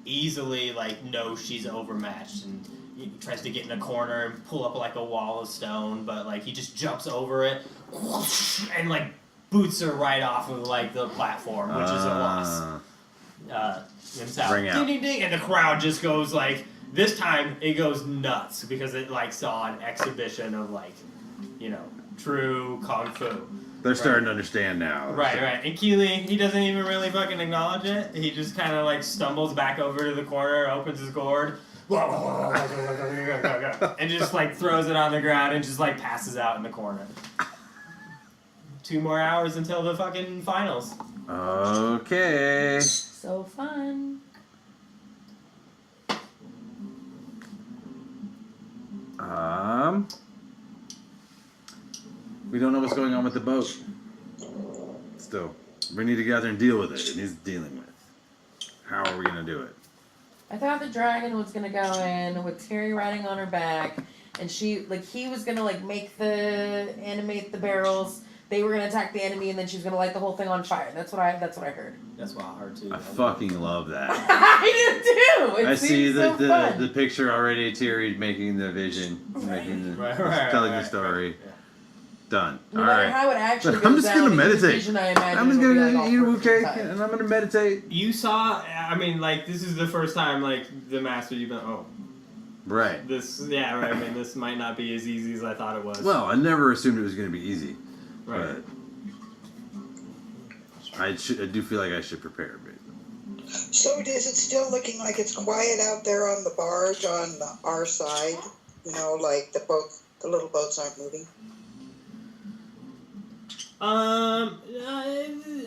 easily knows she's overmatched, and he tries to get in a corner and pull up like a wall of stone, but he just jumps over it, and boots her right off of the platform, which is a loss. And so, Bring out. ding, ding, ding, and the crowd just goes this time it goes nuts because it saw an exhibition of true kung fu. They're starting to understand now. Right. And Keely, he doesn't even really fucking acknowledge it. He just kind of stumbles back over to the corner, opens his gourd, and just throws it on the ground and just passes out in the corner. 2 more hours until the fucking finals. Okay. So fun. We don't know what's going on with the boat. Still, we need to get out there and deal with it. It needs dealing with. How are we gonna do it? I thought the dragon was gonna go in with Terry riding on her back, and he was gonna animate the barrels. They were gonna attack the enemy, and then she was gonna light the whole thing on fire. That's what I heard. That's what I heard too. I fucking love that. I do too. It I see seems so fun. the picture already. Terry making the vision, making the Right, telling right, the story. yeah. Done. No All matter right. how it actually I'm goes just down, gonna in the meditate. vision, I imagine I'm just it'll be, gonna all eat a woo perfect cake inside. and I'm gonna meditate. You saw, this is the first time, the master, you've been, Right. this might not be as easy as I thought it was. Well, I never assumed it was gonna be easy, right. but I do feel like I should prepare a bit. So is it still looking like it's quiet out there on the barge on our side? The little boats aren't moving.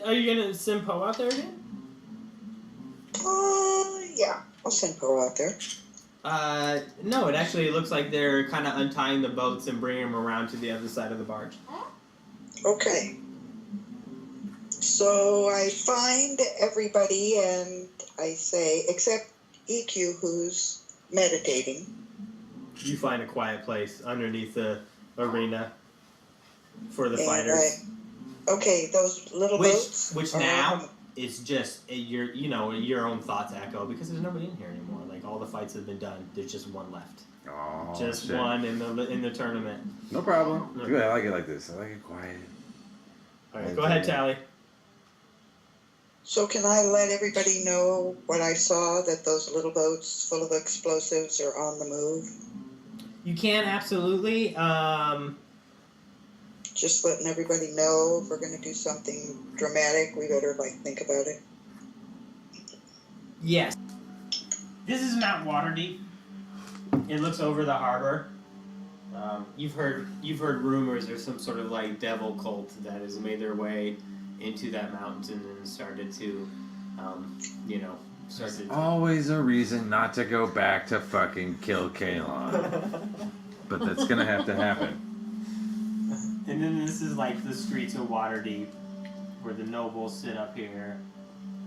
Are you gonna send Poe out there again? Yeah, I'll send Poe out there. No, it actually looks like they're kind of untying the boats and bringing them around to the other side of the barge. Okay. So I find everybody and I say, except Ikkyu, who's meditating. You find a quiet place underneath the arena for the And fighters. Okay, those little boats. Which are- now is just your own thoughts echo because there's nobody in here anymore. All the fights have been done. There's just one left. Oh, Just shit. one in the tournament. No problem. No. Good. I like it like this. I like it quiet. All right, go ahead, Tally. So can I let everybody know what I saw, that those little boats full of explosives are on the move? You can absolutely. Just letting everybody know if we're going to do something dramatic, we better think about it. Yes. This is Mount Waterdeep. It looks over the harbor. You've heard rumors there's some sort of devil cult that has made their way into that mountain and started to, Always a reason not to go back to fucking kill Kalon. But that's gonna have to happen. And then this is the streets of Waterdeep, where the nobles sit up here,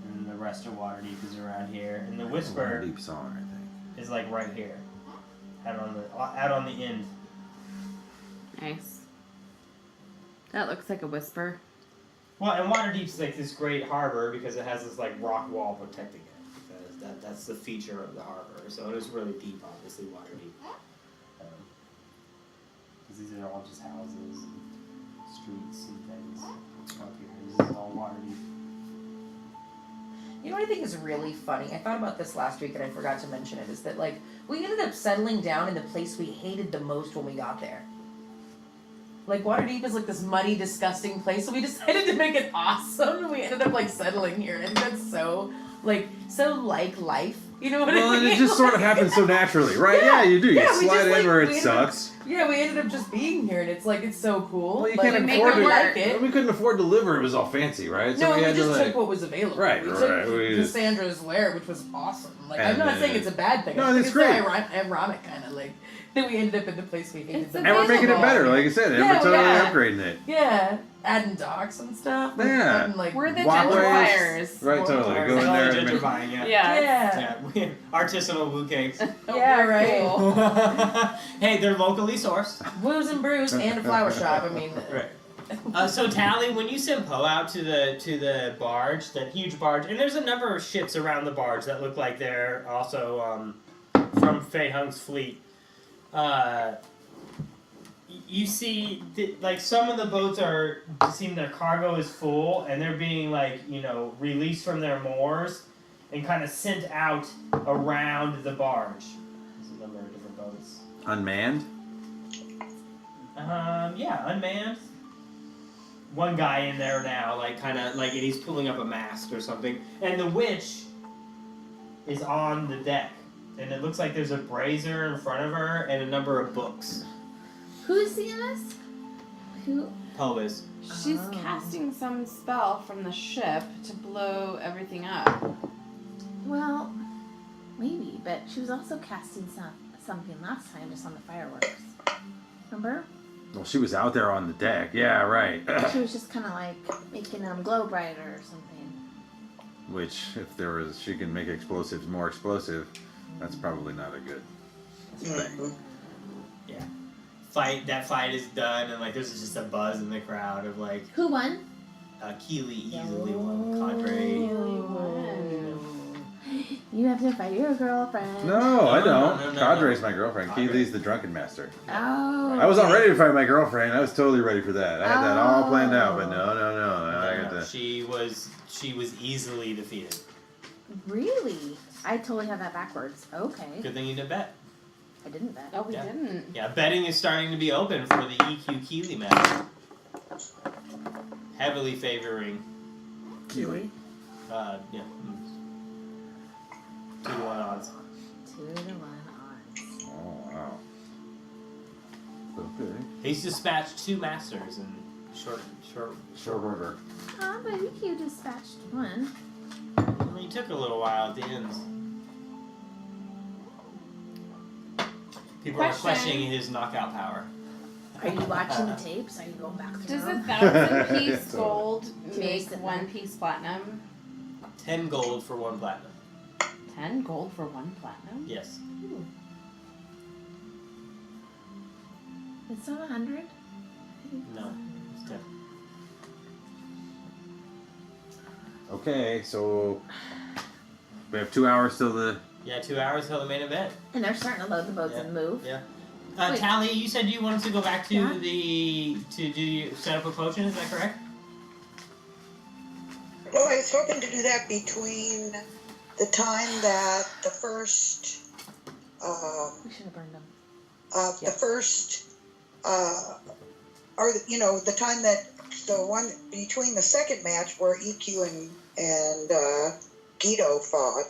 and the rest of Waterdeep is around here, and the Whisper Deep song, I think. is right here, out on the end. Nice. That looks like a whisper. Well, and Waterdeep's this great harbor because it has this rock wall protecting it. Because That's the feature of the harbor. So it is really deep, obviously water deep. Because these are all just houses and streets and things up here. This is all water deep. You know what I think is really funny? I thought about this last week and I forgot to mention it, is that like we ended up settling down in the place we hated the most when we got there. Like Waterdeep is like this muddy, disgusting place, so we decided to make it awesome and we ended up like settling here. And I think that's so like life. You know what I mean? Well, and it just sort of happens so naturally, right? Yeah, you do. You we slide just, in like, where it we ended up- sucks. Yeah, we ended up just being here and it's like it's so cool. Well, you like, can't make afford it to. work. it. We couldn't afford to live where it was all fancy, right? No, we had just to, like, took what was available. Right, we right, took we just- Cassandra's lair, which was awesome. Like, And I'm not then- saying it's a bad thing. No, I think it's it's great. ironic, kind of like that we ended up in the place we hated It's the And we're most. making it Available. better, like I said. And Yeah, we're totally yeah. upgrading it. Yeah, adding docks and stuff. Like, Yeah. adding, like, We're the Walkways. gentrifiers. Right, totally. Go in All there the and make- gentrifying, yeah. Yeah. Yeah. Artisanal blue cakes. Yeah, right. Cool. Hey, they're locally sourced. Booze and brews and a flower shop. I mean, Right. So Tally, when you send Poe out to the barge, that huge barge, and there's a number of ships around the barge that look like they're also from Fei Hung's fleet. You see, like some of the boats seem their cargo is full, and they're being released from their moors, and kind of sent out around the barge. There's a number of different boats. Unmanned? Yeah, unmanned. One guy in there now, and he's pulling up a mast or something. And the witch is on the deck. And it looks like there's a brazier in front of her and a number of books. Who's seeing us? Who? Poe is. She's casting some spell from the ship to blow everything up. Well, maybe, but she was also casting something last time just on the fireworks. Remember? Well, she was out there on the deck. Yeah, right. She was just kind of like making them glow brighter or something. Which, if she can make explosives more explosive, that's probably not a good thing. Yeah. That fight is done, and there's just a buzz in the crowd of Who won? Keely easily won. Cadre. You have to fight your girlfriend. No, I don't. no, Cadre's my girlfriend. Cadre. Keely's the drunken master. Oh. I was all ready to fight my girlfriend. I was totally ready for that. I had that all planned out, but no. I got that. She was easily defeated. Really? I totally have that backwards. Okay. Good thing you didn't bet. I didn't bet. Oh, we Yeah. didn't. Yeah, betting is starting to be open for the EQ Keely match. Heavily favoring, Keely. yeah. 2-1 odds. 2-1 odds. Oh, wow. Okay. He's dispatched 2 masters in short. Short order. Oh, but you dispatched one. Well, he took a little while at the end. People are Question. questioning his knockout power. Are you watching the tapes? Are you going back through Does them? 1,000 piece gold Do they make sit 1 there? piece platinum? 10 gold for 1 platinum. 10 gold for 1 platinum? Yes. It's not 100? No. It's 10. Okay, so we have 2 hours till the. Yeah, 2 hours till the main event. And they're starting to load the boats Yeah. and move. Yeah. Wait. Tally, you said you wanted to go back to Yeah. set up a potion. Is that correct? Well, I was hoping to do that between the time that the first, We should have burned them. the first, the time that the one between the second match where EQ and Guido fought, I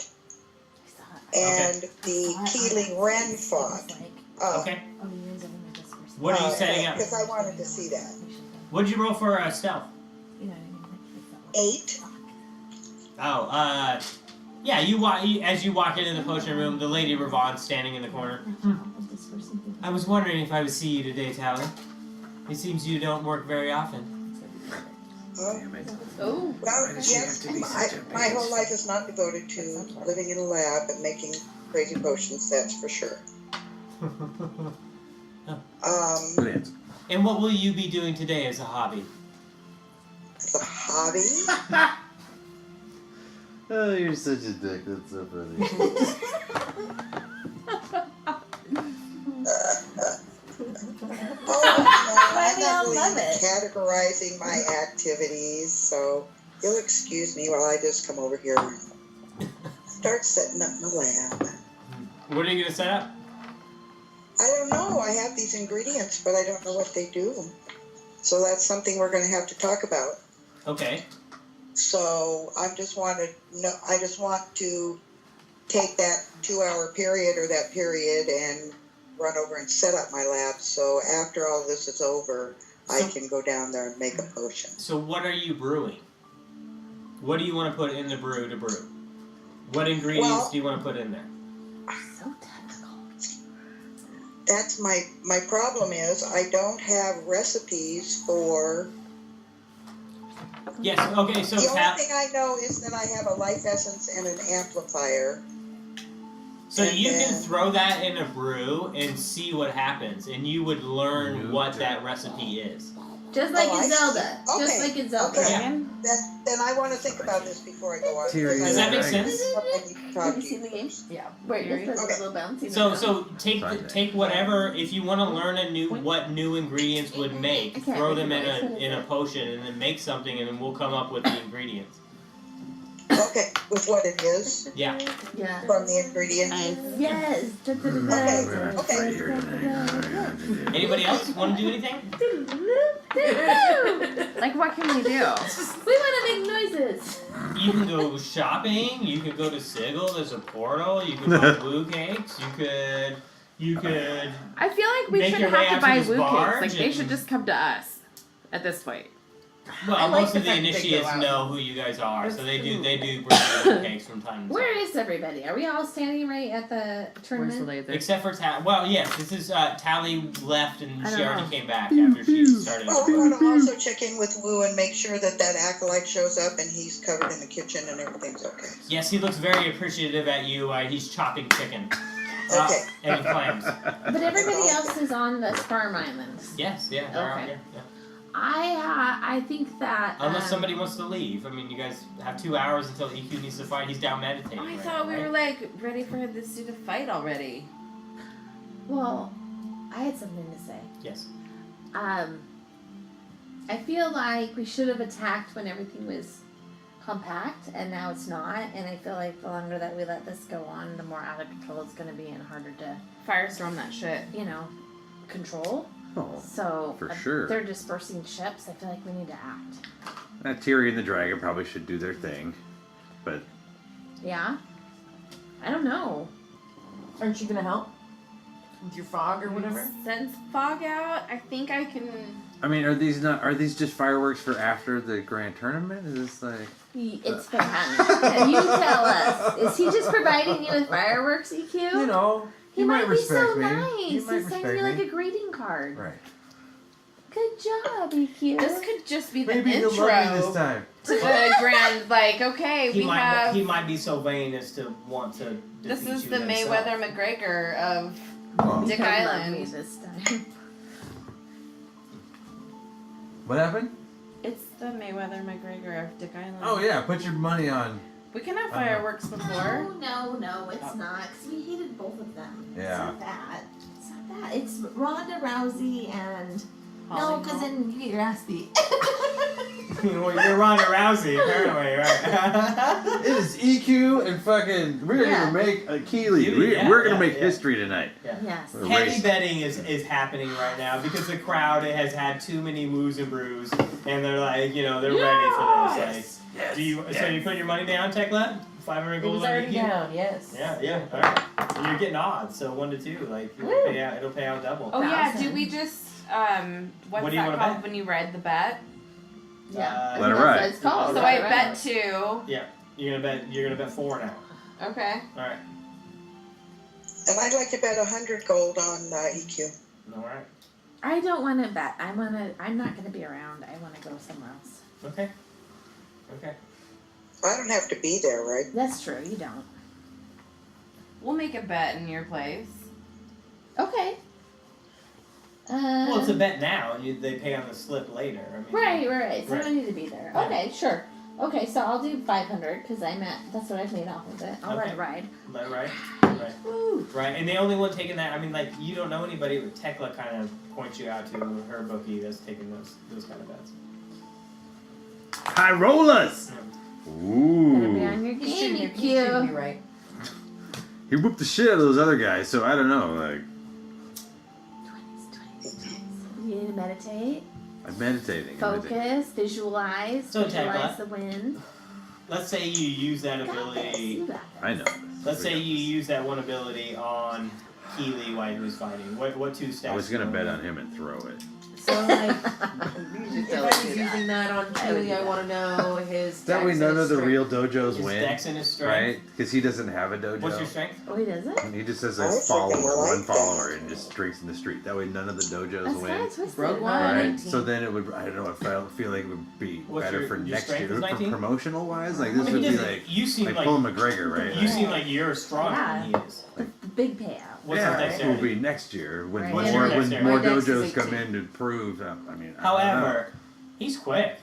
saw it. and I the saw it. Keely Wren It was fought. like, Okay. oh, you guys don't remember this first. What are you setting up? Because I wanted to see that. We should have- What'd you roll for stealth? You know what I mean? Like, it's 8. Oh, yeah. As you walk into the potion room, the Lady Ravon's standing in the corner. This person did I was wondering if I would see you today, Tally. It seems you don't work very often. Oh, Oh. well, yes, my whole life is not devoted to living in a lab and making crazy potions, that's for sure. Good answer. And what will you be doing today as a hobby? As a hobby, Oh, you're such a dick. That's so funny. I'm we not all really love it. categorizing my activities, so you'll excuse me while I just come over here and start setting up my lab. What are you gonna set up? I don't know. I have these ingredients, but I don't know what they do. So that's something we're going to have to talk about. Okay. So I just want to take that 2-hour period or that period and run over and set up my lab. So after all this is over, I can go down there and make a potion. So what are you brewing? What do you want to put in the brew to brew? What ingredients do you want to put in there? So technical. That's my problem is I don't have recipes for. Yes. Okay. So The only thing I know is that I have a life essence and an amplifier. So And you can then- throw that in a brew and see what happens, and you would learn what that recipe is. Just like Oh, I in see. Zelda. Just Okay, like in Zelda. okay. Yeah. Then I want to think about this before I go on. Thierry because Does I- that make sense? I need to talk Have you to seen the game? Yeah. Where Very- it just does Okay. a little bouncy. So take Sunday. take whatever, if you want to learn what new ingredients would make, I can't throw them in recognize what a it is. potion, and then make something, and then we'll come up with the ingredients. Okay, with what it is Yeah. Yeah. from the ingredients. Yes. Okay, okay. Anybody else want to do anything? Like, what can we do? We want to make noises. You can go shopping. You could go to Sigil. There's a portal. You could buy blue cakes. You could. I feel like we Make shouldn't your way have out to to buy this woo barge cakes. Like, they should and- just come to us at this point. Well, I like most the of the fact they go initiates out. know who you guys are, so That's they do. true. They do bring blue cakes from time to time. Where is everybody? Are we all standing right at the Where's the tournament? laser? Except for Tally. Well, yes, this is Tally left, and I she don't already know. came back after she started. Well, we want to also check in with Wu and make sure that acolyte shows up and he's covered in the kitchen and everything's okay. Yes, he looks very appreciative at you. He's chopping chicken. Okay. And clams. But everybody else is on the farm islands. Yes, yeah, they're out Okay. here. Yeah. I think that Unless somebody wants to leave. I mean, you guys have 2 hours until EQ needs to fight. He's down meditating. Oh, I right thought now, we right? were like ready for this dude to fight already. Well, I had something to say. Yes. I feel like we should have attacked when everything was compact, and now it's not. And I feel like the longer that we let this go on, the more out of control it's going to be, and harder to, Firestorm that shit. control. Oh, So for sure. they're dispersing ships. I feel like we need to act. Thierry and the dragon probably should do their thing, but Yeah. I don't know. Aren't you gonna help with your fog or whatever? Since fog out, I think I can. I mean, are these just fireworks for after the grand tournament? Is this like? It's been fun. You tell us. Is he just providing you with fireworks, EQ? You know, he might be so respect me. nice. He might He's sending respect you like me. a greeting card. Right. Good job, EQ. This could just be the Maybe he'll intro love me this time. to the grand. Like, okay, He we might. have. He might be so vain as to want to. This defeat is you the himself. Mayweather McGregor of Oh. Dick He'll love Island. me this time. What happened? It's the Mayweather McGregor of Dick Island. Oh yeah, put your money on. We can have fireworks before. No, it's not. Because we hated both of them. Yeah. It's not that. It's not that. It's Ronda Rousey and. No, Holly because Holm. then you get your ass beat. Well, you're Ronda Rousey, apparently, right? It is EQ and fucking. We're Yeah. gonna make a Keely. Yeah, We're gonna yeah, make yeah. history tonight. Yes. We're Heavy racing. betting is happening right now because the crowd has had too many woos and brews, and they're like, they're ready for this. Like, so you put your money down, Tequila? 500 It gold was on already EQ? down, yes. Yeah. All right. And you're getting odds, so 1 to 2. Like it'll pay out double. Oh yeah, do 1,000. we just what's What do you that wanna called bet? when you ride the bet? Yeah. Let it That's ride. what it's called. So Let I it bet ride. 2. You're gonna bet 4 now. Okay. All right. And I'd like to bet 100 gold on EQ. All right. I don't want to bet. I'm not going to be around. I want to go somewhere else. Okay. I don't have to be there, right? That's true. You don't. We'll make a bet in your place. Okay. Well, it's a bet now. They pay on the slip later. I mean, Right. So I Right. don't need to be there. Yeah. Okay, sure. Okay, so I'll do 500 because that's what I've made off of it. I'll let Okay. it ride. Let it ride. Right. Woo. Right. And the only one taking that, I mean, like, you don't know anybody, but Tequila kind of points you out to her bookie that's taking those kind of bets. High rollers! Better be Ooh. on your He's game, treating you me cute. right. He whooped the shit out of those other guys, so I don't know. Like, 20s. You need to meditate, I'm meditating. focus, visualize, So, visualize Tekla, the win. Let's say you use that You got this. ability. You got I know. Let's say you use that one ability on Keely while he was fighting. What two stats? I was gonna do you bet want? on him and throw it. So like, this. if I was using that on Chewy, I want to know his. That way dex none and of the his real dojos His win, dex and his strength. right? Because he doesn't have a dojo. What's your strength? Oh, he does it? He just has I a was follower, thinking more one like follower, that. and just drinks in the street. That way none of the dojos That's win. kind of twisted. Broke one. Right? 19. So then it would, I don't know, I feel like it would be What's better your- for your next strength year. is For 19? promotional wise, like I this mean, would he be doesn't- like, you seem like Conor McGregor, right? you seem like you're stronger Yeah. than he is. Big payout. What's yeah, his it will dexterity? be next year when Right. What's your more dexterity? My dex is dojos come 18. in to prove. I mean, I don't know. However, he's quick.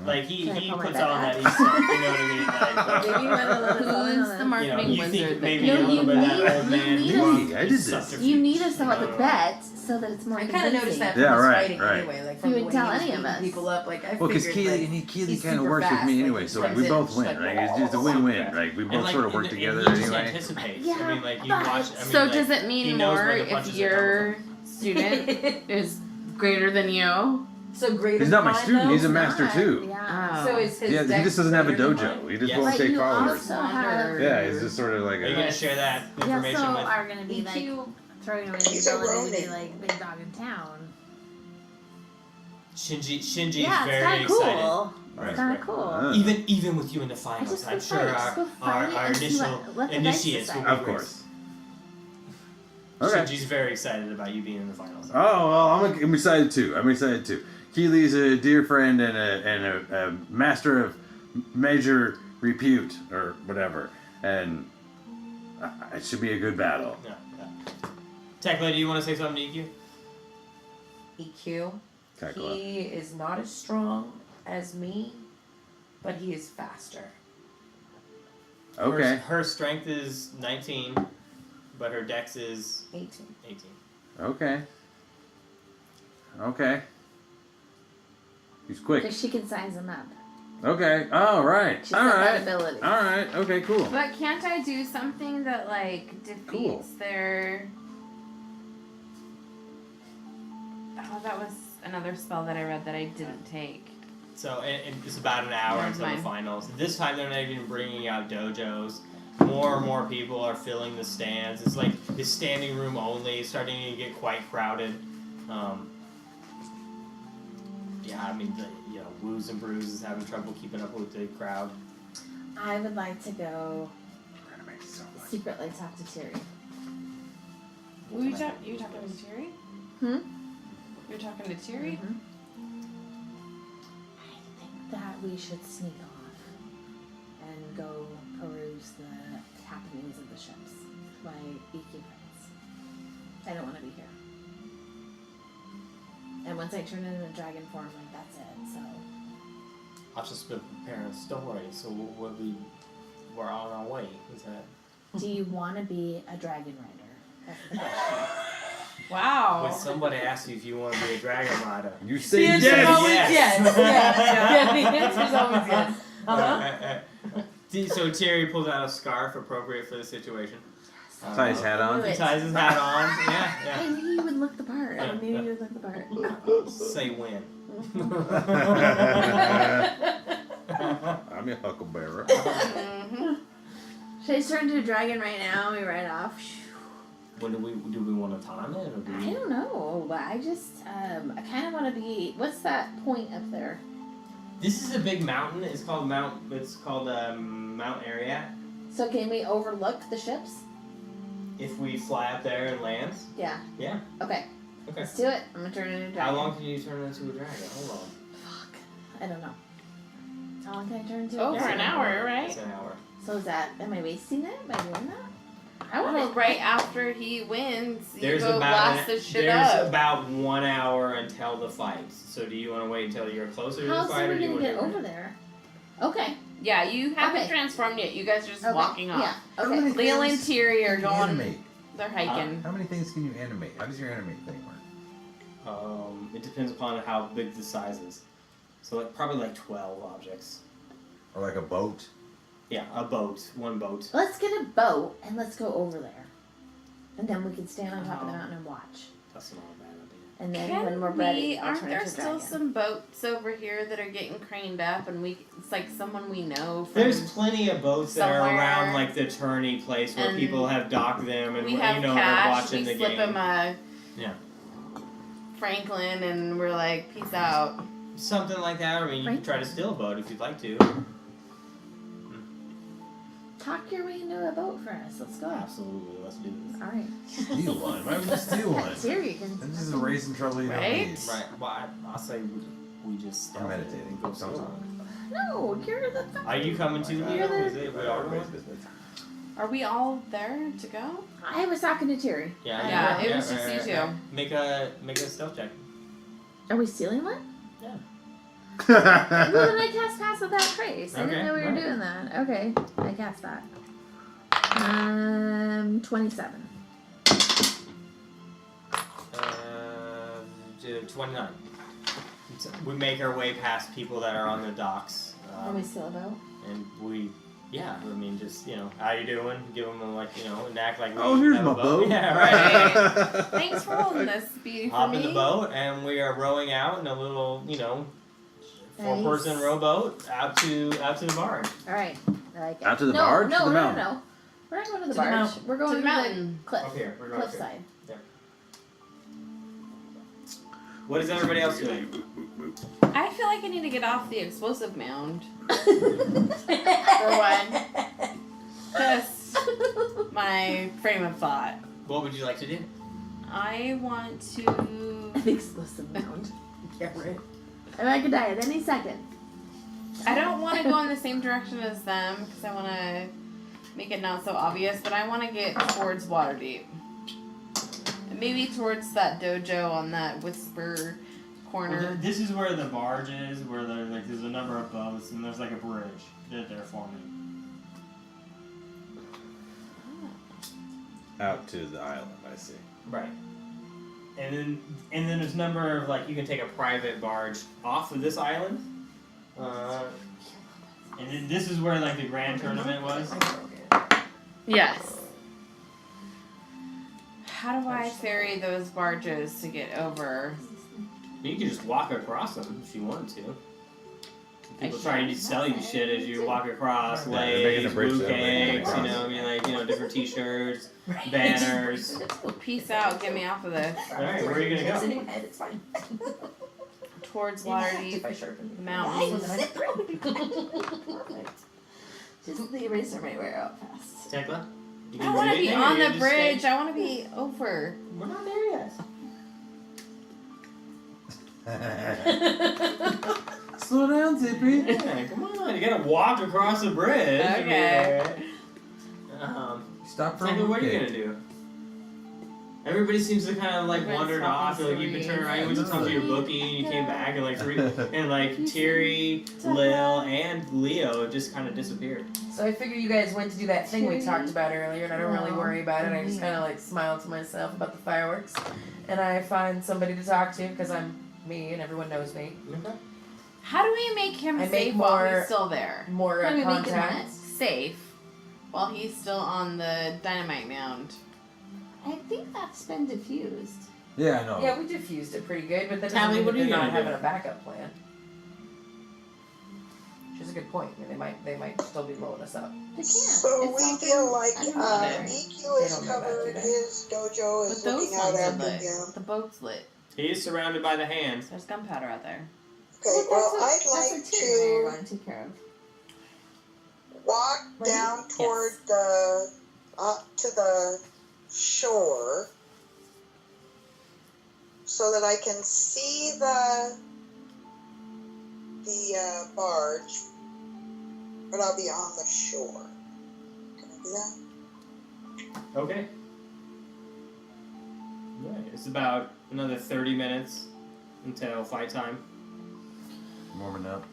Like Can I he pull my puts back on that up? he's, you know what I mean? Like, Maybe you might have let it fall in Who's on the it. marketing you think wizard? maybe No, a little you bit of that need- old you man. need Me, I did is this. subterfuge. You need us to have No, a no. bet so that it's more I kind of noticed that from Yeah, his right, fighting right. anyway. Like from You the would way tell he was any of beating us. people up. Like I Well, because figured, like, Keely he's kind of super works with fast, me like, anyway, he so comes we in both just win. like, Right? It's a win-win. Right? We And both like, sort of work and together he just anyway. anticipates. Yeah, I mean, like you but- watch. I mean, So like, does it he mean knows more where the if punches are your student is greater than you? So great. He's as not my mine, student. though? He's a master Not, too. Yeah. So is his Yeah, he dex just doesn't have a greater than dojo. mine? He just Yes. won't But take you followers. also have. Yeah, he's just sort of like Are you a. gonna share that You information also with? are gonna be like EQ. throwing away He's the a ability to be Ronin. like big dog in town. Shinji's Yeah, it's very kind of excited. cool. Right, It's kind right. of cool. Ah. Even with you in the I finals, just I'm go sure fight. Just go fight our and see initial what the dice initiates will decide. be Of great. course. Okay. Shinji's very excited about you being in the finals. Oh well, I'm excited too. I'm excited too. Keely's a dear friend and a master of major repute or whatever, and it should be a good battle. Yeah, yeah. Tekla, do you want to say something to EQ? EQ. Tekla. He is not as strong as me, but he is faster. Okay. Her strength is 19, but her dex is 18. 18. Okay. Okay. He's quick. Because she can size him up. Okay. All right. She's All got that right. ability. All right. Okay. Cool. But can't I do something that like defeats Cool. their? Oh, that was another spell that I read that I didn't take. So and it's about an hour That's until the fine. finals. This time they're not even bringing out dojos. More and more people are filling the stands. It's like it's standing room only. It's starting to get quite crowded. Yeah, I mean, Woos and Brews is having trouble keeping up with the crowd. I would like to go We're gonna make so much. secretly talk to Thierry. You talking to Thierry? Hmm? You're talking to Thierry? Mhm. I think that we should sneak off and go peruse the happenings of the ships. My EQ friends. I don't want to be here. And once I turn into dragon form, like that's it. So I've just been preparing a story, so we're on our way. Is that do you want to be a dragon rider? That's the question. Wow. when somebody asks you if you want to be a dragon rider? You The say answer is yes. always Yes. yes. Yeah, the answer is always yes. Uh-huh. So Terry pulls out a scarf appropriate for the situation. Tie his hat on. He ties his hat on. Yeah, I knew you would look the part. I Yeah, knew yeah. you would look the part. yeah. Say when. I'm your huckleberry. Mm-hmm. Should I just turn into a dragon right now? We ride off. When do we want to time it, or do I we? don't know, but I just I kind of want to be. What's that point up there? This is a big mountain. It's called Mount Ariat. So can we overlook the ships? If we fly up there and land. Yeah. Yeah. Okay. Okay. Let's do it. I'm gonna turn into a dragon. How long can you turn into a dragon? Hold on. Fuck. I don't know. How long can I turn into a Over dragon? an hour, right? It's an hour. So is that? Am I wasting it by doing that? I want Oh, to. right after he wins, you There's go about blast this shit there's up. about 1 hour until the fight. So do you want to wait until you're closer to How the soon fight, are or we do you gonna want to get do it? over there? Okay. Yeah, you haven't Okay. transformed yet. You guys are just Okay. walking off. Yeah. How Okay. many Lil and things Thierry are can you going. animate? They're hiking. How many things can you animate? How does your animate thing work? It depends upon how big the size is. So like probably like 12 objects. Or like a boat? Yeah, a boat, one boat. Let's get a boat and let's go over there. And then we can stand on top of the mountain and watch. That's not a bad idea. And then Can when we're ready, I'll aren't turn there into a still dragon. some boats over here that are getting craned up, and it's like someone we know from. There's plenty of boats that are somewhere. around like the tourney place where And people have docked them and we have they're cash. watching We the slip game. him a Yeah. Franklin, and we're like, peace out. Something like that. I mean, you Right. can try to steal a boat if you'd like to. Talk your way into a boat for us. Let's go. Absolutely, let's do this. All right. Steal one. Why would you steal one? Here you can. This is a racing trouble you don't Right? need. Right. Well, I'll say we just I'm stealth it meditating. and go Don't steal talk. one. No, you're the. Are you coming to You're Leo? the- Is it? We are going? Are we all there to go? I was talking to Terry. Yeah, it was just you two. Make a stealth check. Are we stealing one? Yeah. Well, then I cast Pass Without Trace. I Okay, didn't know we were right. doing that. Okay, I cast that. 27. 29. So we make our way past people that are on the docks. Are we still a boat? And I mean, just, how you doing? Give them and act like we Oh, here's have a my boat. Yeah, right. Thanks for holding this beauty for Hop me. in the boat, and we are rowing out in a little, 4-person Nice. rowboat out to the barge. All right. I like it. Out to the no, barge? No, To the no, mountain? no. We're not going to the To the barge. mountain. We're going To to the mountain. the cliff. Up here, we're going up here. Cliffside. What is everybody else doing? I feel like I need to get off the explosive mound. For one. Just my frame of thought. What would you like to do? I want to. An explosive mound. Yeah, right. And I could die at any second. I don't want to go in the same direction as them because I want to make it not so obvious, but I want to get towards Waterdeep. Maybe towards that dojo on that whisper corner. This is where the barge is, where there's a number of boats, and there's like a bridge that they're forming. Out to the island, I see. Right. And then there's a number of you can take a private barge off of this island. And then this is where the grand tournament was. Yes. How do I ferry those barges to get over? You can just walk across them if you want to. People I trying to should. sell you shit as you walk across, Yeah, they're making a lays, bridge blue there, making cakes, it different t-shirts, banners. Peace out, get me off of this. Alright, where are you gonna go? It's in your head, it's fine. Towards If Waterdeep I sharpen the mountains. Just the eraser might wear out fast. Tekla? You I gonna want do to be anything, or on you the gonna just stay? bridge. I want to be over. We're not there yet. Slow down, Zippy. Yeah, come on. You gotta walk across the bridge. to be Okay. there. Stop for a Tekla, what are you bouquet. gonna do? Everybody seems to kind of Everyone's wandered talking off. You've been stories. turning around. You went to talk to your bookie, and you came back, and Thierry, Lil, and Leo just kind of disappeared. So I figure you guys went to do that thing we talked about earlier, and I don't really worry about it. I just kind of smile to myself about the fireworks, and I find somebody to talk to because I'm me and everyone knows me. Okay. How do we make him I safe make while more- he's still there? More How do we make it contact. Safe while he's still on the dynamite mound. I think that's been diffused. Yeah, I know. Yeah, we diffused it pretty good, but that doesn't Tally, mean what that are they're you not gonna do? having a backup plan. Which is a good point. I mean, they might still be blowing us up. They can't. So It's we all feel been like underwater. EQ They has don't know that, do covered they? his dojo, But is those looking out ones are after lit. him. The boat's lit. He is surrounded by the hands. There's gunpowder out there. Okay, well, I'd that's like what Terry to wanted to take care of. walk down toward the to the shore so that I can see the barge, but I'll be on the shore. Can I do that? Okay. Right. It's about another 30 minutes until fight time. Warming up.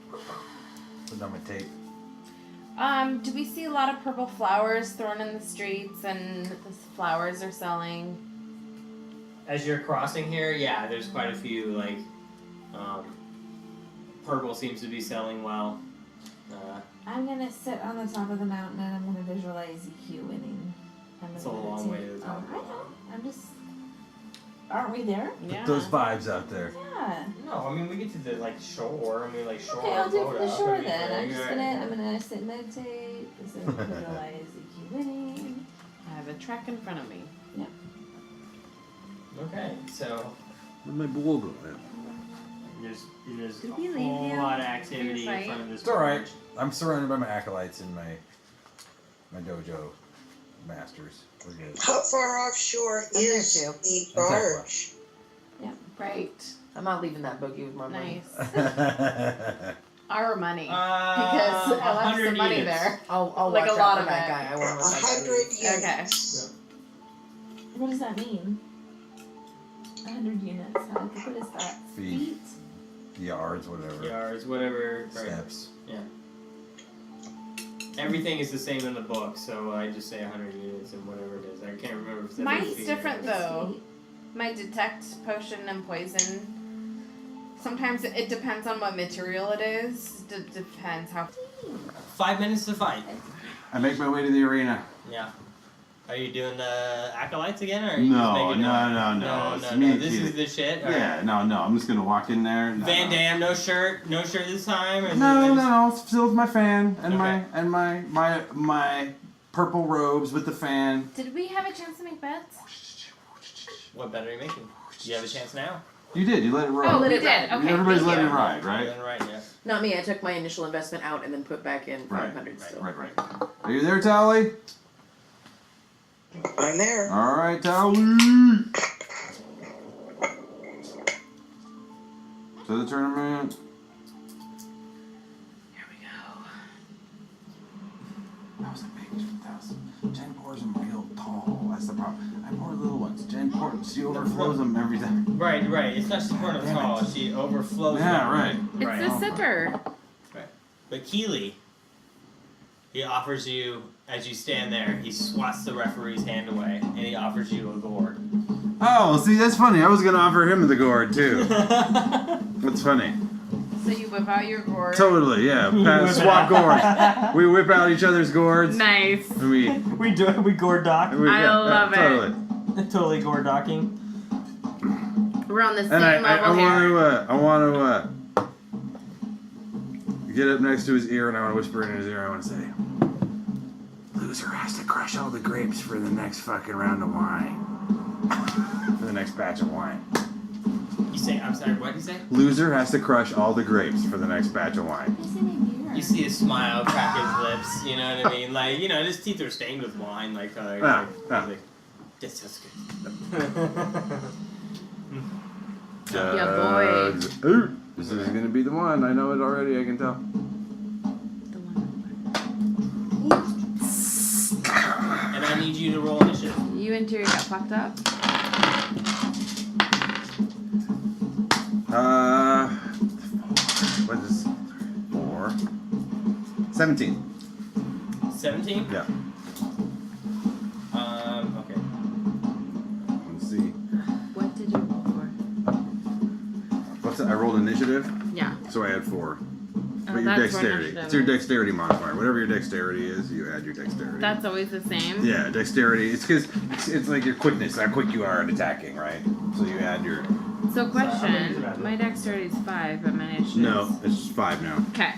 putting on my tape. Do we see a lot of purple flowers thrown in the streets and the flowers are selling? As you're crossing here, yeah, there's quite a few, like, purple seems to be selling well. I'm gonna sit on the top of the mountain and I'm gonna visualize Ikkyu winning. It's a long way to the top. I know. I'm just. Aren't we there? Yeah. Put those vibes out there. Yeah. No, I mean, we get to the, like, shore. I mean, like, shore. Okay, I'll do it for the photo. shore That'd be then. I'm great. just I'm gonna sit and meditate. Just visualize Ikkyu winning. I have a track in front of me. Okay, so Where'd my bull go? there's Did a we leave whole you lot of activity for your in front of this It's alright. barge. I'm surrounded by my acolytes and my dojo masters. We're good. How far offshore I'm there is too. the Tequila. barge? Right. I'm not leaving that boogie with my money. Nice. Our money. Because I left 100 some money units. there. I'll Like watch a lot out for of that it. guy. I want to 100 Okay. units. What does that mean? 100 units. What is that? Feet. Yards, whatever. Yards, whatever. Right. Steps. Everything is the same in the book, so I just say 100 units and whatever it is. I can't remember if it's Mine's feet or- different though. My detect potion and poison. Sometimes it depends on what material it is. Depends how. 5 minutes to fight. I make my way to the arena. Yeah. Are you doing the acolytes again, or are you No, just making no. no, It's no, me no. and This Keely. is the shit. All Yeah, right. no. I'm just gonna walk in there. Van Damme, no shirt this time. Or is it No, just- still with my fan and Okay. my purple robes with the fan. Did we have a chance to make bets? What bet are you making? Do you have a chance now? You did. You let it ride. Oh, we let it did. ride. Okay. Everybody's thank letting you. it ride, right? Right. Yeah. Not me. I took my initial investment out and then put back in Right, 500 still. Right. Are you there, Tally? I'm there. All right, Tally. To the tournament. Here we go. That was a big. Jen pours them real tall. That's the problem. I pour little ones. Jen pours. She overflows them every time. Right. It's not just part of Damn it. tall. She overflows. Yeah, them. right. Right. It's the sipper. But Keely, he offers you, as you stand there, he swats the referee's hand away, and he offers you a gourd. Oh, see, that's funny. I was gonna offer him the gourd too. That's funny. So you whip out your gourd. Totally, yeah. You whip it Swap out. gourds. We whip out each other's gourds. Nice. And we we gourd dock. I love it. Totally. Totally gourd docking. We're on the same And I level here. want to get up next to his ear and I want to whisper in his ear. I want to say, "Loser has to crush all the grapes for the next fucking round of wine, for the next batch of wine." You say, I'm sorry, what did you say? Loser has to crush all the grapes for the next batch of wine. You see his smile crack his lips, you know what I mean? Like, his teeth are stained with wine, like, Ah. like this is good. Yeah, boy. Ooh, this is gonna be the one. I know it already. I can tell. And I need you to roll initiative. You and Thierry got fucked up. What is 4? 17. 17? Yeah. Okay. Let's see. What did you roll for? What's that? I rolled initiative, Yeah. so I had 4. Oh, But your that's dexterity. initiative. It's your dexterity modifier. Whatever your dexterity is, you add your dexterity. That's always the same. Yeah, dexterity. It's because it's like your quickness, how quick you are at attacking, right? So you add your. So Sorry, I'm gonna use question, that. my dexterity is 5, but my initiative No, it's 5 now. Okay.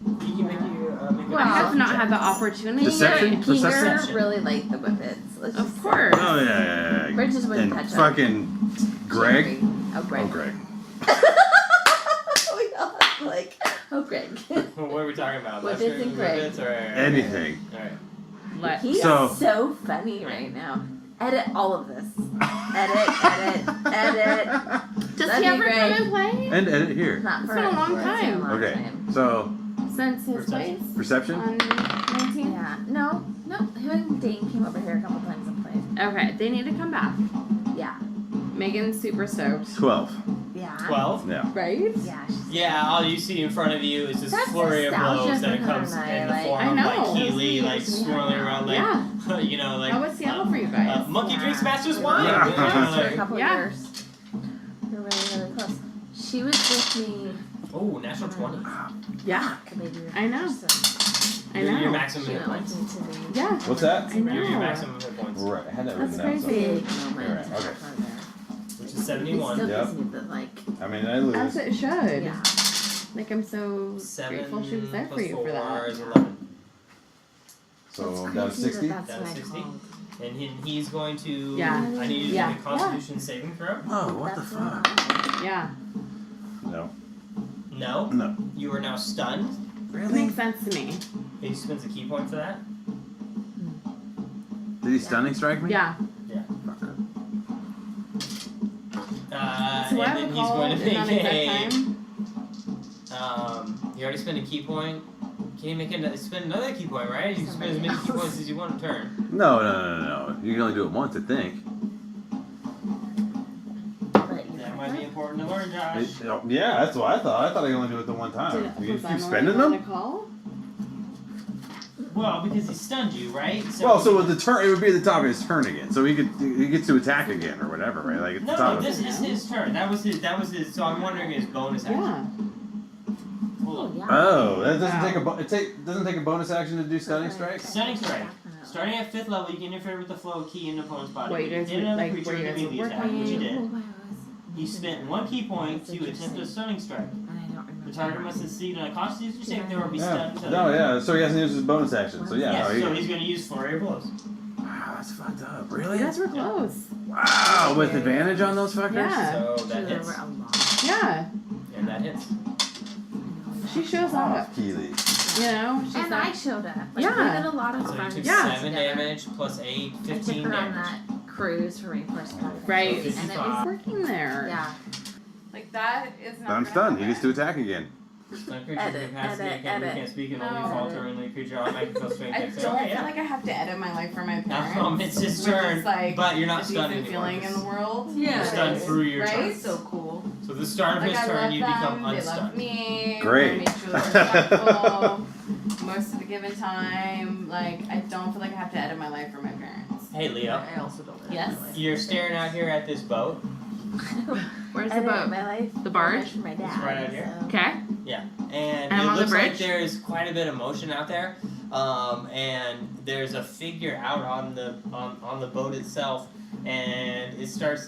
You can make a Well, I have not had the opportunity Deception? yet. Perception? really like the whippets. Let's Of just course. Oh yeah. Bridges wouldn't And catch up. fucking Greg. Oh, Greg. Oh, Greg. We all have like, oh, Greg. What are we talking about? Whippets Left and Greg. whippets or Anything. Alright. Let He's So- so funny right now. Edit all of this. Edit. Does That'd he be ever great. come and play? And edit here. Not It's for been a long it's been time. a long Okay. time. So Since his Perception? place perception. on 19? Yeah. No. Him and Dane came over here a couple times and played. Okay, they need to come back. Yeah. Megan's super stoked. 12. Yeah. 12. Yeah. Right? Yeah. she's- Yeah, all you see in front of you is this That's flurry of nostalgia blows that for comes her, in the like- form I of like know. Keely, like Those years swirling around like Yeah. you know like How was Seattle for you guys? monkey Yeah. drinks masters We wine. were you really know, close for a like- couple Yeah. years. We were really close. She was with me. Oh, natural 20. Yeah. Maybe we were I know. first, I Your know. maximum She hit went with points. me to the Yeah. What's that? I know. Your maximum hit points, Right. I had that That's written down. crazy. big moment. Right, okay. for there. which is It 71. still Yep. gives me the like. I mean, I As lose. it should. Yeah. Like I'm so 7 grateful she was there for plus you for 4 that. is 11. So It's I'm down to crazy 60. That that's Down to what I 60? called. And he's going to. Yeah. I need you to Yeah. make a Constitution saving throw. Oh, what the That's fuck? Yeah. No. No. No. You are now stunned. It makes sense to me. He spends a key point for that. Did he stunning strike me? Yeah. Fucker. So I And then he's recall going in to that make exact a. time. He already spent a key point. Can you spend another key point, right? You can spend as many key points as you want a turn. No. You can only do it once, I think. But you That might be important to learn, Josh. Yeah, that's what I thought. I thought I could only do it the one time. You Was I keep the spending one them? to call? Well, because he stunned you, right? Well, so with the turn, it would be at the top of his turn again. So he gets to attack again or whatever, right? Like at the top No, of this is his turn. That was his. So I'm wondering his bonus action. Yeah. Hold on. yeah. Oh, that doesn't Wow. take doesn't take a bonus action to do stunning strike. Stunning strike. Starting at 5th level, you can interfere with the flow of ki in the opponent's body. What, you guys hit were- another like, creature were you with a guys melee attack, working? which you Oh, did. wow, You spent 1 key point to attempt a stunning strike. And I don't remember. The target must succeed on a Constitution saving throw or be stunned. Yeah. No, yeah. So he hasn't used his bonus action. So yeah. Yes, no, so he's going to use flurry of blows. Wow, that's fucked up. You Really? guys were close. Wow, with advantage on those fuckers. Yeah. So that There hits. were a lot. Yeah. And that hits. She shows Oh, up. Keely. You know? She's And like, I showed up. Like, Yeah. We had a lot of So fun. you took Yeah. 7 together. damage plus 8, I took 15 her on damage. that cruise for my first conference. Right. And it It's was, working there. yeah. Like that is not. I'm gonna stunned. He happen. gets to attack again. Stunned creature Edit, capacity, edit, can't, edit. can't speak and only No. falter and the creature automatically feels strength I checks. don't Okay, feel yeah. like I have to edit my life for my parents. It's his Which is, turn, like, but you're not a stunned decent anymore. feeling in the world. Yeah. You're stunned through your Right? turn. So cool. So the start of Like his I turn, love you them, become they love unstunned. me. Great. We're mutually respectful. Most of the given time, like I don't feel like I have to edit my life for my parents. Hey Leo, I also don't know. Yes? you're staring out here at this boat. Where's I the did boat? my life. The barge? For my dad. It's right out here. So. Okay. And I'm it on the looks like bridge? there's quite a bit of motion out there. And there's a figure out on the boat itself, and it starts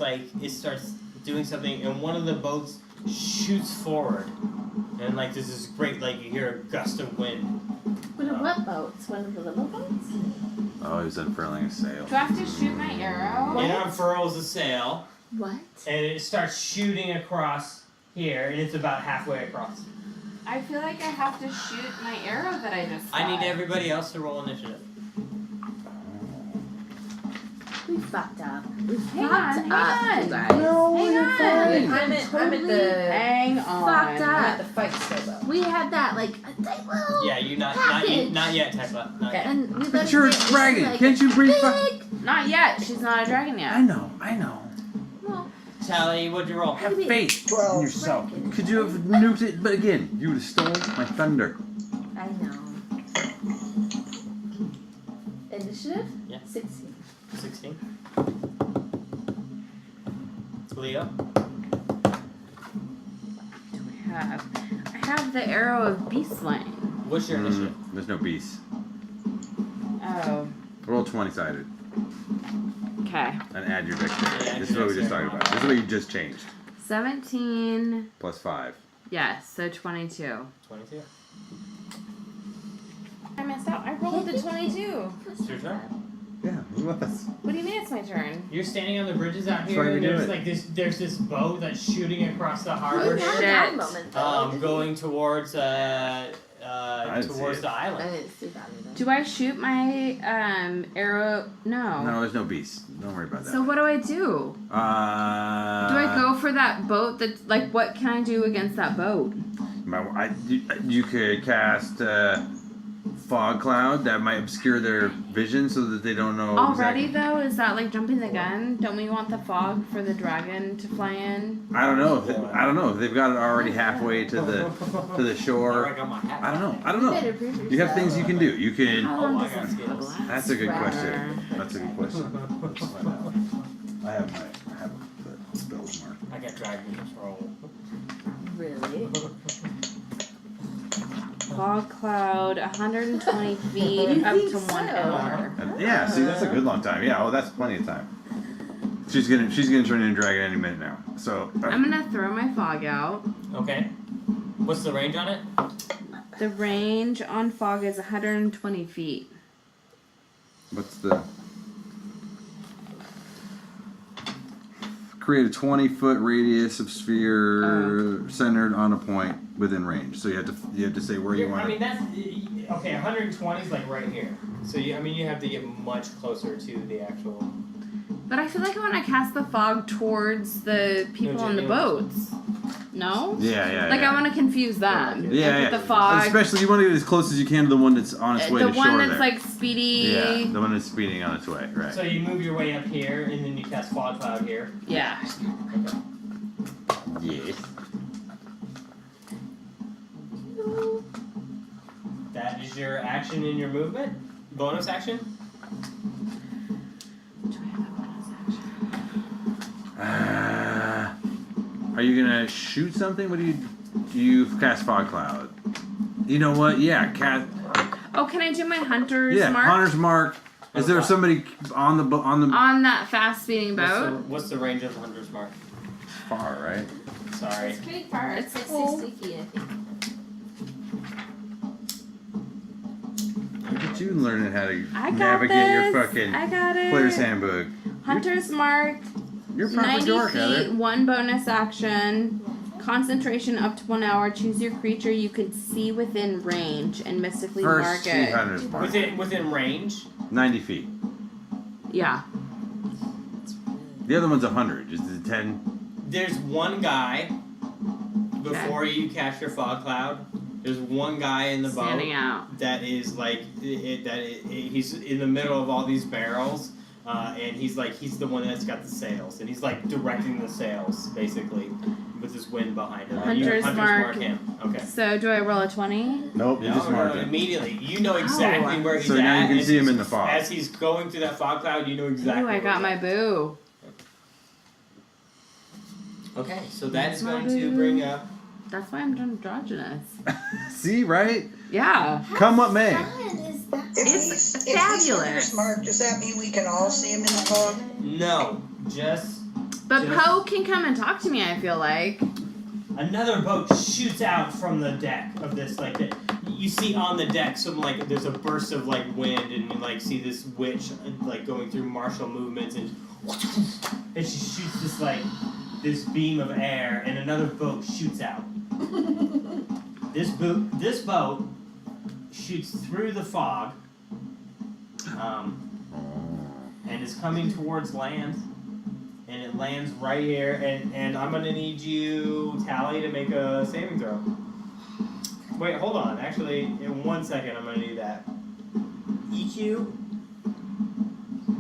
doing something, and one of the boats shoots forward, and like there's this great, like you hear a gust of wind. What boats? One of the little boats? Oh, he was unfurling a sail. Do I have to shoot my arrow? It unfurls a sail, What? and it starts shooting across here, and it's about halfway across. I feel like I have to shoot my arrow that I just I need got. everybody else to roll initiative. We fucked up. We Hang fucked on, up, hang you on. guys. Hang on. I'm at the. Hang on. Fucked up. I'm at the fight still though. We had that like a tight little. Yeah, you not yet, Tekla. Not yet. And we But let you're a it get dragon. like Can't you breathe? big. Not yet. She's not a dragon yet. I know. Well, Tally, what'd you roll? Have Maybe faith in 12. yourself. Could you have nuked it? But again, you would have stolen my thunder. I know. Initiative? Yeah. 16. 16. Leo? I have the arrow of beast slaying. What's your initiative? There's no beast. Oh. Roll 20-sided Okay. and add your dexterity. Yeah, This is what we just talked about. This is what you just changed. 17. Plus 5. Yes, so 22. 22. I messed up. I rolled the 22. It's your turn. Yeah, it was. What do you mean it's my turn? You're standing on the bridges out That's here, why we and do there's it. like there's this boat that's shooting across the harbor, We had a shit. bad moment though. going towards didn't see towards it. the I island. didn't see that either. Do I shoot my arrow? No. No, there's no beast. Don't worry about that. So what do I do? Do I go for that boat? That like what can I do against that boat? You could cast fog cloud that might obscure their vision so that they don't know. Already exactly. though, is that like jumping the gun? Don't we want the fog for the dragon to fly in? I don't know. I don't know if they've got it already halfway to the shore. I got my hat. I don't know. You have things you can do. You can. How Oh, long I does got a skills. glass That's a good rubber? question. That's a good question. Let's find out. I have the spells marked. I got dragon control. Really? Fog cloud, 120 feet, You up think to 1 so? hour. Yeah, see, that's a good long time. Yeah, oh, that's plenty of time. She's gonna turn into a dragon any minute now. So I'm gonna throw my fog out. Okay. What's the range on it? The range on fog is 120 feet. what's the create a 20-foot radius of sphere centered on a point within range. So you have to say where you want I mean, it. that's okay. 120 is like right here. So you have to get much closer to the actual. But I feel like I want to cast the fog towards the people on the boats. No? Yeah. Like I want to confuse them. Yeah, Like yeah. with the fog. Especially you want to get as close as you can to the one that's on its way The to one shore that's there. like speedy. Yeah, the one that's speeding on its way, right. So you move your way up here, and then you cast fog cloud here. Yeah. Okay. Yes. That is your action and your movement. Bonus action. Are you gonna shoot something? What do you cast fog cloud? You know what? Yeah, cast. Oh, can I do my hunter's Yeah, mark? hunter's mark. Is there somebody on the On that fast speeding boat? What's the range of the hunter's mark? far, right? Sorry. It's pretty far. It's like cool. 60 feet, I think. Look at you learning how to I got navigate this. your fucking I got it. player's handbook. Hunter's mark. You're proper 90 dork, feet, Heather. 1 bonus action. Concentration up to 1 hour. Choose your creature you can see within range and mystically mark First, see it. hunter's mark. Within range. 90 feet. Yeah. The other one's 100. Is it 10? There's one guy before you cast your fog cloud. There's one guy in the Standing boat out. that is like he's in the middle of all these barrels, and he's the one that's got the sails, and he's like directing the sails basically with his wind behind him. And you Hunter's mark. him. Okay. So do I roll a 20? Nope, you just mark it. Immediately. You know exactly where he's So at. now you can as see him he's- in the fog. As he's going through that fog cloud, you know exactly. Ooh, I where got he's my at. boo. Okay, so that is My going to boo. bring up. That's why I'm androgynous. See, right? Yeah. Come what may. Fun is that? If It's he's fabulous. hunter's mark, does that mean we can all see him in the fog? No, just But Just- Poe can come and talk to me, I feel like. another boat shoots out from the deck of this. You see on the deck some there's a burst of wind, and you see this witch going through martial movements, and she shoots this beam of air, and another boat shoots out. This boat shoots through the fog, and is coming towards land. And it lands right here, and I'm gonna need you, Tally, to make a saving throw. Wait, hold on. Actually, in 1 second, I'm gonna need that. EQ,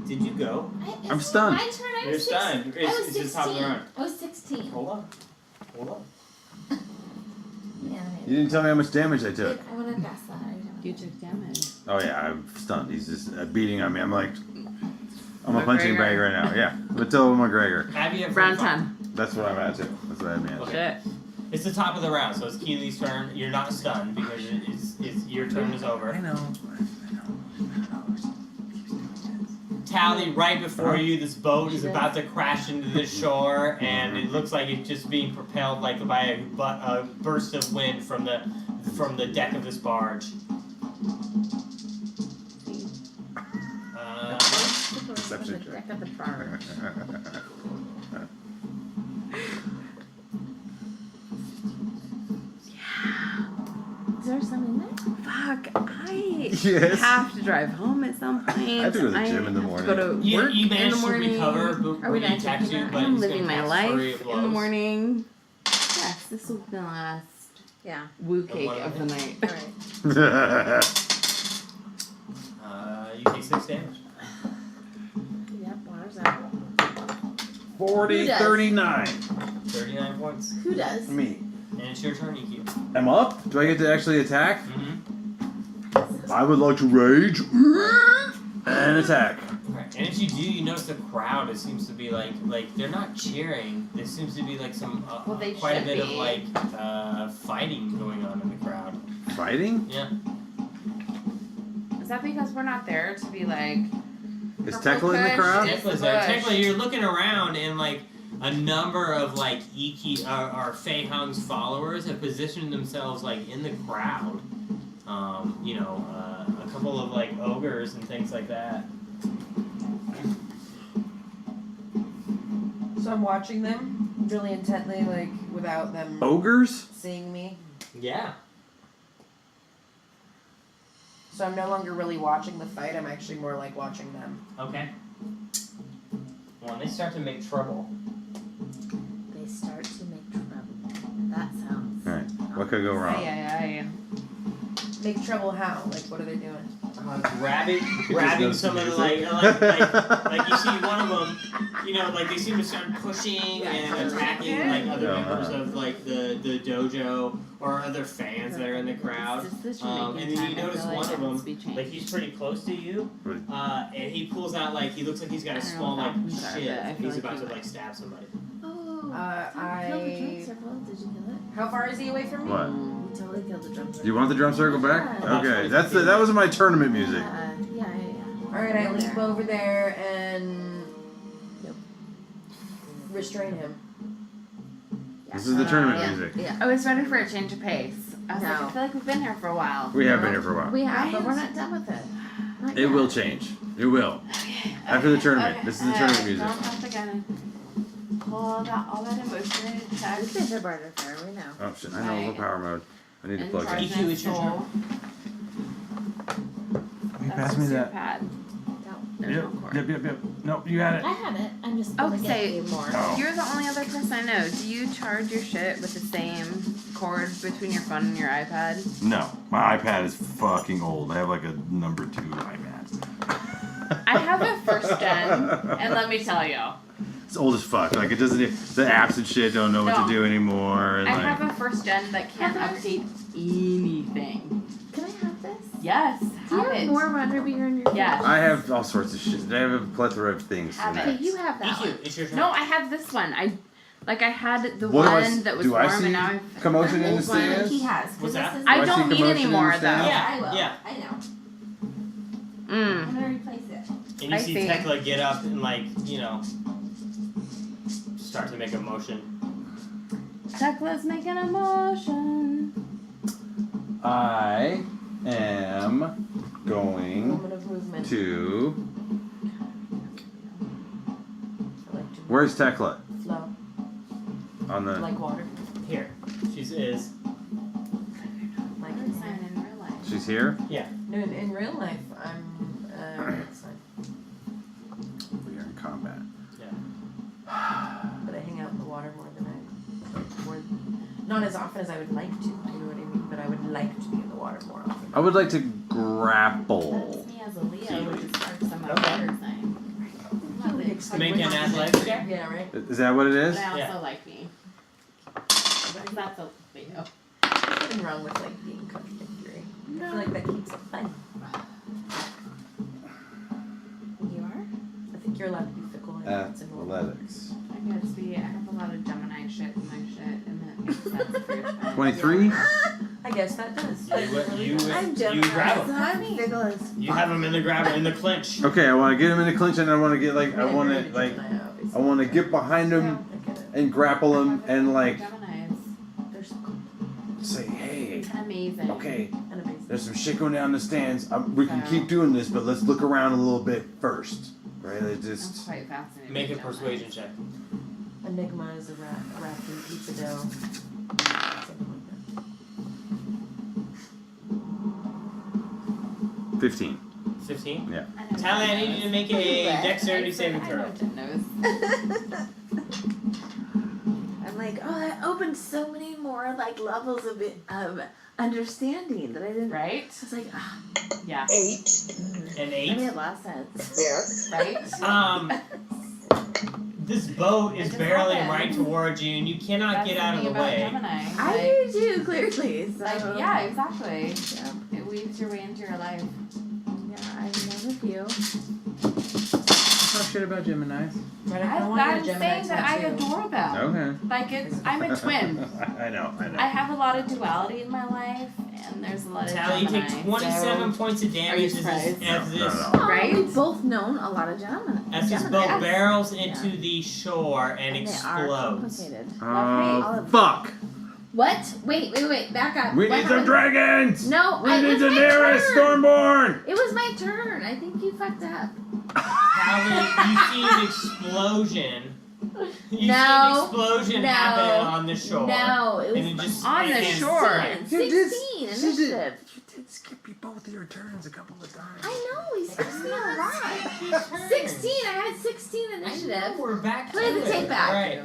did you go? I'm stunned. My turn. I You're was stunned. I was It's just top of the 16. round. I was 16. Hold on. Yeah, You didn't tell me how much damage I took. I want to guess that. I don't You took damage. Oh yeah, I'm stunned. He's just beating on me. I'm a punching bag right now. Yeah, Matilda McGregor. Abby at Round 45. 10. That's what I'm at too. That's what I'm at. Okay. Shit. It's the top of the round, so it's Keely's turn. You're not stunned because it's your turn is over. I know. Tally, right before you, this boat is about to crash into the shore, and it looks like it's just being propelled by a burst of wind from the deck of this barge. Perception check. deck of the barge. Is there some in there? Fuck, I Yes. have to drive home at some point. I have to go to the gym in the have to morning. Go to You work managed in the to morning. recover Are we when done you attacked taking you, that? but I'm it's living gonna my cast flurry life of in the blows. morning. Yes, this will be the last Yeah. woo cake one of the night. All right. you take 6 damage. Yep, water's out. 40, Who does? 39. 39 points. Who does? Me. And it's your turn, Ikkyu. I'm up? Do I get to actually attack? Mm-hmm. I would like to rage and attack. Right. And if you do, you notice the crowd. It seems to be like they're not cheering. There seems to be like some Well, they quite a should bit of be. like fighting going on in the crowd. Fighting? Yeah. Is that because we're not there to be like? Is Purple Tequila in the Kush. crowd? Tequila's there. Tequila, you're looking around and like a number of like Ikkyu or Fei Hung's followers have positioned themselves like in the crowd. A couple of like ogres and things like that. So I'm watching them really intently, like without them Ogres? seeing me. Yeah. So I'm no longer really watching the fight. I'm actually more like watching them. Okay. Well, they start to make trouble. They start to make trouble. That sounds. Alright. What could go wrong? Aye. Make trouble how? Like what are they doing? Grabbing some of the like you see one of them, like they seem to start pushing and attacking like other members of like the dojo or other fans that are in the crowd. And then you notice one of them, like he's pretty close to you, and he pulls out like he looks like he's got a small like shiv and he's about to like stab somebody. Oh. You I- killed the drum circle. Did you kill it? How far is he away from me? What? You totally killed the drum circle. Do you want the drum circle back? Yeah. Okay, that was my tournament music. Yeah. Alright, I leap over there and restrain him. This is the tournament Yeah. music. Yeah. I was ready for a change of pace. I was like, No. I feel like we've been here for a while. We have been here for a while. We have, but we're not done with it. Not It yet. will change. It will. After the tournament. This is the tournament music. Don't have to kind of pull all that emotion attack. We've been to barter fair. We know. Oh shit, I know, low power mode. I need to plug in. Ikkyu, it's your turn. Can you That's pass me just your that? pad. Don't. There's no cord. Yep. No, you got it. I have it. I'm just Oh, gonna get say- you more. Oh. You're the only other person I know. Do you charge your shit with the same cord between your phone and your iPad? No, my iPad is fucking old. I have like a number 2 iPad. I have a first gen, and let me tell you, It's old as fuck. Like it doesn't. The apps and shit don't know what No. to do anymore. And I like, have a first gen that can't update anything. Can I have this? Yes, Do you have have it. more water beer in your Yeah. I have all sorts of shit. I have a plethora of things. Have in it. that. Okay, you have that one. Ikkyu, it's your turn. No, I have this one. I had the What do I one s- that was do I warm, see and now I've. commotion in the Old one stands? he has. 'cause What's this that? is- I Do I don't see need commotion any in more the though. stands? Yeah. I will. Yeah. I know. Mm. I'm gonna replace it. And you I see see. Tekla get up and start to make a motion. Tequila's making a motion. I am going Moment of movement. to. I like to Where's Tekla? flow On the. like water. Here, she is. Like Where's mine in real life? She's here. no, in real life, I'm it's fine. We are in combat. But I hang out in the water more than not as often as I would like to. You know what I mean? But I would like to be in the water more often. I would like to grapple. That's me as a Leo, which is part of my water sign. Make an athletics check. Yeah, right. Is that what it is? But I also Yeah. like me. Because that's a Leo. There's nothing wrong with like being contradictory. I feel like that keeps it fun. You are? I think you're allowed to be fickle. I think it's a normal. Athletics. I gotta see, I have a lot of Gemini shit in my shit, and that makes sense for your spine. 23? I guess that does. I'm You grab so him. I'm fickle as You have him in the grabber in the clinch. Okay, I want to get him in the clinch and I want to get like, I want to to like, I want to get behind him I get it. and grapple him and like Geminis. They're so cool say, hey, Amazing. okay, and amazing. there's some shit going down in the stands. We can Yeah. keep doing this, but let's look around a little bit first, right? It I'm just quite fascinated. Make a with Geminis. persuasion check. Enigma is a wrapped in pizza dough. Something like that. 15. 15. Yeah. I know Tally, I Jen need you knows. to make a dexterity saving I throw. know Jen knows. I'm like, oh, that opened so many more like levels of understanding that I didn't. Right? I was like, ah, 8. An that 8. made a lot of sense. Yes. Right? This boat is just barely happened. right towards you, and you cannot That's get out of the something about way. Gemini. I do too, clearly. So Like, yeah, exactly. yeah, It weaves your way into your life. yeah, I know a few. Talk shit about Geminis. But I want I'm a Gemini saying that I tattoo. adore them. Okay. Like I'm a twin. I know. I have a lot of duality in my life, and there's a lot of Tally, you take Gemini, 27 so- points of damage surprised? as this Oh, Right? We've both known a lot of Gemini. as this Gemini. boat barrels into the shore and And they are explodes. complicated. Lovely. Fuck! What? Wait, back up. We What need some happened? dragons! No, We it need was my Daenerys turn. Stormborn! It was my turn. I think you fucked up. Tally, you see an explosion. You see No, an explosion no, happen on the shore. No, it was And it just On the it- shore. 16 initiative. You did skip you both of your turns a couple of times. I know, he skips me a lot. 16, I had 16 I initiative. know, we're back Play to the it. tape back. Alright.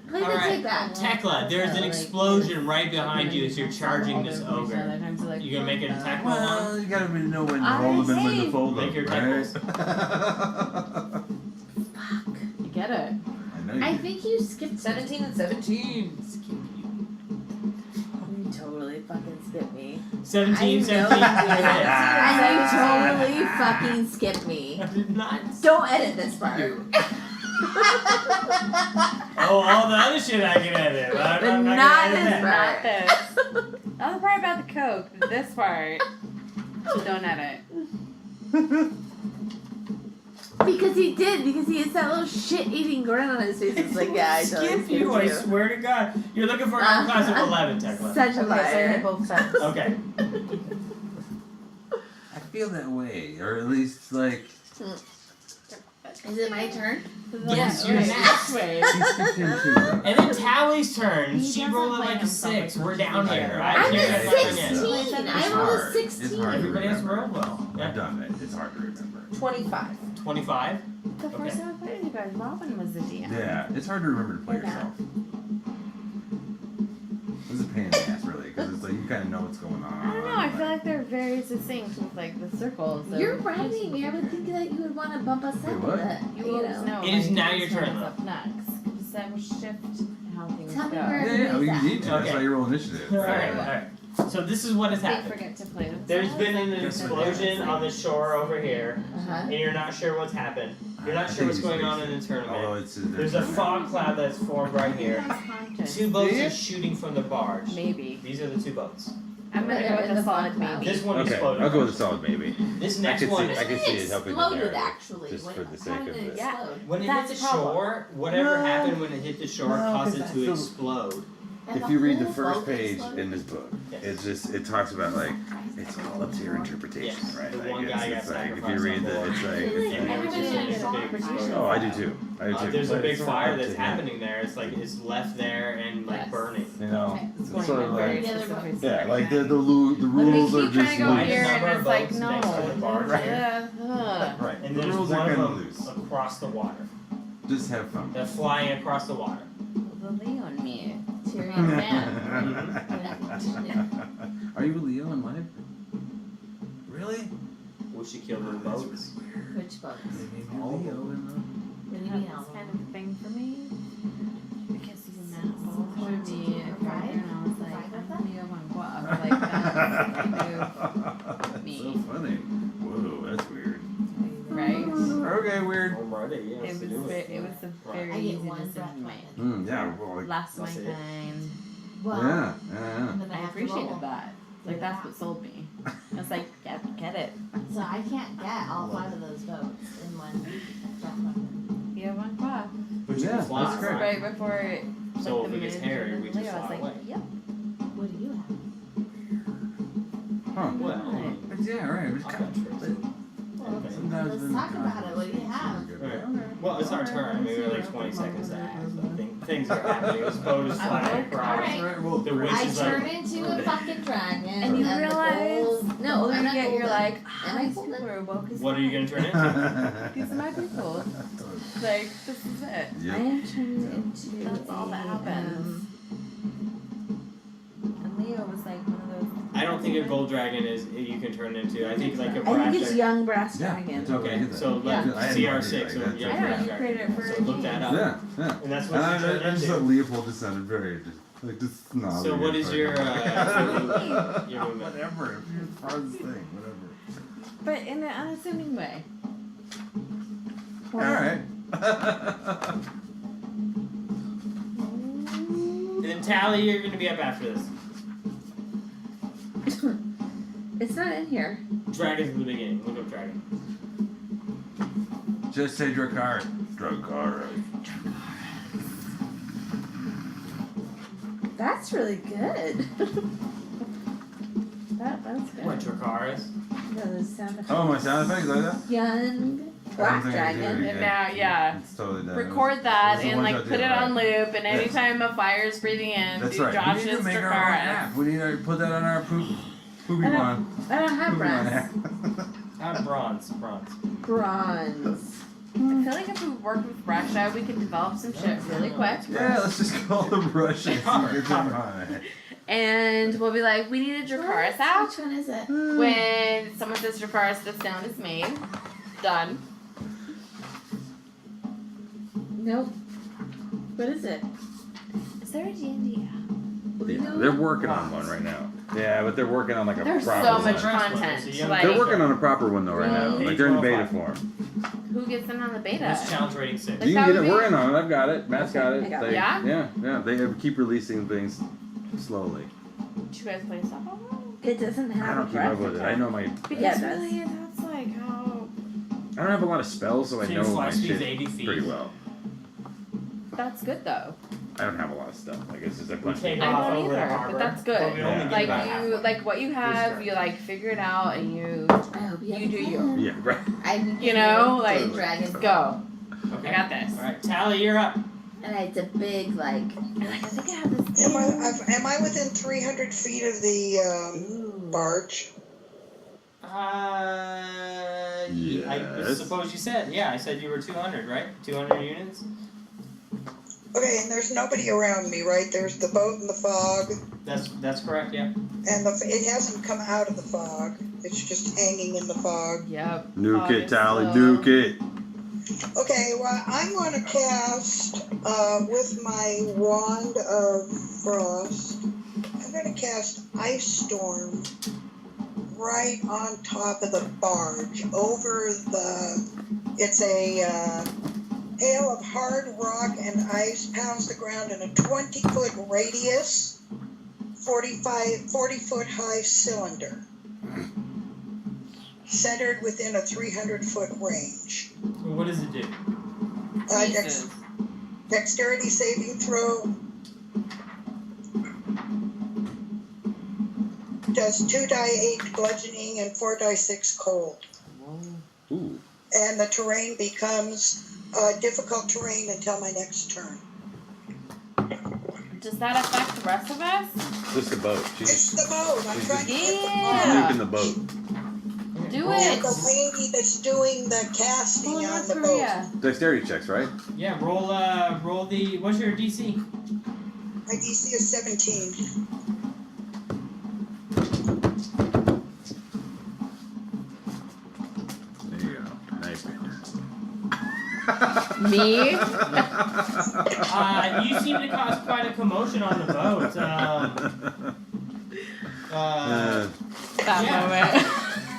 Play the Alright. tape back. Tekla, there's an explosion right behind you as you're charging this ogre. You gonna make it a Tekla one? Well, you gotta know when to I hold them and when say- to fold them. Make your right? You get it. I know you I do. think you skipped 17 and 17. You totally fucking skipped me. 17, I 17. know. Yes. And you totally fucking skipped me. I did not. Don't edit this part. Oh, all the other shit I can edit. I'm But not not gonna edit this that. part. Not this. Not the part about the Coke. But this part. Don't edit. Because he has that little shit-eating grin on his face. It's like, yeah, I totally Skip skipped you, I you. swear to God. You're looking for an class of 11, Tekla. Such a Okay, so I hit liar. both times. Okay. I feel that way, or at least like Is it my turn? Yes, you're next. Way. she skipped him too. Though. And then Tally's turn. He She doesn't rolled play like a himself 6. like We're a down I here. know. I I'm can't at remember yet. 16. It's I rolled hard. a It's 16. hard. Everybody else rolled well. I've done it. It's hard to remember. 25. 25. The Okay. first time I played you guys, Robin was the DM. Yeah, it's hard to remember to play You're yourself. This is a pain in the ass, really, because it's like you kind of know what's going on. I don't know. I feel like they're very succinct with like the circles. So You're writing me. I would think that you would want to bump us Wait, up what? a bit. You You always know. know. It is like, now whose your turn, turn is though. up next. Just shift how things Tell me go. where- Yeah, yeah, well, you need to. That's Okay. why you roll initiative. Alright, alright. So this is what has They happened. forget to play with There's us. been an Guess what? explosion on the shore over here, Uh-huh. and you're not sure what's happened. You're I not sure think what's he's going on in racist. the tournament. Although it's There's a fog cloud that's formed right here. Conscious. Two boats See? are shooting from the barge. Maybe. These are the two boats. I'm gonna Right, go in with the a solid fog cloud. maybe. This one Okay, exploded. I'll go with a solid maybe. This I next could one see, is I could see it helping the Exploded, narrative, actually. just When- for the how sake did of it it. Yeah. explode? when it That's hit the the problem. shore, whatever No. happened when it hit the shore No, caused 'cause it I to feel- explode. And If you read the whole first boat page exploded? in this book, Yes. it's just it talks about like it's all up to your interpretation, Yes, right? the Like one it's, guy it's got like if you sacrificed read on the board. it's like Really? it's like Everybody It's has just a a big interpretation. explosion. oh I do too. I do too. There's a But big it's not fire up that's to him. happening there. It's like it's left there and like Yes. burning. You know, Okay, it's going sort of with very like specific yeah, like story. the But they rules are keep trying just to go Wide here, number and of it's like boats no. next to the barge. right. And The there's rules one are of kind them of loose. across the water. Just have fun. They're flying across the water. The Leo and me. Tyrion fan. Are you a Leo in life? Really? Will she kill the That's boats? really weird. Which boats? Maybe a Leo in What do you That's mean all of kind them? of thing for me. Because he's a man. Five? Would be a Five? and I was like, Five of I'm them? Leo and guap. Like That's Me. so funny. Whoa, that's weird. right? Okay, weird. I'm ready, yes, It to was do it was a very I easy get one breath decision. weapon. Yeah, well, like, Last of my That's it. kind. Well, yeah. and then I I have to appreciated roll. that. Like that's what sold me. I was like, get it. So I can't get all 5 of those boats in one breath weapon. You have one clap. But you Yeah, can fly. that's great. Right before it. So like, if the it gets moon hairy, turned we into just Leo, I was fly like, away. yep. What do you have? Huh. Well, But yeah, right. It's I've kind got tricks. Well, Sometimes let's when talk the about it. What do you have? Alright. Well, it's our turn. Maybe we're like 20 seconds ahead. So things are happening. This boat is flying across. Alright. Alright, well, The witch I is turn like, into a fucking dragon. And you the realize gold- no, I'm not yet you're golden. like, Am ah, I these golden? people are woke as what are you gonna turn into? These are my people. Like, this is it. I Yep. am turning into That's all that happens. think a gold dragon is you can turn into. I think like a I brass think it's dragon. young brass Yeah, dragon. it's okay. Okay, so Yeah. let I had CR6 no idea, so like, young that's- I know, brass you dragon. created it for So look that up. Yeah. And that's And what I you turn just into. thought Leopold just sounded very just snobby. So what is your your movement? Whatever. If you're part of the thing, whatever. But in an unassuming way. All right. And then Tally, you're gonna be up after this. It's not in here. Dragon's in the beginning. Look up dragon. Just say Dracar. Dracar. That's really good. That's good. What Dracaris? No, the sound effects. Oh, my sound effects like that? Young black think I do dragon. it. And now, yeah. It's totally done. Record that It was the and one like shot put deal, it on right? loop, and anytime a fire's breathing in, That's do right. We Josh's need to make our own Dracaris. app. We need to put that on our poopy I don't- one. I don't have Poopy one brass. app. Bronze. Bronze. I feel like if we work with Russia, we can develop some shit really quick. Yeah, let's just call them Russian. Copper, copper. on. And we'll be like, we need a Dracaris app. Which one is it? When someone says Dracaris, the sound is made. Done. Nope. What is it? Is there a D&D app? Yeah, they're working on one right now. Yeah, but they're working on like a There's proper so one. much content. So Like, They're working on a proper one though right now. Really? Like they're in the beta 12. form. who gets in on the beta? That's challenge rating 6. Like, You that can get would it. be- We're in on it. I've got it. Matt's got it. I got They- it. Yeah? Yeah. They keep releasing things slowly. Do you guys play stuff on It doesn't I have don't a keep breath up with it. I attack. know my. that? Because Yeah, it does. really, that's like how. I don't have a lot of spells, so I So your know fly my speed's shit 80 feet. pretty well. That's good though. I don't have a lot of stuff. Like it's just a We bunch take of. I off don't over the either, harbor. but that's But good. we only get Like about you, halfway. like what you have, Restart. you like figure it out and you I hope you, You have do a you. plan. Yeah, right. You know, like, Big dragon. go. Okay. I got this. All right, Tally, you're up. And it's a big like. I think I have this. Am I within 300 feet of the Ooh. barge? I Yes. suppose you said. Yeah, I said you were 200, right? 200 units. Okay, and there's nobody around me, right? There's the boat in the fog, That's correct. Yeah. and it hasn't come out of the fog. It's just hanging in the fog. Yep. Nuke Fog it, is Tally. slow. Nuke it. Okay, well, I'm going to cast with my wand of frost. I'm going to cast Ice Storm right on top of the barge, over the. It's a hail of hard rock and ice pounds the ground in a 20-foot radius, 40-foot high cylinder, centered within a 300-foot range. What does it do? Jesus. Dexterity saving throw. Does 2d8 bludgeoning and 4d6 cold. Ooh. And the terrain becomes difficult terrain until my next turn. Does that affect the rest of us? Just the boat. It's She's the boat. I'm trying to get the Yeah. nuking the boat. Do And it. the lady that's doing the casting Oh, on North the boat. Korea. Dexterity checks, right? Yeah. Roll the. What's your DC? My DC is 17. There you go. Nice. Me? You seem to cause quite a commotion on the boat. That Yeah. moment.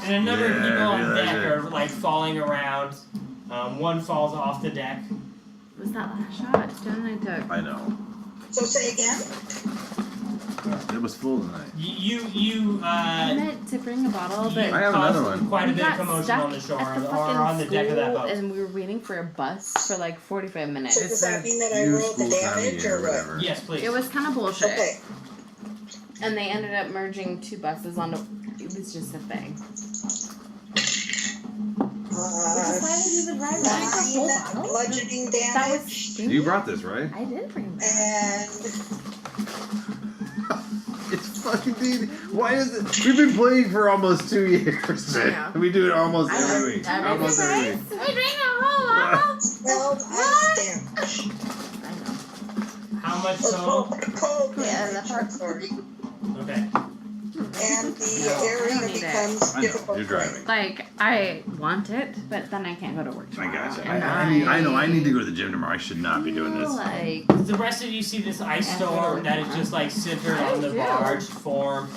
And a number of Yeah, people on I deck realize are like falling around. One falls off the deck. What was that last shot? Jen and I took. I know. So say again? It was full tonight. I meant to bring a bottle, but I have caused another one. Quite a we bit of got commotion stuck on the shore at the or fucking on the deck of that school, boat. and we were waiting for a bus for like 45 minutes. So does that mean that I New rolled the school time of damage year or what? whatever. Yes, please. It was kind of bullshit. Okay. And they ended up merging two buses onto. It was just a thing. Why did you even write that? Like a whole 9 bottle? bludgeoning That damage. was. You brought this, right? I did bring that. And It's fucking dude. Why is it? We've been playing for almost 2 years. I know. We do it almost I every know. week. I know. Almost every week. I drank a whole bottle. 12 ice damage. I know. How much Or total? cold Yeah, damage. the part- Sorry. Okay. And and the No, I area don't need it. becomes I know, difficult. you're driving. Like, I want it, but then I can't go to work I tomorrow. gotcha. And I know. I need to go to the gym tomorrow. I should not be doing this. Like, The rest of you see this ice storm that is just like centered on the barge form.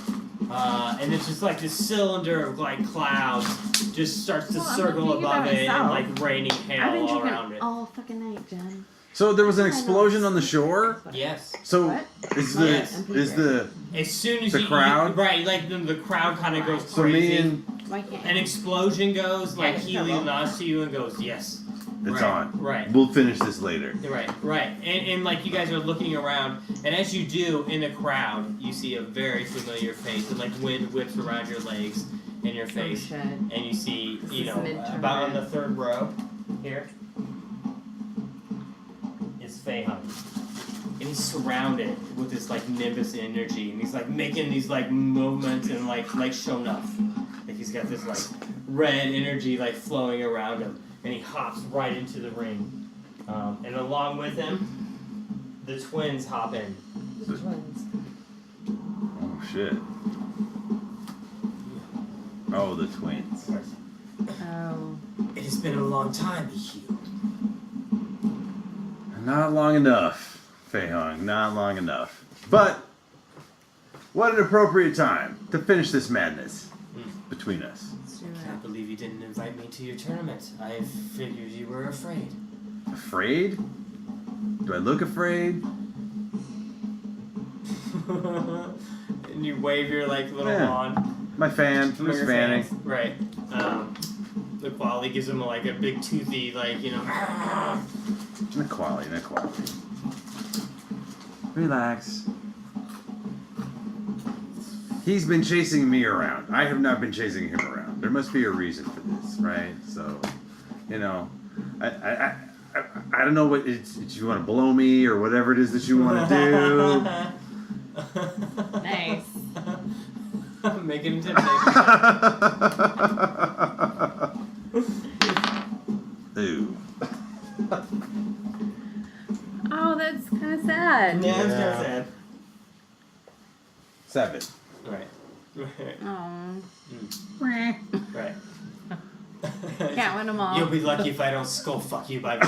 And it's just like this cylinder of like clouds just starts to Well, I'm circle thinking above about it and myself. like raining I've hail been all drinking around it. all fucking night, Jen. So there was an explosion on the shore. Yes. So What? is Yes. the As soon as The you crowd? right, like the crowd kind of goes so crazy. me and Why can't An explosion goes, like it's Healy trouble. nods to you and goes, yes. it's right, on. Right. We'll finish this later. Right. And like you guys are looking around, and as you do, in the crowd, you see a very familiar face, and like wind whips around your legs and your face, shit. and you see, This you is know, midterm. about on the third row here is Fei-Hung. And he's surrounded with this like nimbus energy, and he's like making these like movements and like show enough. Like he's got this like red energy like flowing around him, and he hops right into the ring. And along with him, the twins hop in. The twins. Oh shit. Oh, the twins. Oh. It has been a long time, Ikkyu. Not long enough, Fei-Hung. Not long enough. But what an appropriate time to finish this madness between us. Let's do I it. can't believe you didn't invite me to your tournament. I figured you were afraid. Afraid? Do I look afraid? And you wave your like little Yeah. wand. My fan. From Who's your fanning? fans. Right. The quality gives him like a big toothy, like, you know. The quality. Relax. He's been chasing me around. I have not been chasing him around. There must be a reason for this, right? So, you know, I don't know what it's, you want to blow me or whatever it is that you want to Nice. Make it intimidating. do. Ooh. Oh, that's kind of sad. Yeah, it's Yeah. sad. 7. Right. Oh. Right. Can't win them all. You'll be lucky if I don't skull fuck you by the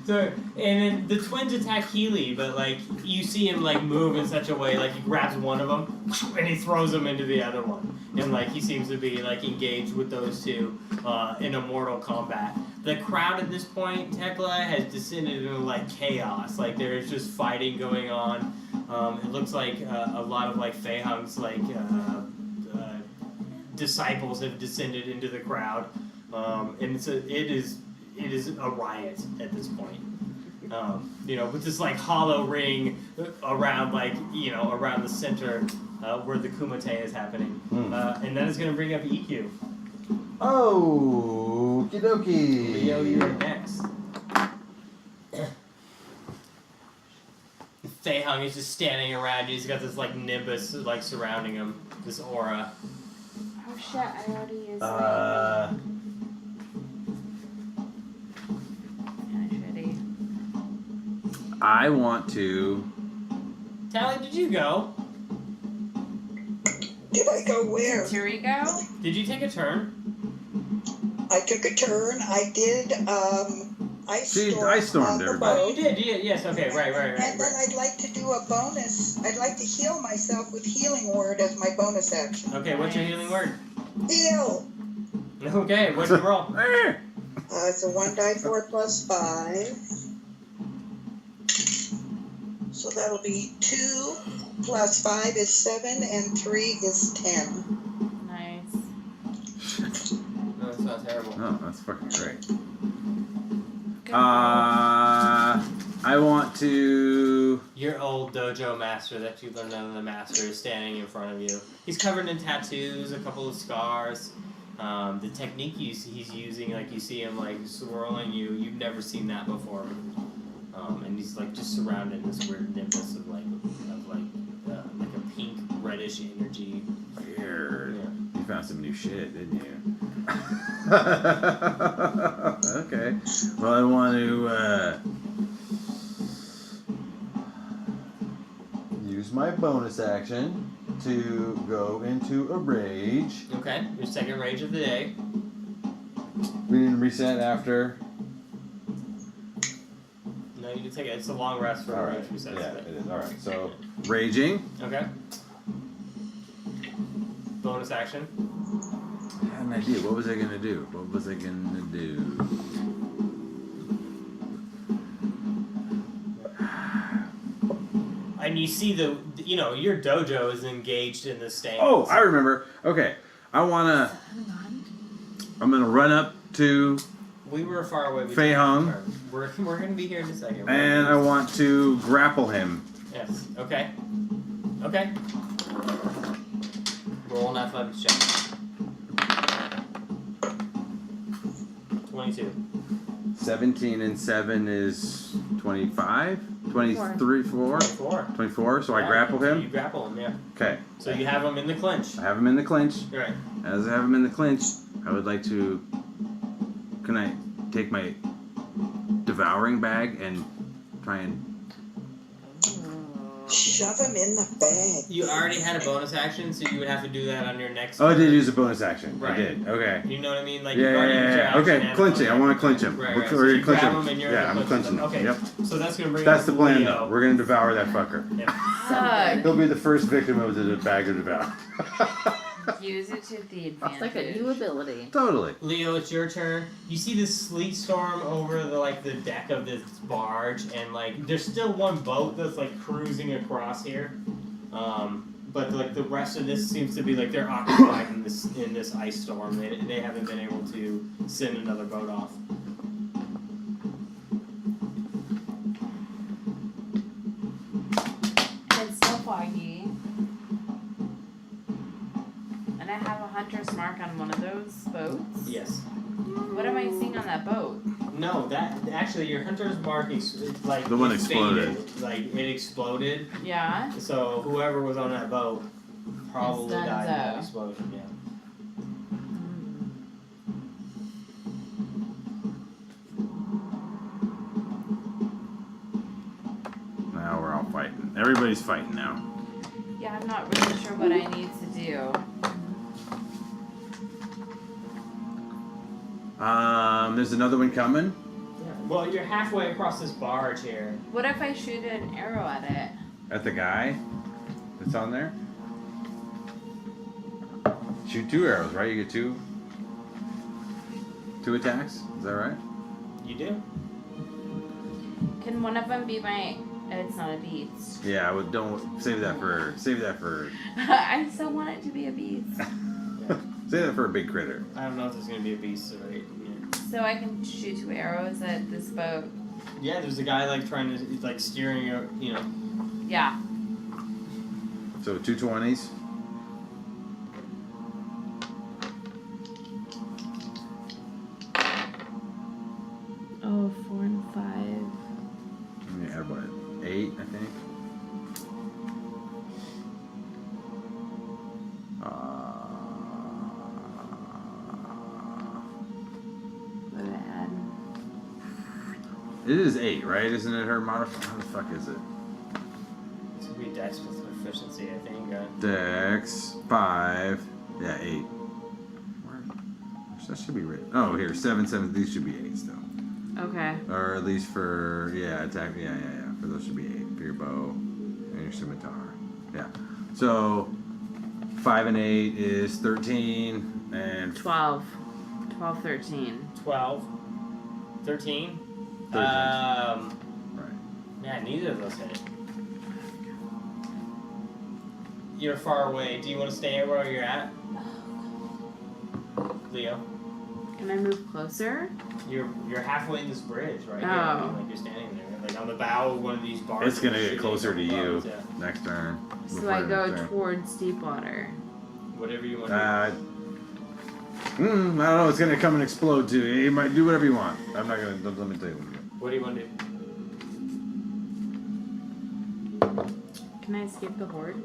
So, and then the twins attack Healy, but like you see him like move in such a way, like he grabs one of them and he throws him into the other one, and like he seems to be like engaged with those two in a mortal combat. The crowd at this point, Tequila, has descended into like chaos. Like there's just fighting going on. It looks like a lot of like Fei-Hung's like disciples have descended into the crowd, and it is a riot at this point. You know, with this like hollow ring around like, you know, around the center where the kumite is happening. And that is going to bring up Ikkyu. Oh, okie dokie. Leo, you're next. Fei-Hung is just standing around you. He's got this like nimbus like surrounding him, this aura. Oh shit, I already used Shitty. I want to. Tally, did you go? Did I go where? Here we go. Did you take a turn? I took a turn. I did ice storm on the everybody. Oh, you boat. did. Yes. Okay. Right. And then I'd like to do a bonus. I'd like to heal myself with healing word as my bonus action. Okay. What's your healing word? Heal. Okay. What'd you roll? It's a 1d4 plus 5. So that'll be 2 plus 5 is 7 and 3 is 10. Nice. No, that's not terrible. Oh, that's fucking great. Good I want to. Your old dojo master that you learned under the master is standing in front of you. He's covered in tattoos, a couple of scars. The technique he's using, like you see him like swirling you, you've never seen that before. And he's like just surrounded in this weird nimbus of like a pink reddish energy. Weird. Yeah. You found some new shit, didn't you? Okay. Well, I want to. my bonus action to go into a rage. Okay, your second rage of the day. We didn't reset after. No, you can take it. It's a long rest for a rage reset. Yeah, it is. Alright, so raging. Okay. Bonus action. I had an idea. What was I gonna do? And you see your dojo is engaged in the stand. Oh, I remember. Okay. I'm gonna run up to We were far away. Fei Hung. We're gonna be here in a second. and I want to grapple him. Yes. Okay. Okay. Roll an athletics check. 22. 17 and 7 is 25? 23, 4? 24. 24, so I Yeah, grapple so him? You grapple him, yeah. Okay. So you have him in the clinch. I have him in the clinch. Right. As I have him in the clinch, I would like to... Can I take my devouring bag and try and... Shove him in the bag. You already had a bonus action, so you would have to do that on your next Oh, I did turn. use a bonus action. Right. I did. Okay. You know what I mean? Like Yeah, you've already used your yeah. action Okay, and clinching. I bonus want to action. clinch him. Right, We're right. So already you clinch grab him. him and you're Yeah, gonna I'm clinch clinching him. Okay. Yep. So that's gonna bring That's up the plan, Leo. though. We're going to devour that fucker. Suck. He'll be the first victim of the bag of devour. Use it to the It's advantage. like a new ability. Totally. Leo, it's your turn. You see this sleet storm over the deck of this barge, and there's still one boat that's cruising across here. But the rest of this seems to be they're occupied in this ice storm. They haven't been able to send another boat off. It's still foggy. And I have a hunter's mark on one of those boats. Yes. What am I seeing on that boat? No, that actually your hunter's mark is The one it exploded. faded. It exploded. Yeah. So whoever was on that boat probably It's died in that Dunzo. explosion. Yeah. Now we're all fighting. Everybody's fighting now. Yeah, I'm not really sure what I need to do. There's another one coming. Well, you're halfway across this barge here. What if I shoot an arrow at it? At the guy that's on there. Shoot 2 arrows, right? You get two attacks. Is that right? You do? Can one of them be my... It's not a beast. Yeah, I would. Don't save that for. I still want it to be a beast. Save that for a big critter. I don't know if there's gonna be a beast right here. So I can shoot 2 arrows at this boat. Yeah, there's a guy trying to steering Yeah. So 2 20s. Oh, 4 and 5. Let me add what? 8, I think. What did I add? It is 8, right? Isn't it her modifier? How the fuck is it? It's gonna be dex with efficiency, I think. Dex 5. Yeah, 8. Where? That should be right. Oh, here 7, 7. These should be 8s though. Okay. Or at least for attack. Yeah. For those should be 8 for your bow and your scimitar. Yeah. So 5 and 8 is 13 and 12. 12, 13. 12. 13. 13. Right. Yeah, neither of those hit. You're far away. Do you want to stay where you're at? Leo? Can I move closer? You're halfway in this bridge, right? Oh. Here. I mean, you're standing there. On the bow of one of these barges. It's gonna get shooting closer to from you above, yeah. next turn. So I go towards Deepwater. Whatever you want I don't know. It's gonna come and explode too. You might do whatever you want. I'm not gonna. Let me tell you what to do. What do you want to do? Can I escape the horde?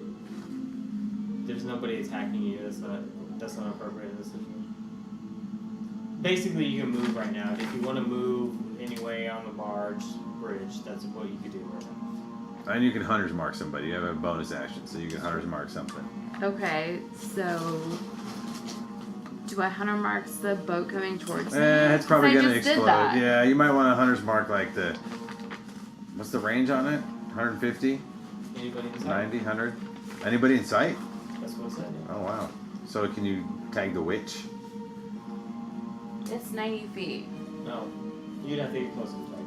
There's nobody attacking you. That's not appropriate in this situation. Basically, you can move right now. If you want to move anyway on the bridge, that's what you could do right now. And you can hunter's mark somebody. You have a bonus action, so you can hunter's mark something. Okay, so do I hunter marks the boat coming towards me? It's probably 'Cause I gonna just did explode. that. Yeah, you might want to hunter's mark like the. What's the range on it? 150, Anybody inside? 90, 100. Anybody in sight? That's what it said. Oh wow. So can you tag the witch? It's 90 feet. No. You'd have to get closer to that.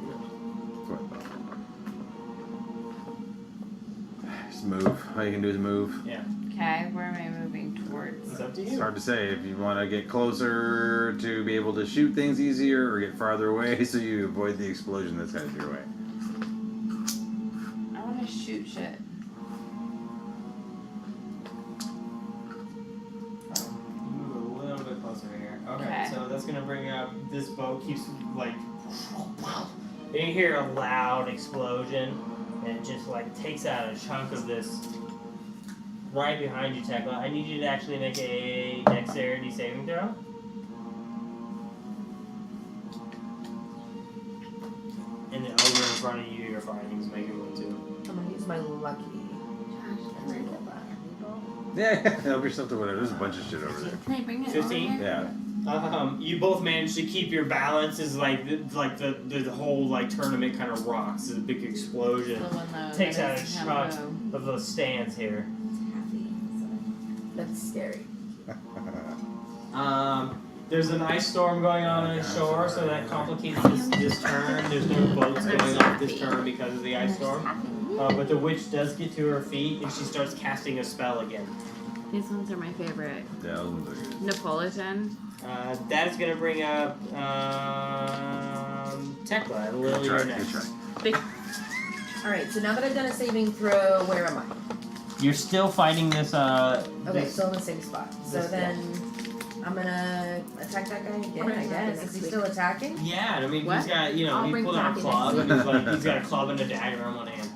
Just move. All you can do is move. Yeah. Okay, where am I moving towards? It's up to It's you. hard to say if you want to get closer to be able to shoot things easier, or get farther away so you avoid the explosion that's headed your way. I want to shoot shit. You move a little bit closer here. Okay, Okay. so that's gonna bring up this boat keeps like and you hear a loud explosion and it just like takes out a chunk of this right behind you, Tequila. I need you to actually make a dexterity saving throw. And the ogre in front of you you're fighting is making one too. I'm gonna use my lucky. Yeah, help yourself to whatever. There's a bunch of shit over there. Can I bring it 15? over here? Yeah. You both manage to keep your balance as the whole like tournament kind of rocks. There's a big explosion. The one that Takes that out a is chunk Hambo. of those stands here. That's scary. There's an ice storm going on the shore, so that complicates this turn. There's no boats going off this turn because of the ice storm. But the witch does get to her feet and she starts casting a spell again. These ones are my favorite. Yeah, those ones are good. Napolitan. That is going to bring up Tekla and Lil, you're Good next. try. Alright, so now that I've done a saving throw, where am I? You're still fighting this. Okay, still in the same spot. So this- then I'm gonna attack that guy again, We're I gonna guess. next Is he week. still attacking? Yeah, I mean, What? he's got, you know, I'll he bring pulled out a Poppy club next and he's got a club and a dagger in one hand.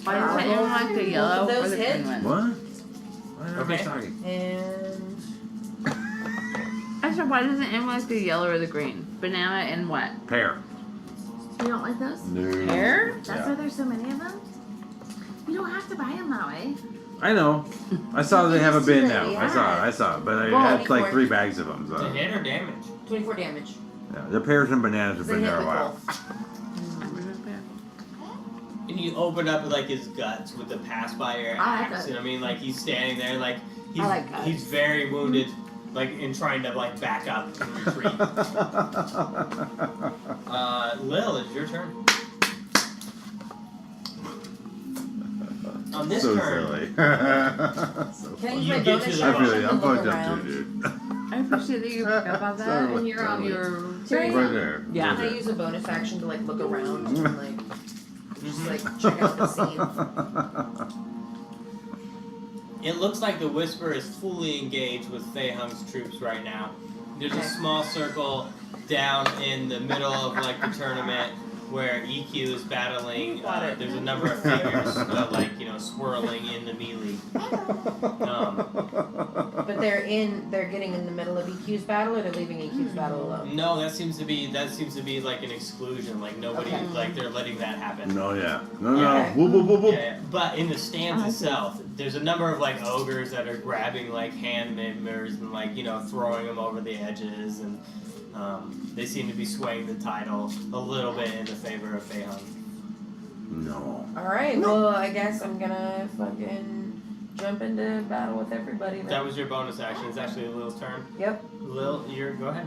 Why doesn't anyone like the yellow Both of or those the hit? green one? What? Why are Okay. we talking? And I said, why doesn't anyone like the yellow or the green? Banana and what? Pear. You don't like those? No. Pear? That's Yeah. why there's so many of them? You don't have to buy them that way. I know. I saw they have a bin now. Yeah. I saw it. But I Well, had like 24. 3 bags of them. To So. hit or damage? 24 damage. Yeah, the pears and bananas have They been hit there a with while. both. And you open up like his guts with the pass by your I like axe. that. You know what I mean? Like he's standing there, like he's I like guts. he's very wounded, like in trying to like back up and retreat. Lil, it's your turn. On this so turn, silly. Can I use You my get bonus to the I action feel to you. I'm look fucked up around? too, dude. I appreciate that you pick up on that. Sorry. And you're on your Right Terry, there. Yeah. Can I use a bonus action to like look around and like just like check out the scene? it looks like the Whisper is fully engaged with Fei Hung's troops right now. There's a Okay. small circle down in the middle of like the tournament where Ikkyu is battling. There's a number of figures like swirling in the melee. But they're getting in the middle of EQ's battle, or they're leaving EQ's battle alone. No, that seems to be like an exclusion. Like nobody, Okay. like they're letting that happen. No, yeah. No. Okay. Whoop, whoop, whoop, whoop. Yeah, but in the stands itself, there's a number of like ogres that are grabbing like hand members and like throwing them over the edges, and they seem to be swaying the title a little bit in the favor of Fei Hung. No. Alright, well I guess I'm gonna fucking jump into battle with everybody then. That was your bonus action. It's actually Lil's turn. Yep. Lil, go ahead.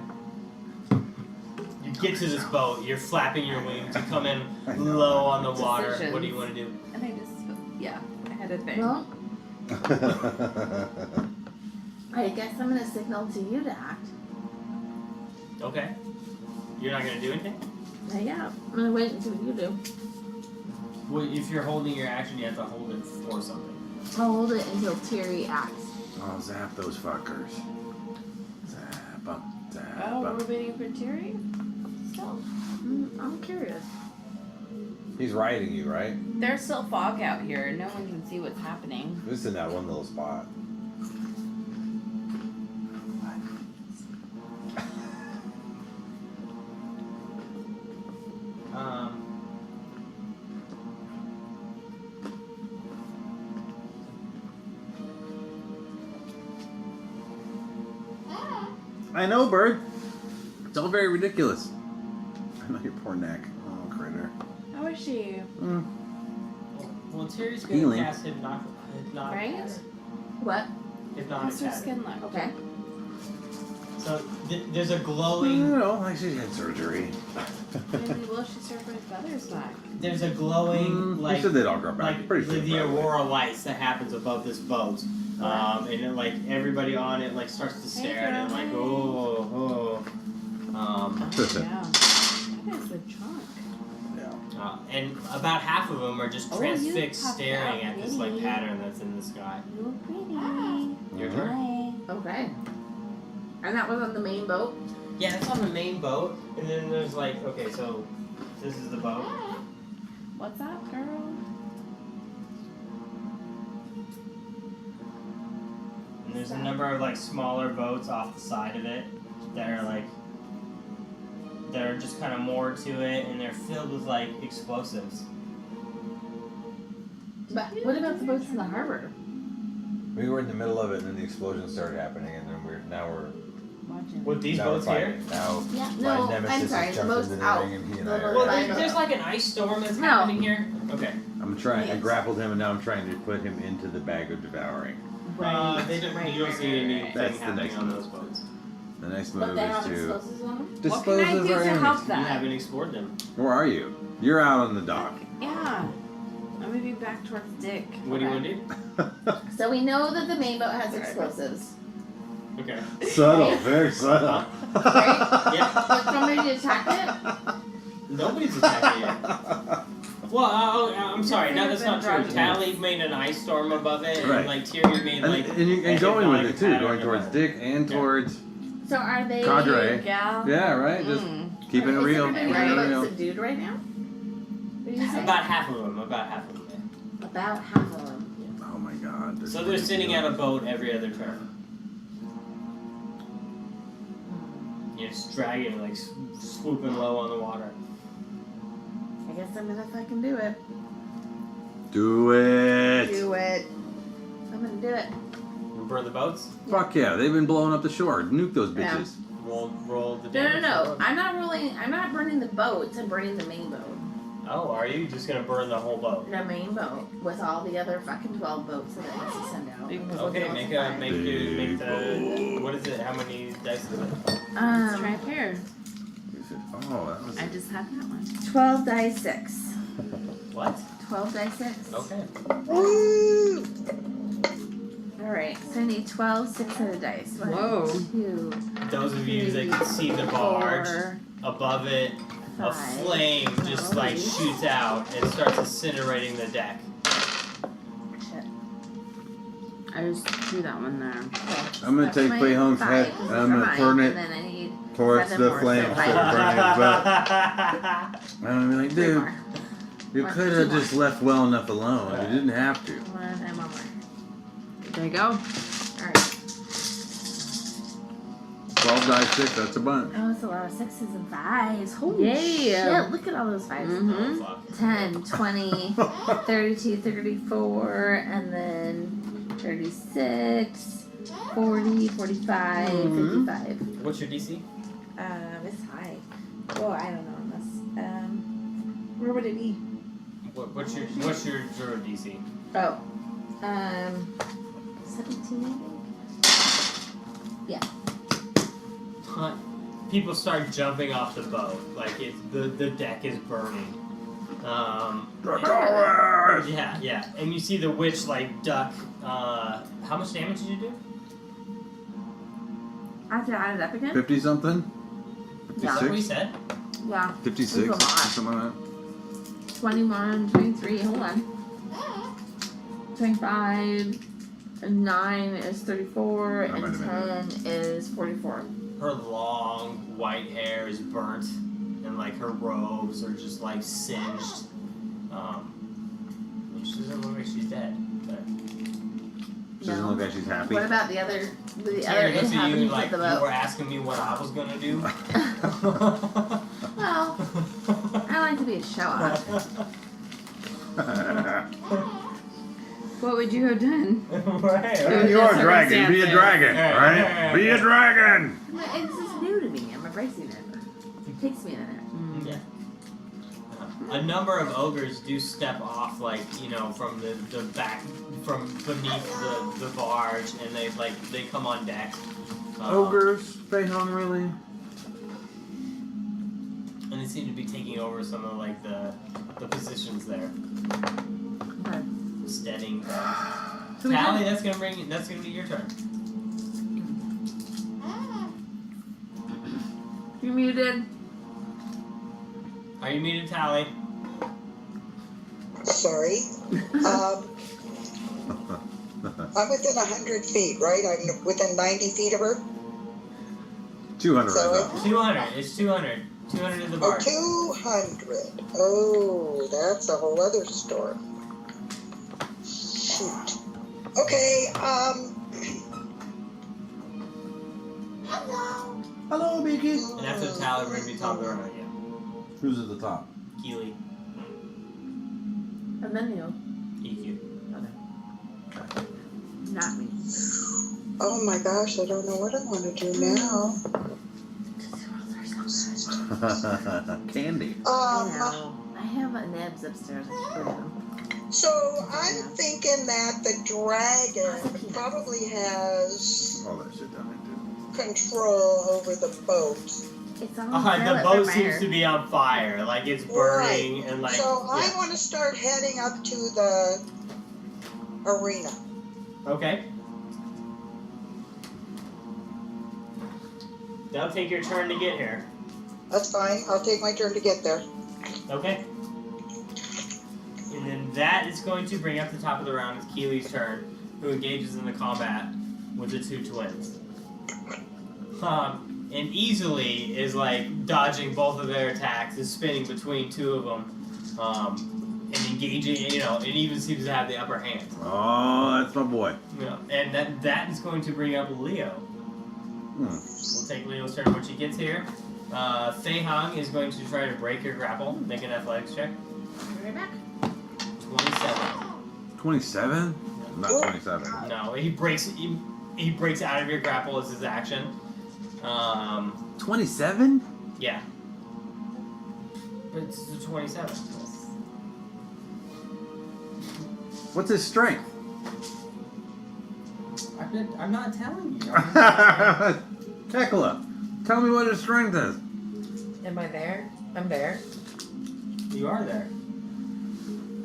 You get to this boat. You're flapping your wings. You come in low on the water. Decisions. What do you want to do? And I just, yeah, I had a thing. Well, I guess I'm gonna signal to you to act. Okay. You're not gonna do anything. Yeah, I'm gonna wait and see what you do. Well, if you're holding your action, you have to hold it for something. I'll hold it until Thierry acts. Oh, zap those fuckers. Zap them. Zap Oh, 'em. we're waiting for Terry? So, I'm curious. He's riding you, right? there's still fog out here. No one can see what's happening. Just in that one little spot. I know, Bird. It's all very ridiculous. I know your poor neck. Oh, critter. How is she? Well, Terry's gonna Healing. cast hypnotic Right? What? hypnotic How's her pattern. skin look? Okay. So there's a glowing. No, like she's had surgery. Maybe will she start her feathers back? There's a glowing They like said they'd all grow back. like Pretty soon, the probably. aurora lights that happens above this boat. And then like everybody on it like starts to stare at it like oh. Oh, yeah. That is the trunk. And about half of them are just Oh, transfixed, you popped staring out, at this like really? pattern that's in the sky. You look pretty. Your turn. Hi. Okay. And that was on the main boat? Yeah, it's on the main boat, and then there's like okay, so this is the boat. What's up, girl? And there's a number of like smaller boats off the side of it that are just kind of moored to it, and they're filled with like explosives. But what about the boats in the harbor? We were in the middle of it, and then the explosion started happening, and then we're Watching. With these now boats we're here. fighting. Now Yeah, my no, nemesis I'm sorry, has the jumped boats into the out. ring, and he and The I are. Well, Right. there's like an ice storm that's No. happening here. Okay. I'm trying. I Yes. grappled him, and now I'm trying to put him into the bag of devouring. They don't. You don't see anything That's the happening next on move. those boats. The next But move they is have to explosives on them? dispose What can I of do our to enemies. help You that? haven't explored them. Where are you? You're out on the dock. Yeah. I'm gonna be back towards Dick. What do you want to do? So we know that the main boat has explosives. Okay. Subtle, very subtle. Right? Yeah. But somebody to attack it? Nobody's attacking it. Well, I'm sorry. No, that's not true. Tally made an ice storm above it, and Right. like Thierry made like. And going with it too, pattern going towards above Dick and Yeah. towards So are they... Cadre. Gal. Yeah, right. Just keeping it is real. everybody Keeping on the it boat real. subdued right now? What did you it. say? About half of them. About half of them. About half of them. Oh my God. So they're sitting at a boat every other turn. You're just dragging, like swooping low on the water. I guess I'm gonna fucking do it. Do it. Do it. I'm gonna do it. You burn the boats. Fuck yeah, they've been blowing up the shore. Nuke those Yeah. bitches. Roll the No, damage. no. I'm not burning the boats. I'm burning the main boat. Oh, are you just gonna burn the whole boat? The main boat with all the other fucking 12 boats that it wants to send out. Okay, make the what is it? How many dice is it? Let's try a pair. Oh, that was. I just had that one. 12 die 6. What? 12 die 6. Okay. Woo! Alright, so I need 12 6-sided dice. 1, Whoa. 2, Those of you that can see the barge 4, above it, a 5. flame just like shoots out and starts incinerating the deck. Shit. I just threw that one there. Okay, I'm gonna that's take my Playhome's 5, head 'cause and those I'm are gonna mine, turn and it then I need towards 7 the more, flame so instead of 5 burning his butt. That's I'm gonna be like, 3 dude, more. you One, could 2 have more. just left well enough alone. You didn't have to. 1 and 1 more. There you go. Alright. 12 die 6, that's a bunch. Oh, it's a lot of 6s and 5s. Holy Yeah. shit, look at all those 5s. Mm-hmm. Oh, fuck. 10, 20, 32, 34, and then 36, 40, 45, Mhm. 55. What's your DC? It's high. Well, I don't know unless, where would it be? What's your Zero DC? Oh, 17, I think? People start jumping off the boat, like the deck is burning. Yeah, and you see the witch like duck. How much damage did you do? I have to add it up again? 50 something? Is that what you 56? said? Yeah. 56? It was a lot. Something like that. 21, 23, hold on. 25, and 9 is 34, That might and have 10 is 44. Her long white hair is burnt, and like her robes are just like singed. She doesn't look like she's dead. But She doesn't look like she's happy. What about the other Terry looks at you inhabitants like of the you boat? were asking me what I was gonna do. Well, I like to be a show off. What would you have done? Right. You're a dragon. Be a dragon, Alright, right? alright, Be a alright. dragon. Exactly. pricing it. It takes me a minute. Yeah. A number of ogres do step off, like, you know, from the back, from beneath the barge, and they come on deck. Ogres, Beihong, really? And they seem to be taking over some of like the positions there, Okay. steadying things. So we Tally, have- that's gonna be your turn. You're muted. Are you muted, Tally? Sorry. I'm within 100 feet, right? I'm within 90 feet of her. 200 So right now. 200. It's 200. 200 in the Oh, barge. 200. Oh, that's a whole other story. Shoot. Okay, Hello, Beaky. And after Tally, we're gonna be top of the round again. Who's at the top? Keely, And then you. EQ. Not me. oh my gosh, I don't know what I want to do now. Candy. I know. I have nibs upstairs. I can put them. So I'm thinking that the dragon probably has All that shit down there, control over the boat. It's all The boat seems to be on fire. Like it's burning and like. So I yeah. want to start heading up to the arena. Okay. That'll take your turn to get here. That's fine. I'll take my turn to get there. Okay. And then that is going to bring up the top of the round with Keely's turn, who engages in the combat with the two twins. And easily is like dodging both of their attacks, is spinning between two of them, and engaging. You know, it even seems to have the upper hand. Oh, that's my boy. You know, and that is going to bring up Leo. We'll take Leo's turn when she gets here. Fei Hong is going to try to break your grapple. Make an athletics check. Right back. 27. 27? Not 27. No, he breaks out of your grapple as his action. 27? Yeah. But it's a 27. What's his strength? I'm not telling you. Tequila, tell me what his strength is. Am I there? I'm there. You are there.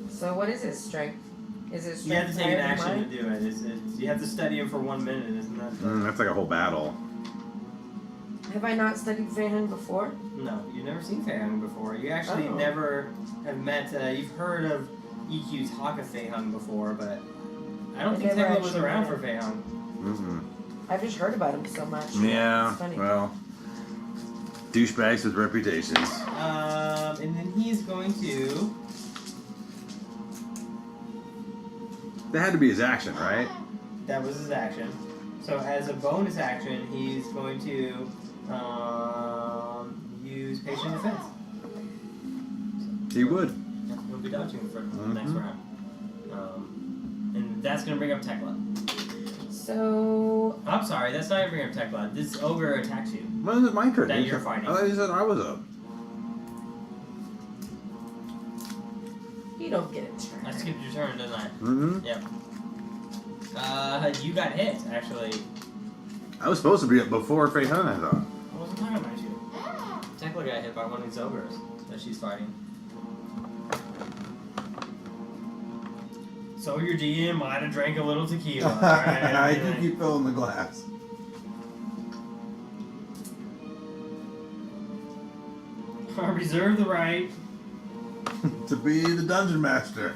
So what is his strength? Is his You have strength to take an higher than action mine? to do it. You have to study him for 1 minute, isn't that? That's like a whole battle. Have I not studied Feyhan before? No, you've never seen Fei Hung before. You actually Oh. never have met. You've heard of EQ's talk of Fei Hung before, but I don't I think never Tequila was actually around met for him. Fei Hung. I've just heard about him so much. Yeah, It's funny. well, douchebags with reputations. And then he's going to. That had to be his action, right? That was his action. So as a bonus action, he's going to use patient defense. He would. Yeah, he'll be dodging for the next round. And that's going to bring up Tequila. So I'm sorry, that's not even bringing up Tequila. This ogre attacks you. When is it my turn? That He you're said- fighting. I thought he said I was up. you don't get a I turn. skipped your turn, didn't I? Yep. You got hit, actually. I was supposed to be up before Fei Hung, I thought. I wasn't talking about you. Tequila got hit by one of these ogres that she's fighting. So your DM might have drank a little tequila. Right? I think you fill in the glass. I reserve the right. To be the dungeon master.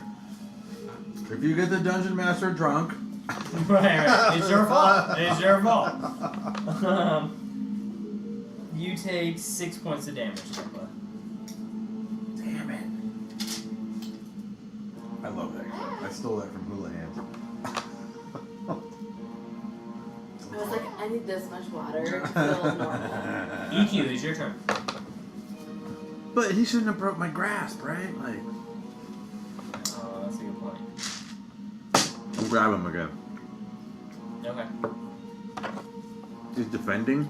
If you get the dungeon master drunk, Right. It's your fault. It's your fault. You take 6 points of damage, Tequila. damn it. I love that. I stole that from Hula Hands. I was like, I need this much water to feel normal. EQ, it's your turn. But he shouldn't have broke my grasp, right? Like, Oh, that's a good point. I'll grab him again. Okay. He's defending.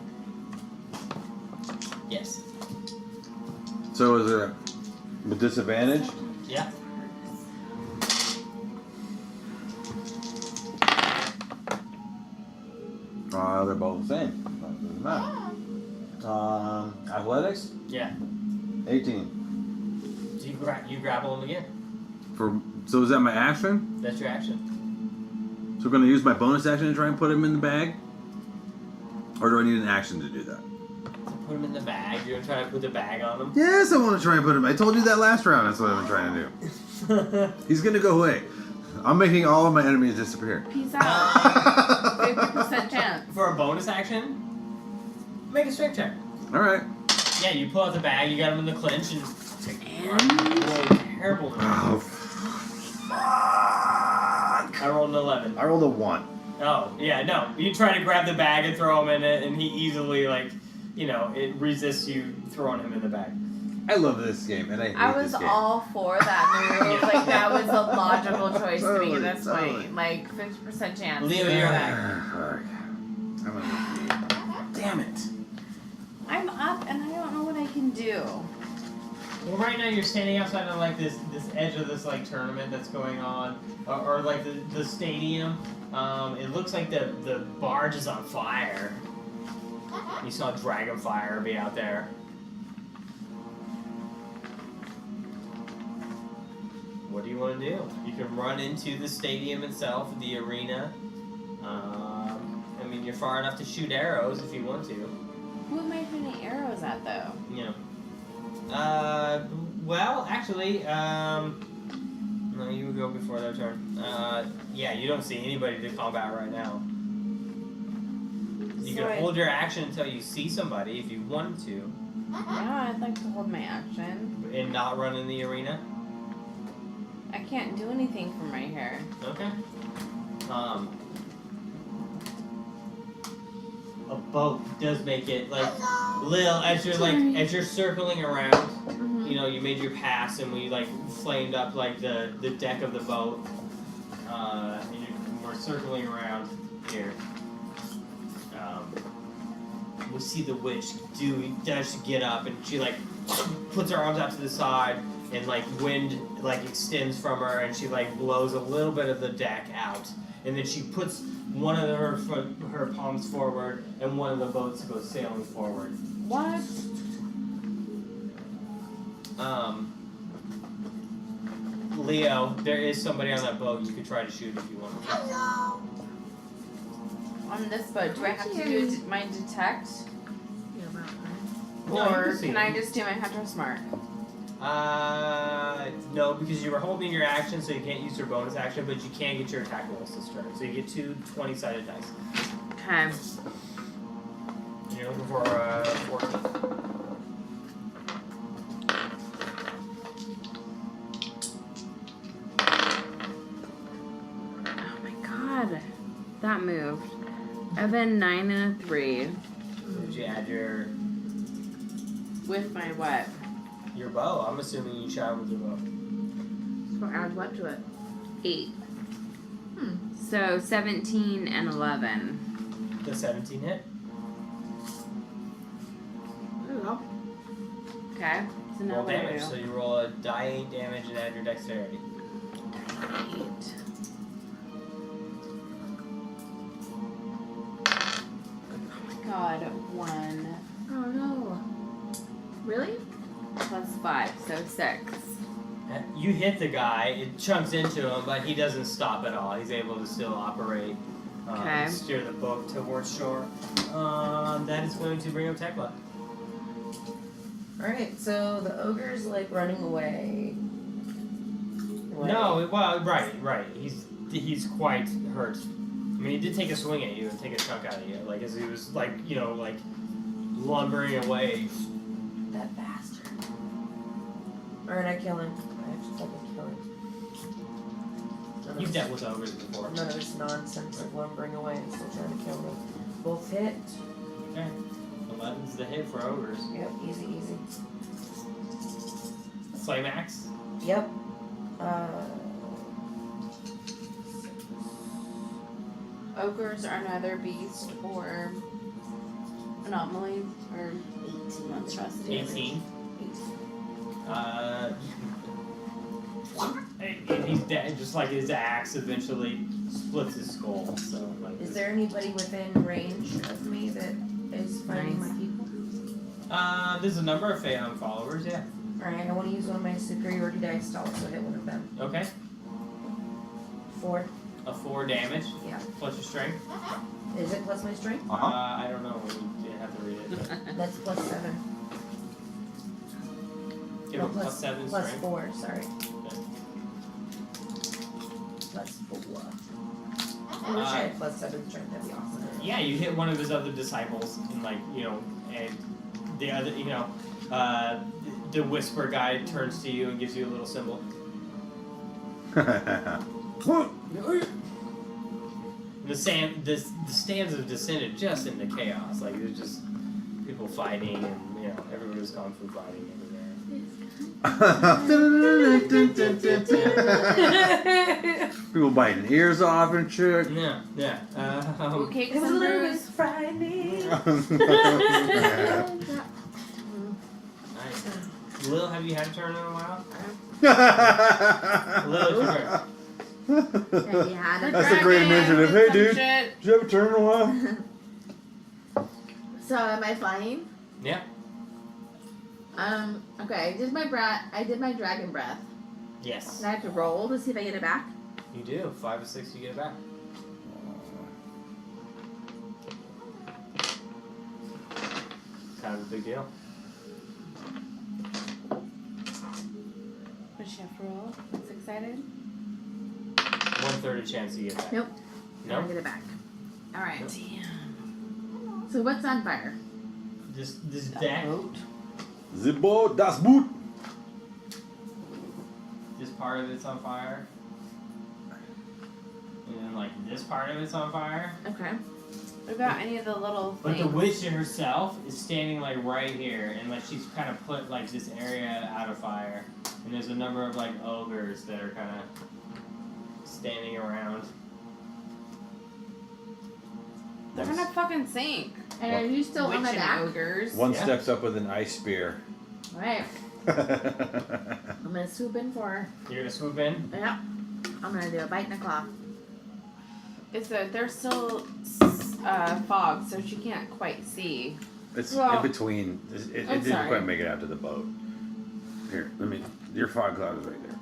Yes. So is it a disadvantage? Yeah. They're both the same. Doesn't matter. Athletics? Yeah. 18. So you grapple him again. So is that my action? That's your action. So we're going to use my bonus action to try and put him in the bag? Or do I need an action to do that? Put him in the bag. You're gonna try to put the bag on him. Yes, I want to try and put him. I told you that last round. That's what I've been trying to do. He's going to go away. I'm making all of my enemies disappear. Peace out. 50% chance. For a bonus action, make a strength check. All right. Yeah, you pull out the bag. You got him in the clinch and. Roll terrible. Oh, fuck. I rolled an 11. I rolled a 1. Oh, yeah, no. You try to grab the bag and throw him in it, and he easily, like, it resists you throwing him in the bag. I love this game, and I hate I was this game. all for that move. Like, that was a logical choice to me at this Totally. point. Like, 50% chance. Leo, you're back. Fuck. I'm gonna... Damn it. I'm up and I don't know what I can do. Well, right now you're standing outside of, like, this edge of this, like, tournament that's going on, or like, the stadium. It looks like the barge is on fire. You saw Dragon Fire be out there. What do you want to do? You can run into the stadium itself, the arena. I mean, you're far enough to shoot arrows if you want to. Who am I shooting arrows at though? Well, actually, no, you would go before their turn. Yeah, you don't see anybody to combat right now. You can hold your action until you see somebody if you wanted to. Yeah, I'd like to hold my action. And not run in the arena. I can't do anything from right here. Okay. A boat does make it, like, Lil, as you're circling around, you made your pass and we, like, flamed up, like, the deck of the boat. And we're circling around here. We see the witch does get up and she, like, puts her arms out to the side and, like, wind, like, extends from her and she, like, blows a little bit of the deck out. And then she puts one of her palms forward and one of the boats goes sailing forward. What? Leo, there is somebody on that boat you could try to shoot if you want. On this boat, do I have to do my detect? No, you Or see can him. I just do my hunter smart? No, because you were holding your action, so you can't use your bonus action, but you can get your attack rolls this turn. So you get two 20-sided dice. Okay. And you're looking for 14. Oh my god. That moved. I have a 9 and a 3. Did you add your With my what? bow? I'm assuming you shot with your bow. So add what to it? 8. So 17 and 11. The 17 hit. There we go. Okay. So now Roll what do I damage. do? So you roll a die 8 damage and add your dexterity. 8. Oh my god. 1 Oh no. Really? plus 5, so 6. You hit the guy, it chunks into him, but he doesn't stop at all. He's able to still operate, Okay. steer the boat towards shore. That is going to bring up Tequila. Alright, so the ogre's like running away. No, well, right. He's quite hurt. I mean, he did take a swing at you and take a chunk out of you, like as he was like lumbering away. That bastard. Alright, I kill him. I actually fucking kill him. You've dealt with ogres before. None of this nonsense of lumbering away and still trying to kill me. Both hit. Okay. 11's the hit for ogres. Yep, easy. Flame axe. Yep. Ogres are neither beast or anomaly or 8. 18 Monstrosity. 18. And he's dead, just like his axe eventually splits his skull. So, like, Is there anybody within range of me that is fighting my people? there's a number of Phaeton followers, yeah. Alright, I want to use one of my superiority dice to also hit one of them. Okay. 4. A 4 damage. Yeah. Plus your strength. Is it plus my strength? I don't know. We have to read it. But That's plus 7. give it plus 7 plus strength. 4, sorry. Okay. Plus 4. I wish I had plus 7 strength, that'd be awesome. Yeah, you hit one of his other disciples, and like and the other, the whisper guy turns to you and gives you a little symbol. The stands have descended just into chaos. Like there's just people fighting, and everybody's gone through fighting everywhere. People biting ears off and shit. Yeah. Okay, It was a little bit frightening. Nice. Lil, have you had a turn in a while? Lil, it's your turn. Have you had a That's a great initiative. Hey, dude. Shit. Did you have a turn in a while? So am I flying? Yeah. Okay, I did my dragon breath. Yes. And I have to roll to see if I get it back. You do. 5 or 6, you get it back. Kind of a big deal. What'd she have to roll? That's excited. 1/3 chance you get it back. Nope. I No. don't get it back. Alright. Damn. So what's on fire? This deck. The boat, das Boot. This part of it's on fire. And then like this part of it's on fire. Okay. What about any of the little But things? the witch herself is standing like right here, and like she's kind of put like this area out of fire. And there's a number of like ogres that are kind of standing around. They're gonna fucking sink. And are you still on my Witch back? and ogres. One Yeah. steps up with an ice spear. Alright. I'm gonna swoop in for her. You're gonna swoop in. Yep. I'm gonna do a bite and a claw. There's still fog, so she can't quite see. It's Well, in between. It I'm didn't sorry. quite make it out to the boat. Here, your fog cloud is right there.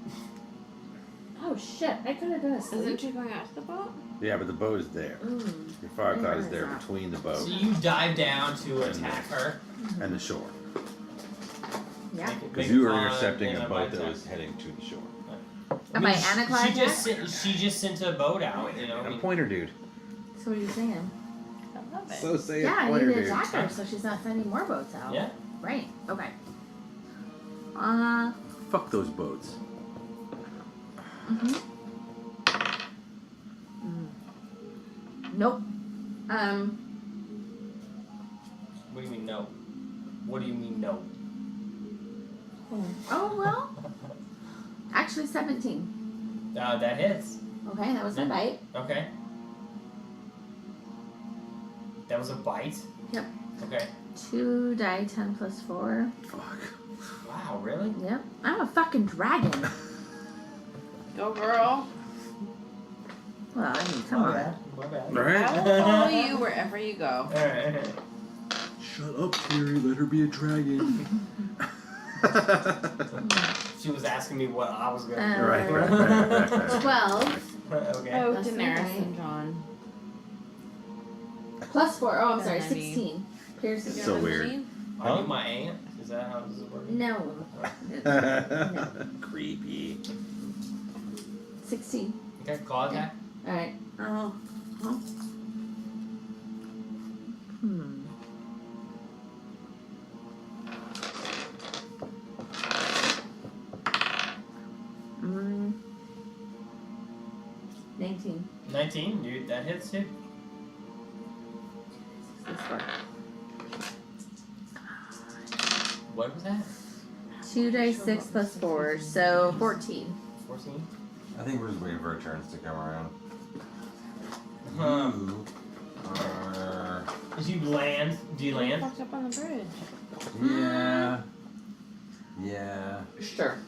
Oh shit, I could have done a sleep. Isn't she going out to the boat? Yeah, but the boat is there. Your fog cloud is there between the boat So you dive down to attack her. and the shore. Yeah. Because you were Make a intercepting con a and boat that attack. was heading to the shore. Am I Anaclyde She just sent a boat out, I And a mean, pointer dude. So what are you saying? I love it. So say Yeah, a I need pointer to dude. attack her so she's not sending more boats out. Yeah. Right. Okay. Fuck those boats. Nope. what do you mean no? What do you mean no? Oh well. Actually 17. That hits. Okay, that was my bite. Okay. That was a bite? Yep. Okay. 2 die 10 plus 4. Fuck. Wow, really? Yep. I'm a fucking dragon. Go, girl. Well, I mean, come on. My bad. I Right? will follow you wherever you go. Alright. Shut up, Thierry. Let her be a dragon. She was asking me what I was gonna do. Right. 12 Okay. Oh, That's Daenerys okay. and John. plus 4. Oh, I'm sorry, Gonna be- 16. Pierce is So weird. Are you my aunt? Is that how this is working? No. Creepy. 16. Okay, claw attack. Alright. Oh. Hmm. Mm. 19. 19, dude, that hits too. This one. What was that? 2 dice 6 plus 4, so 14. 14? I think we're just waiting for our turns to come around. Did you land? Do you land? Fucked up on the bridge. Yeah. Yeah. Sure.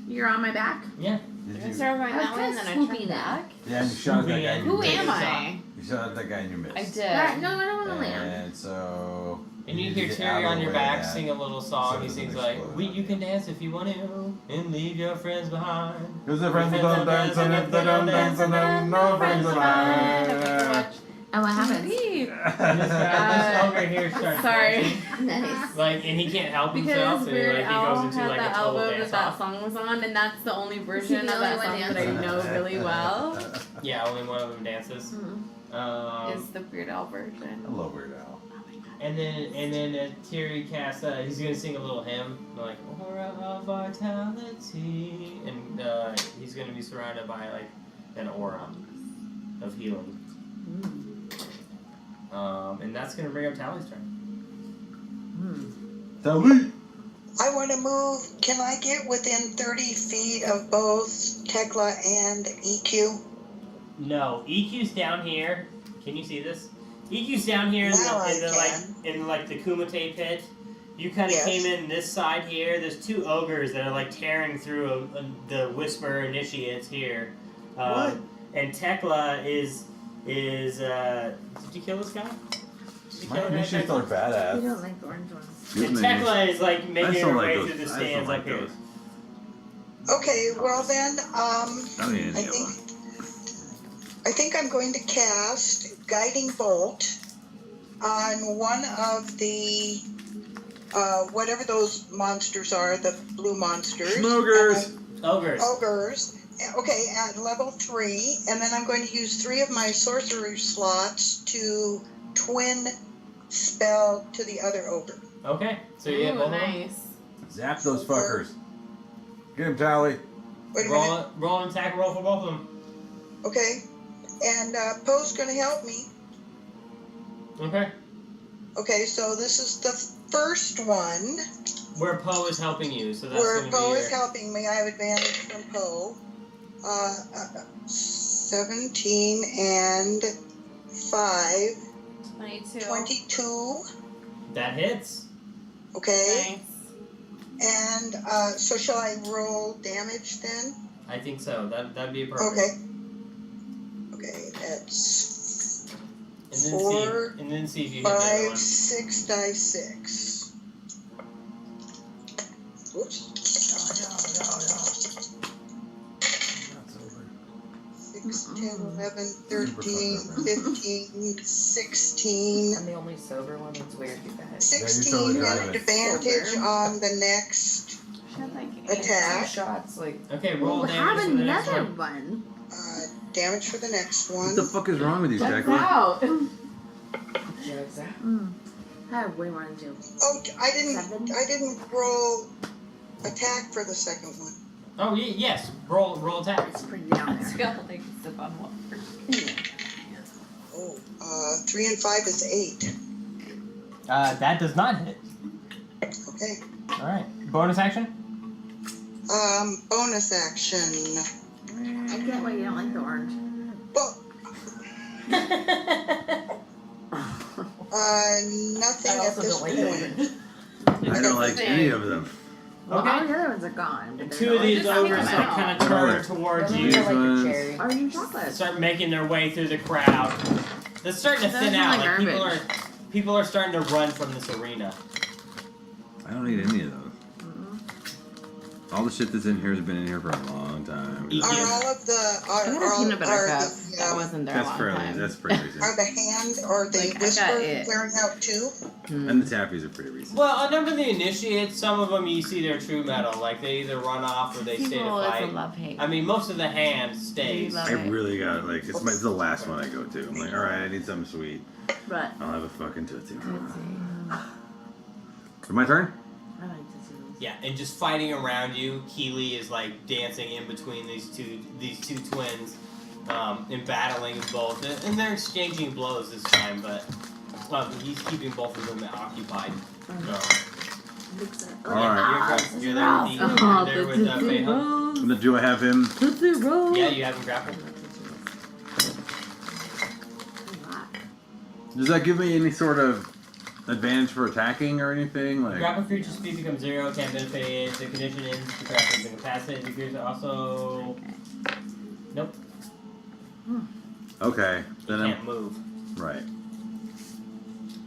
You're on my back. Yeah. Did I you? started going I was that way and then kinda I swooping turned in. back. Yeah, and you shot at that guy. in your Who midst. am I? You shot at that guy in your midst. I did. Alright, no, I don't want to land. And so. And you need hear to get Terry out of on the your way of back that. sing a little So song. it He doesn't sings like, explode. "You can dance if you want to, and leave your friends behind." Because the friends don't dance, and if they don't dance, and then no friends alive. And what happens? And this guy, this ogre here starts Sorry. dancing. Nice. Like, and he can't help himself, Because and he, Weird like, he goes Al into had like that a total album dance that off. song was on, and that's the only version the of that only one song that I dancing? know really well. Yeah, only one of them dances. Is the Weird Al version. I love Weird Al. And then Terry casts. He's gonna sing a little hymn, like "Aura of Vitality," and he's gonna be surrounded by like an aura of healing. And that's gonna bring up Tally's turn. Tally! I want to move. Can I get within 30 feet of both Tequila and EQ? No, EQ's down here. Can you see this? EQ's down here in Now I the Kumite pit. You kind of Yes. came in this side here. There's two ogres that are like tearing through the Whisper initiates here. What? And Tekla is did you kill this guy? Did you My kill the guy, initiates Tekla? are badass. You don't like the orange ones. And Tekla is like I making just her don't like way those. through the I just stands don't like up here. those. Okay, well then, I don't need any I of think them. I think I'm going to cast Guiding Bolt on one of the whatever those monsters are, the blue monsters. Smokers! Ogres. Ogres. Okay, at level 3, and then I'm going to use 3 of my sorcery slots to twin spell to the other ogre. Okay, so you have both of them. Nice. Zap those fuckers. Get him, Tally. Wait a minute. Roll an attack roll for both of them. Okay, and Poe's going to help me. Okay. Okay, so this is the first one Where Poe is helping you, so that's where going to Poe be is helping me. I have advantage from Poe. 17 and 5, 22. 22. That hits. Okay, Nice. and so shall I roll damage then? I think so. That'd be appropriate. Okay. Okay, that's And then 4, see. And then see if you hit the other 5, one. 6 die 6. Whoops. 6, 10, 11, 13, 15, 16. I'm the only sober one. That's weird, you guys. 16 totally and driving. advantage on the next Had like attack. Shots, like. Okay, roll We'll have damage for the next another one. one. Damage for the next one. What the fuck is wrong with you, Check Tekla? out. Jugs out. I have way more than 2. Oh, I 7. didn't roll attack for the second one. Oh yes. Roll attack. It's pretty down Let's there. go. Like sip on water. Oh, 3 and 5 is 8. That does not hit. Okay. All right. Bonus action. Bonus action. I get why you don't like the orange. Well, nothing I at also this don't like point. I don't like any of them. Well, Okay. all the other ones are gone. But And they're 2 of these Just ogres leave them like out. kind of turn towards I you. like your ones. cherry. orange chocolate. Start making their way through the crowd. They're starting to Those thin smell out. like Like garbage. people are starting to run from this arena. I don't need any of those. All the shit that's in here has been in here for a long time. Eat Are you. all of the I got a peanut butter cup that the, wasn't there a That's long time. pretty recent. are the hand or the Like, I got whisper it. clearing out too? And the tappies are pretty recent. Well, a number of the initiates, some of them you see their true metal. Like they either run off or they stay to People, it's a fight. love-hate. I mean, most of the hand stays. Love I it. really got like it's the last one I go to. I'm like, all right, I need something sweet. But I'll have a fucking tootsie. I Is it my turn? like to see those. Yeah, and just fighting around you, Keeley is like dancing in between these two twins, and battling both, and they're exchanging blows this time, but he's keeping both of them occupied. Looks like- All right. You're there with Oh, you're there with Fei Hung. And then do I have him? Tootsie Roll. Yeah, you have him grappled. Does that give me any sort of advantage for attacking or anything? Like, Grapple creature's speed becomes 0, can't benefit. The condition ends. The grapple is incapacitated. The creature also. Nope. okay, You then can't move. right.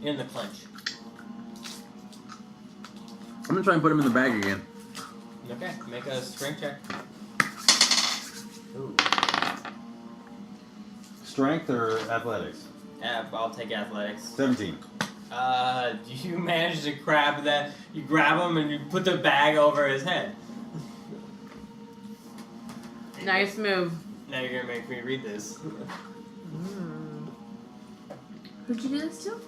In the clench. I'm gonna try and put him in the bag again. Okay, make a strength check. Ooh. Strength or athletics? I'll take athletics. 17. You manage to grab that. You grab him and you put the bag over his head. Nice move. Now you're gonna make me read this. Who'd you do this to?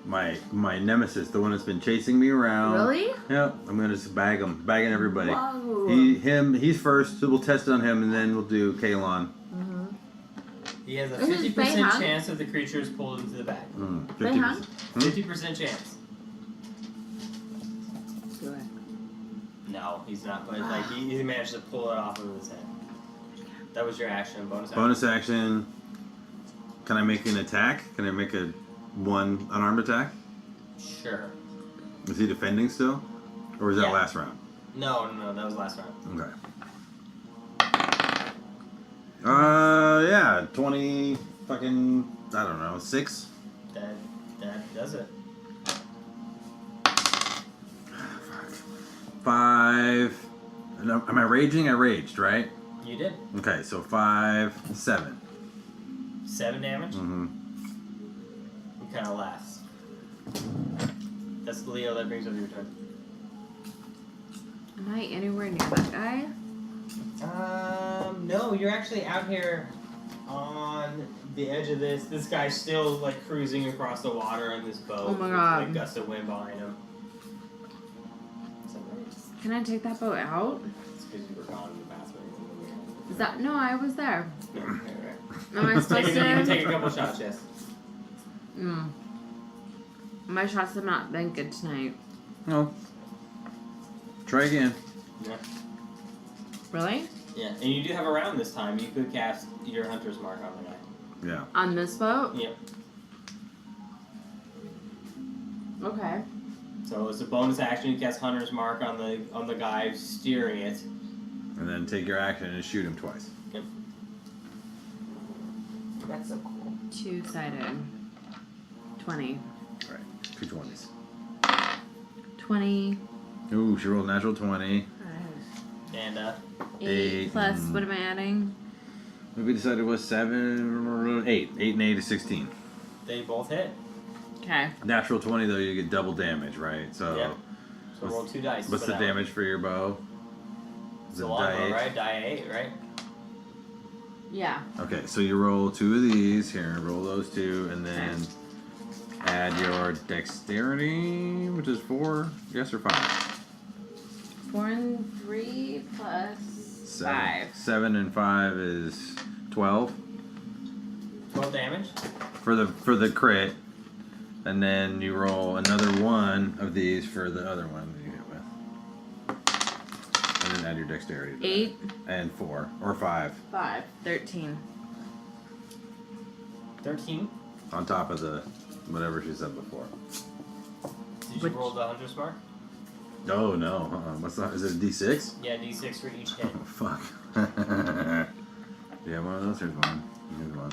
My nemesis, the one that's been chasing me around. Really? Yep. I'm gonna just bagging everybody. Whoa. He's first. So we'll test it on him, and then we'll do Kalon. He has a This is 50% Bayhawk. chance of the creature is pulled into the bag. 50%. 50% chance. Do it. No, he's not. But like he managed to pull it off of his head. That was your action. Bonus action. Bonus action. Can I make an attack? Can I make a one unarmed attack? Sure. Is he defending still, or is that Yeah. last round? No, that was last round. Okay. Yeah, 20 fucking, I don't know, 6? That does it. 5. Am I raging? I raged, right? You did. Okay, so 5, 7. 7 damage. Mm-hmm. He kind of laughs. That's Leo. That brings up your turn. Am I anywhere near that guy? No, you're actually out here on the edge of this. This guy's still like cruising across the water on this boat. Oh my with, God. like gusts of wind behind him. Is that right? Can I take that boat out? It's because you were gone in the bathroom. Is that no? I was there. No, right. Am I You supposed can to? take a couple shots, yes. My shots have not been good tonight. No. Try again. Yeah. Really? Yeah, and you do have a round this time. You could cast your Hunter's Mark on the guy. Yeah. On this boat? Yep. Okay. So it's a bonus action. You cast Hunter's Mark on the guy steering it. And then take your action and shoot him twice. Yep. That's so cool. 2-sided. 20. Alright, 2 20s. 20. Ooh, she rolled natural 20. And 8 plus, what am I adding? We decided it was 7, 8. 8 and 8 is 16. they both hit. Okay. Natural 20, though, you get double damage, right? So, Yep. So roll 2 dice. what's for the that one. damage for your bow? It's Is a it longbow, die 8? right? Die 8, right? Yeah. Okay, so you roll 2 of these. Here, roll those 2, and then add your dexterity, which is 4, yes, or 5? 4 and 3 plus 5. 7 and 5 is 12 12 damage. for the crit, and then you roll another 1 of these for the other one that you hit with, and then add your dexterity. to 8. that. And 4 or 5 5. 13. 13. on top of the whatever she said before. Did you Which- roll the Hunter's Mark? Oh no! What's that? Is it a D6? Yeah, D6 for each hit. Oh fuck! Yeah, one of those. Here's one. Here's one.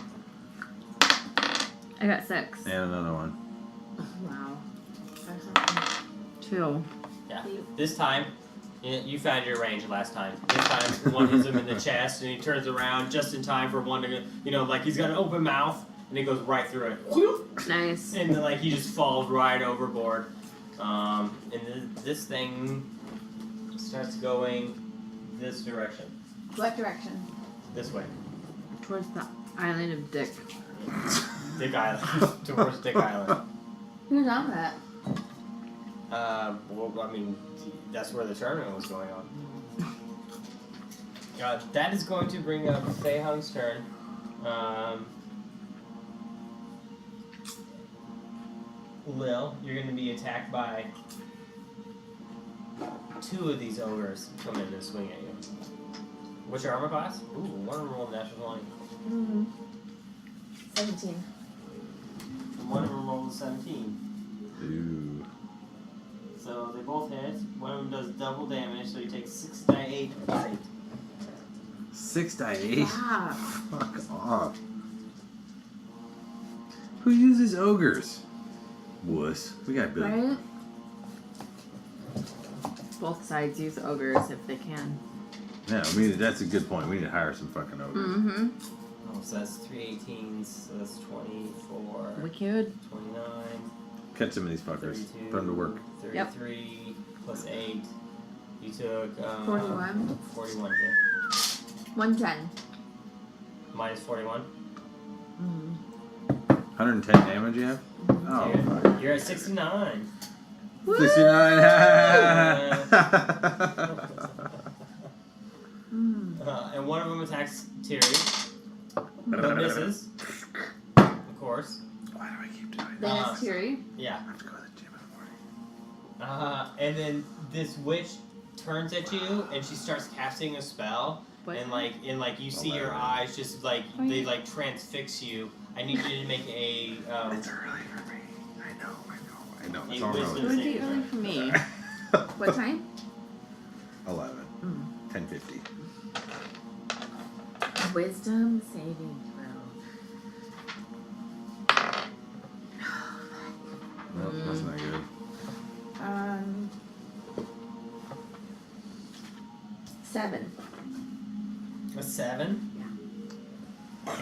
I got 6. And another one. Wow. 2. Yeah. This time, you found your range last time. This time, one hits him in the chest, and he turns around just in time for one to go, like he's got an open mouth, and he goes right through it. Nice. And then, like, he just falls right overboard. And this thing starts going this direction. What direction? This way. Towards the island of Dick. Dick Island. Towards Dick Island. Who's on that? Well, I mean, that's where the tournament was going on. That is going to bring up Fei Hung's turn. Lil, you're going to be attacked by 2 of these ogres coming in and swing at you. What's your armor class? Ooh, one of them rolled natural 20. 17. One of them rolled a 17. Ooh. So they both hit. One of them does double damage, so you take 6 die 8 bite. 6 die 8? Yeah. Fuck off. Who uses ogres? Wuss. We got Billy. Right? Both sides use ogres if they can. Yeah, I mean, that's a good point. We need to hire some fucking ogres. Mm-hmm. Oh, so that's 3 18s, so that's 24, Wicked. 29, Catch some of these fuckers. 32, Put them to work. 33, plus 8. You took 41. 41 hit. 110. Minus 41. Mm. 110 damage you have? Oh, Dude, fuck. you're at 69. 69. Mm. And one of them attacks Thierry, but misses. Of course. Why do I keep doing that? Then it's Thierry. Yeah. I have to go to the gym in the morning. And then this witch turns at you and she starts casting a spell. What? And you see your eyes just like they like transfix you. I need you to make a It's early for me. I know. a It's all wisdom It would be saving early throw. for me. What time? 11. Mm. 10:50. Wisdom saving Nope, that's not good. throw. 7. A 7? Yeah.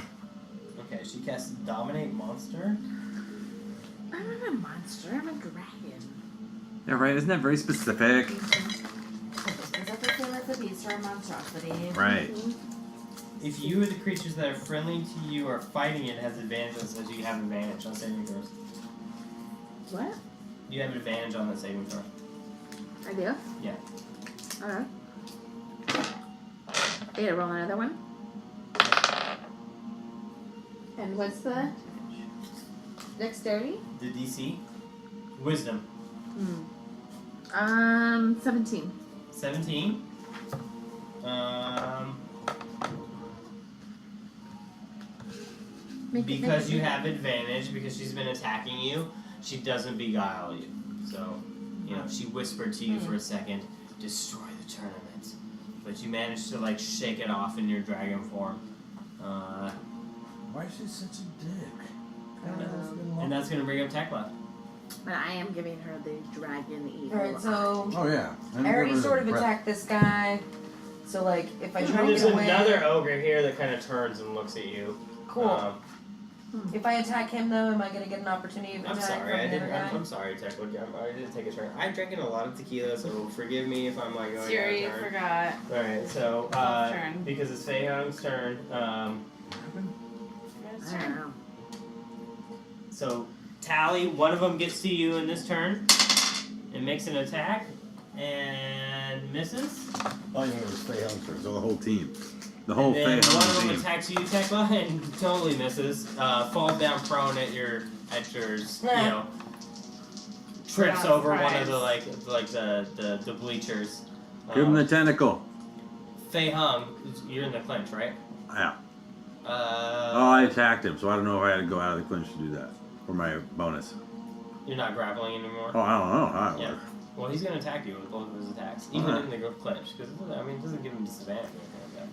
Okay, she casts Dominate Monster. I'm not a monster. I'm a dragon. Yeah, right. Isn't that very specific? Is that the same as a beast or a monstrosity? Right. If you or the creatures that are friendly to you are fighting it has advantage, so you have advantage on saving throws. What? You have advantage on the saving throw. I do? Yeah. Alright. I gotta roll another one. And what's the dexterity? The DC? Wisdom. 17. 17. Because you have advantage, because she's been attacking you, she doesn't beguile you. So, she whispered to you for a second, destroy the tournament. But you managed to, shake it off in your dragon form. Why is she such a dick? And that's going to bring up Tequila. But I am giving her the dragon evil. Alright, so Oh yeah. I already sort of attacked this guy. So if I try to There's get away, another ogre here that kind of turns and looks at you. cool. If I attack him though, am I gonna get an opportunity of I'm attack sorry, from I the didn't. other guy? I'm sorry, Tequila. I didn't take a turn. I'm drinking a lot of tequila, so forgive me if I'm going Thierry out of turn. forgot. All right, so Turn. because it's Fei Hong's turn, I don't know. so Tally, one of them gets to you in this turn and makes an attack and misses. Oh, you know, it was Fei Hong's turn, so the whole team. The whole Fei And then one of Hong them team. attacks you, Tekla, and totally misses. Falls down prone at yours. Trips Not over one of surprised. the bleachers. Give him the tentacle. Fei Hong, you're in the clinch, right? Yeah. I attacked him, so I don't know if I had to go out of the clinch to do that. For my bonus. You're not grappling anymore. Oh, I don't know how it Yeah. works. Well, he's gonna attack you with both of his attacks, even in the clinch, because it doesn't give him disadvantage or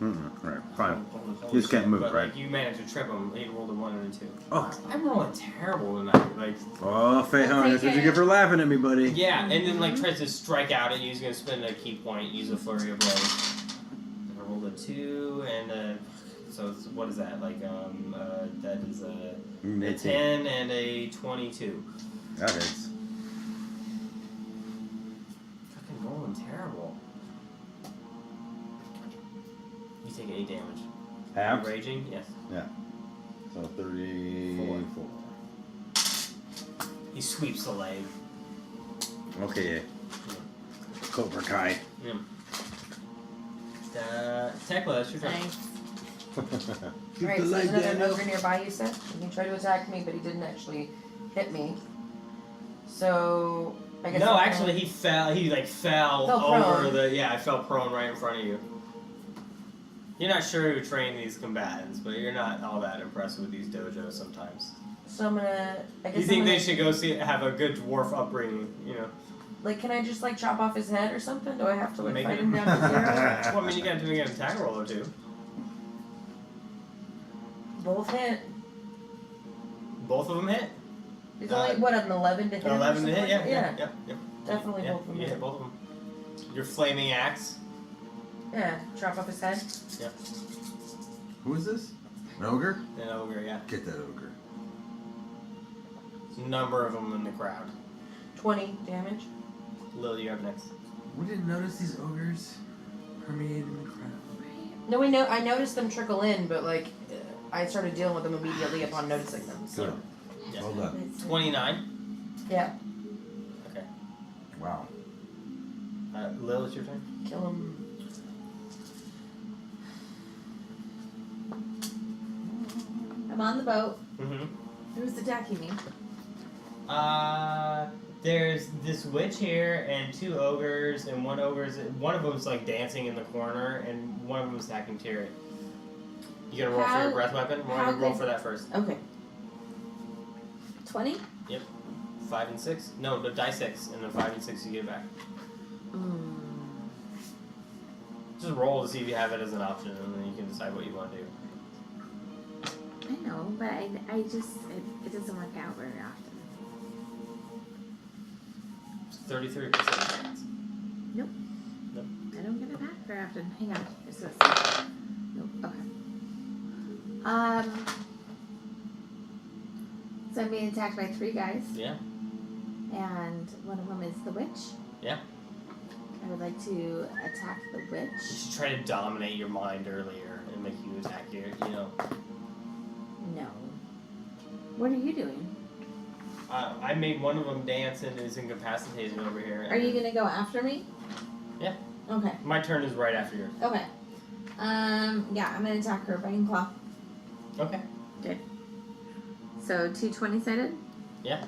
anything like that. Right, fine. Holy You just can't shit, move, but, right? You managed to trip him. He rolled a 1 and a 2. Oh. I'm rolling terrible tonight. Oh, Fei Hong, that's what you get for laughing at me, buddy. Yeah, and then tries to strike out at you. He's gonna spend a key point, use a flurry of blows. I rolled a 2 and so what is that? That is a 10 and a 22. That hits. Fucking rolling terrible. You take 8 damage. Half? Raging? Yes. So 34. He sweeps the leg. Okay. Cobra Kai. Tekla, that's your turn. Nice. Alright, so there's another ogre nearby, you said? He tried to attack me, but he didn't actually hit me. So, I guess... No, actually, he fell. He fell Fell over prone. I fell prone right in front of you. You're not sure who trained these combatants, but you're not all that impressed with these dojos sometimes. So I'm gonna. I guess You think I'm they gonna, should go have a good dwarf upbringing? You know. Like, can I just like chop off his head or something? Do I have to like Make fight it- him down to zero? Well, I mean, you got to do an attack roll or two. Both hit. Both of them hit. It's only what an 11 to hit. or 11 to hit. something Yeah, like yeah, that? yeah. Definitely Yeah, both of them you hit. hit both of them. Your flaming axe. Yeah, chop off his head. Who is this? An ogre? An ogre, yeah. Get that ogre. There's a number of them in the crowd. 20 damage. Lil, you're up next. We didn't notice these ogres permeating the crowd. No, I noticed them trickle in, but like I started dealing with them immediately upon noticing them. So. Good. Yeah. Well done. 29. Yeah, Okay. Wow. Lil, it's your turn. kill him. I'm on the boat. Mm-hmm. Who's attacking me? There's this witch here and two ogres, and one of them's like dancing in the corner, and one of them's attacking Thierry. You gonna roll for How- your breath weapon? We're how gonna roll good- for that first. Okay. 20? 5 and 6. No, the die 6, and then 5 and 6 you get it back. Just roll to see if you have it as an option, and then you can decide what you want to do. I know, but I just, it doesn't work out very often. It's 33% chance. I don't get it back very often. Hang on. It's this. Nope. Okay. So I'm being attacked by 3 guys, Yeah. and one of them is the witch. Yeah. I would like to attack the You witch. should try to dominate your mind earlier and make you attack your, No. What are you doing? I made one of them dance and is incapacitated over here. Are you gonna go after me? Yeah. Okay. My turn is right after yours. Okay. Yeah, I'm gonna attack her. Biting claw. Okay. So 2 20-sided? Yeah.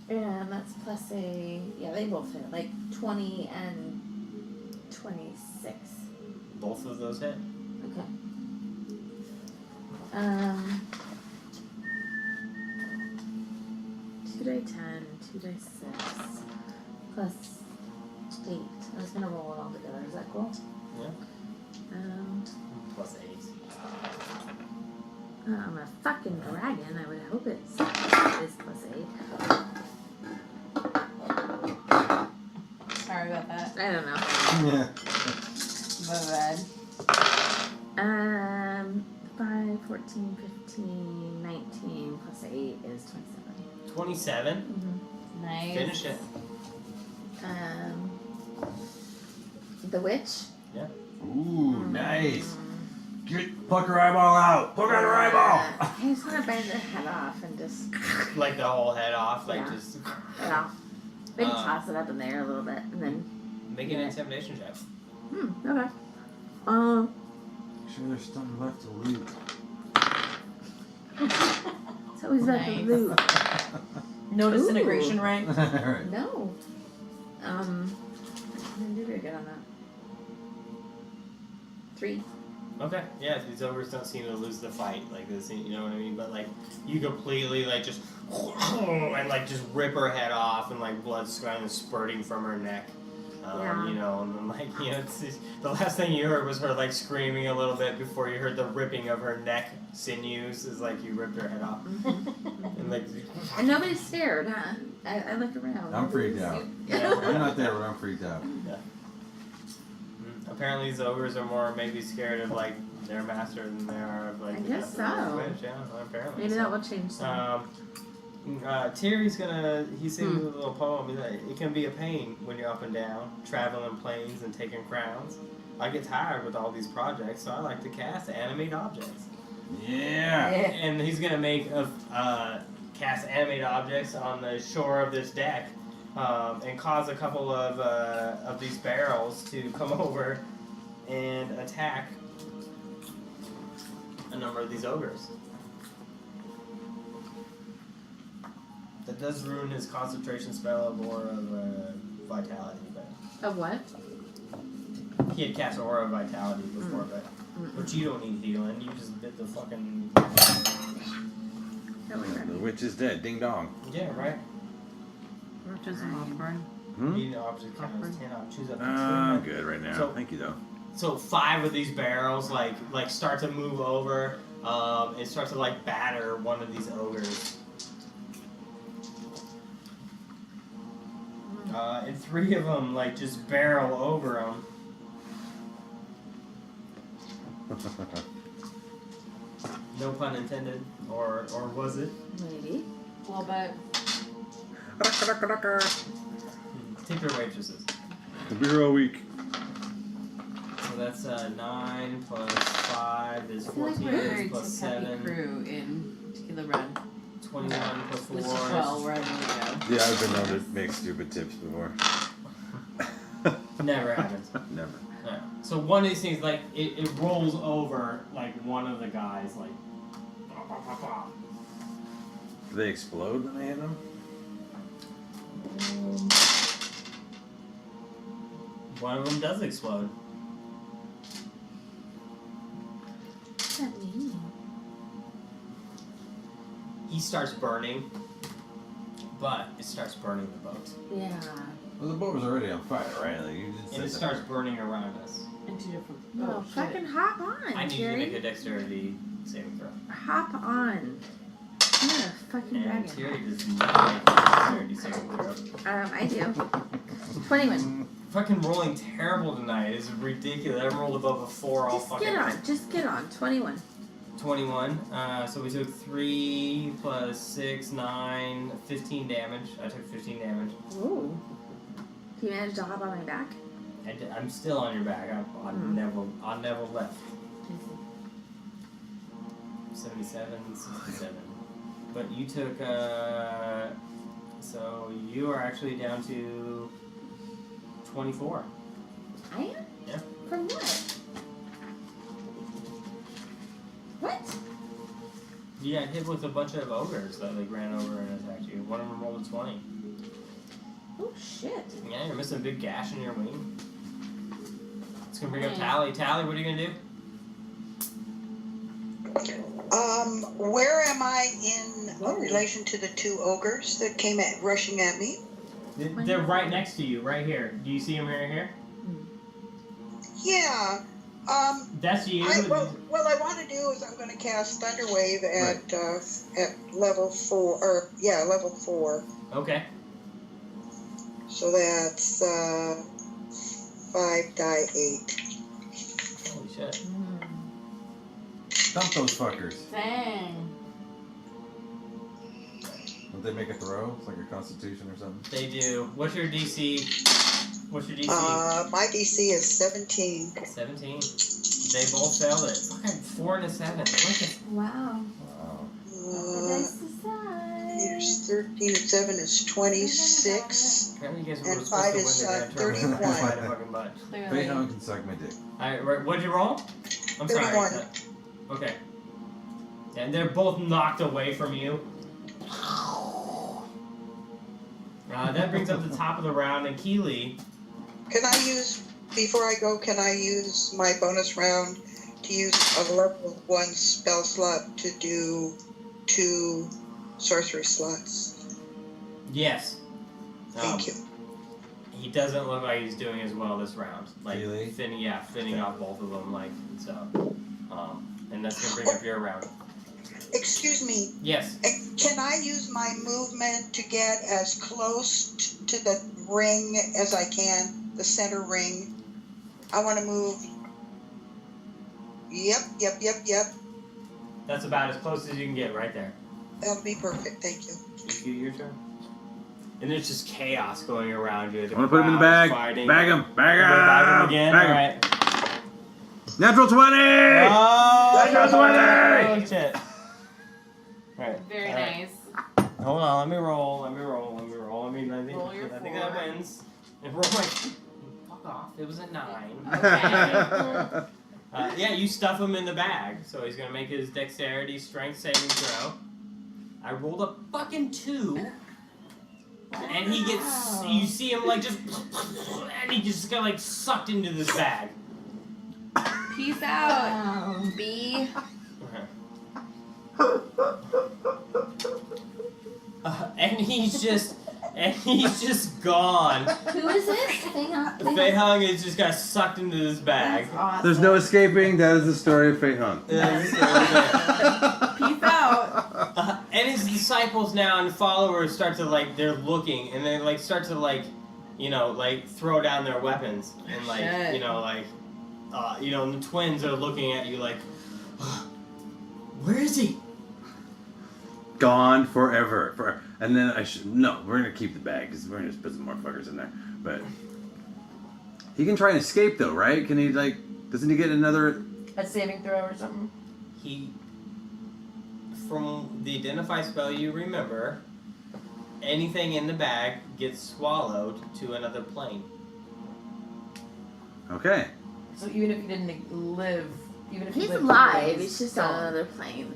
And that's plus yeah, they both hit. Like 20 and 26. Both of those hit. Okay. 2 die 10, 2 die 6, plus 8. I was gonna roll it all together. Is that cool? Yeah. Plus 8. I'm a fucking dragon. I would hope it's plus 8. Sorry about that. I don't know. Yeah. My bad. 5, 14, 15, 19 plus 8 is 27. 27. Nice. Finish it. The witch. Ooh, nice. Pluck her eyeball out. Pluck out her eyeball. I just want to bite the head off and just Like the whole head off, like Yeah. just head off. Maybe toss it up in there a little bit and then. make an intimidation check. Okay. Sure, there's something left to loot. It's always about the Nice. loot. No disintegration, Ooh. right? Alright. No. I didn't do very good on that. 3. Okay, yeah, these ogres don't seem to lose the fight like this, you know what I mean? But like, you completely like just and like just rip her head off and like blood's kind of spurting from her neck. Yeah. You know, and then like, you know, it's just, the last thing you heard was her like screaming a little bit before you heard the ripping of her neck sinews is like you ripped her head off. And like, And nobody's scared, huh? I look around. I'm freaked out. yeah. I'm not there, but I'm freaked out. Apparently these ogres are more maybe scared of like their master than they are of like I the guess master of the so. witch, yeah, apparently. Maybe so. that will change some. Thierry's he sings a little poem. He's like, it can be a pain when you're up and down, traveling planes and taking crowns. I get tired with all these projects, so I like to cast animate objects. Yeah. And he's gonna make cast animate objects on the shore of this deck, and cause a couple of these barrels to come over and attack a number of these ogres. That does ruin his concentration spell of Aura of Vitality, but Of what? he had cast Aura of Vitality before, but But you don't need healing. You just bit the fucking. The witch is dead. Ding dong. Yeah, right. Just some popcorn. Eating the opposite count as 10. I'll choose up to 2. I'm good right now. So- Thank you though. So 5 of these barrels like start to move over. It starts to like batter one of these ogres. And 3 of them like just barrel over him. No pun intended, or was it? Maybe. A little bit. Tip your waitresses. The bureau week. So that's 9 plus 5 is I feel like 14 we're a very plus tip-happy 7. crew in Tequila Red. 21 plus 4 Which is is 12, wherever we go. Yeah, I've been known to make stupid tips before. never happens. Never. Yeah. So one of these things, like it rolls over like one of the guys, like. Bah, bah, bah, bah. Do they explode when they hit them? One of them does explode. What's that mean? He starts burning, but it starts burning the boat, Yeah. Well, the boat was already on fire, right? Like, you just and it starts burning around us. In 2 different. No, Oh, fucking shit. hop on, I need you to Thierry. make a dexterity saving throw. Hop on. I'm a fucking And dragon. Thierry does not make a dexterity saving throw. I do. 21. Fucking rolling terrible tonight is ridiculous. I rolled above a 4 all Just fucking. get on. Just get on. 21. 21. So we took 3 plus 6, 9, 15 damage. I took 15 damage. Ooh. You managed to hop on my back? I'm still on your back. I never left. 77, 67. But you took, so you are actually down to 24. I am? Yeah. From what? What? You got hit with a bunch of ogres that like ran over and attacked you. One of them rolled a 20. Oh shit. Yeah, you're missing a big gash in your wing. It's gonna bring up Yeah. Tally. Tally, what are you gonna do? Where am I in relation to the 2 ogres that came rushing at me? They're right next to you, right here. Do you see them right here? Yeah. That's you. What I want to do is I'm going to cast Thunderwave at level 4, or yeah, level 4. Okay. So that's 5 die 8. Holy shit. Dump those fuckers. Dang. Don't they make a throw? It's like a constitution or something. They do. What's your DC? What's your DC? My DC is 17. 17. They both failed it. Fucking 4 and a 7. What the? Wow. Wow. Nice to say. Here's 13 and 7 is 26. Apparently you guys were And supposed 5 to is, win the grand tournament. 31. Fight a fucking bunch. Clearly. Bayhound can suck my dick. Alright, what'd you roll? I'm 31. sorry. Okay. And they're both knocked away from you. That brings up the top of the round, and Keely. Can I use, before I go, can I use my bonus round to use a level 1 spell slot to do 2 sorcery slots? Yes. Thank you. He doesn't look like he's doing as well this round. Like Really? thinning off both of them, like so. And that's gonna bring up your round. Excuse me, Yes. can I use my movement to get as close to the ring as I can, the center ring? I want to move. Yep. That's about as close as you can get right there. That'll be perfect, thank you. Ikkyu, your turn. And there's just chaos going around you. I want to put him in the bag. Fighting. Bag him. Bag You're gonna bag him him. again? Bag him. Alright. Natural 20! Oh, Natural 20! shit. Alright. Very alright. nice. Hold on, let me roll. I Roll your think 4. that wins. And roll my. Fuck off. It was a 9. Okay. Yeah, you stuff him in the bag. So he's gonna make his dexterity strength saving throw. I rolled a fucking 2. And he gets, you see him like just, and he just got like sucked into this bag. Peace out, Oh. B. And he's just gone. Who is this? Hang on. Fei Hung has just got sucked into this bag. That's awesome. There's no escaping. That is the story of Fei Hung. Peace out. And his disciples now and followers start to like, they're looking and they like start to like, you know, like throw down their weapons and like, Shit. you know, like, and the twins are looking at you like, where is he? Gone forever. And then no, we're gonna keep the bag because we're gonna just put some more fuckers in there. But he can try and escape though, right? Can he like? Doesn't he get another? A saving throw or something. He, from the identify spell you remember, anything in the bag gets swallowed to another plane. Okay. So even if he didn't live, even if he He's lived alive. for He's just gone. on another plane.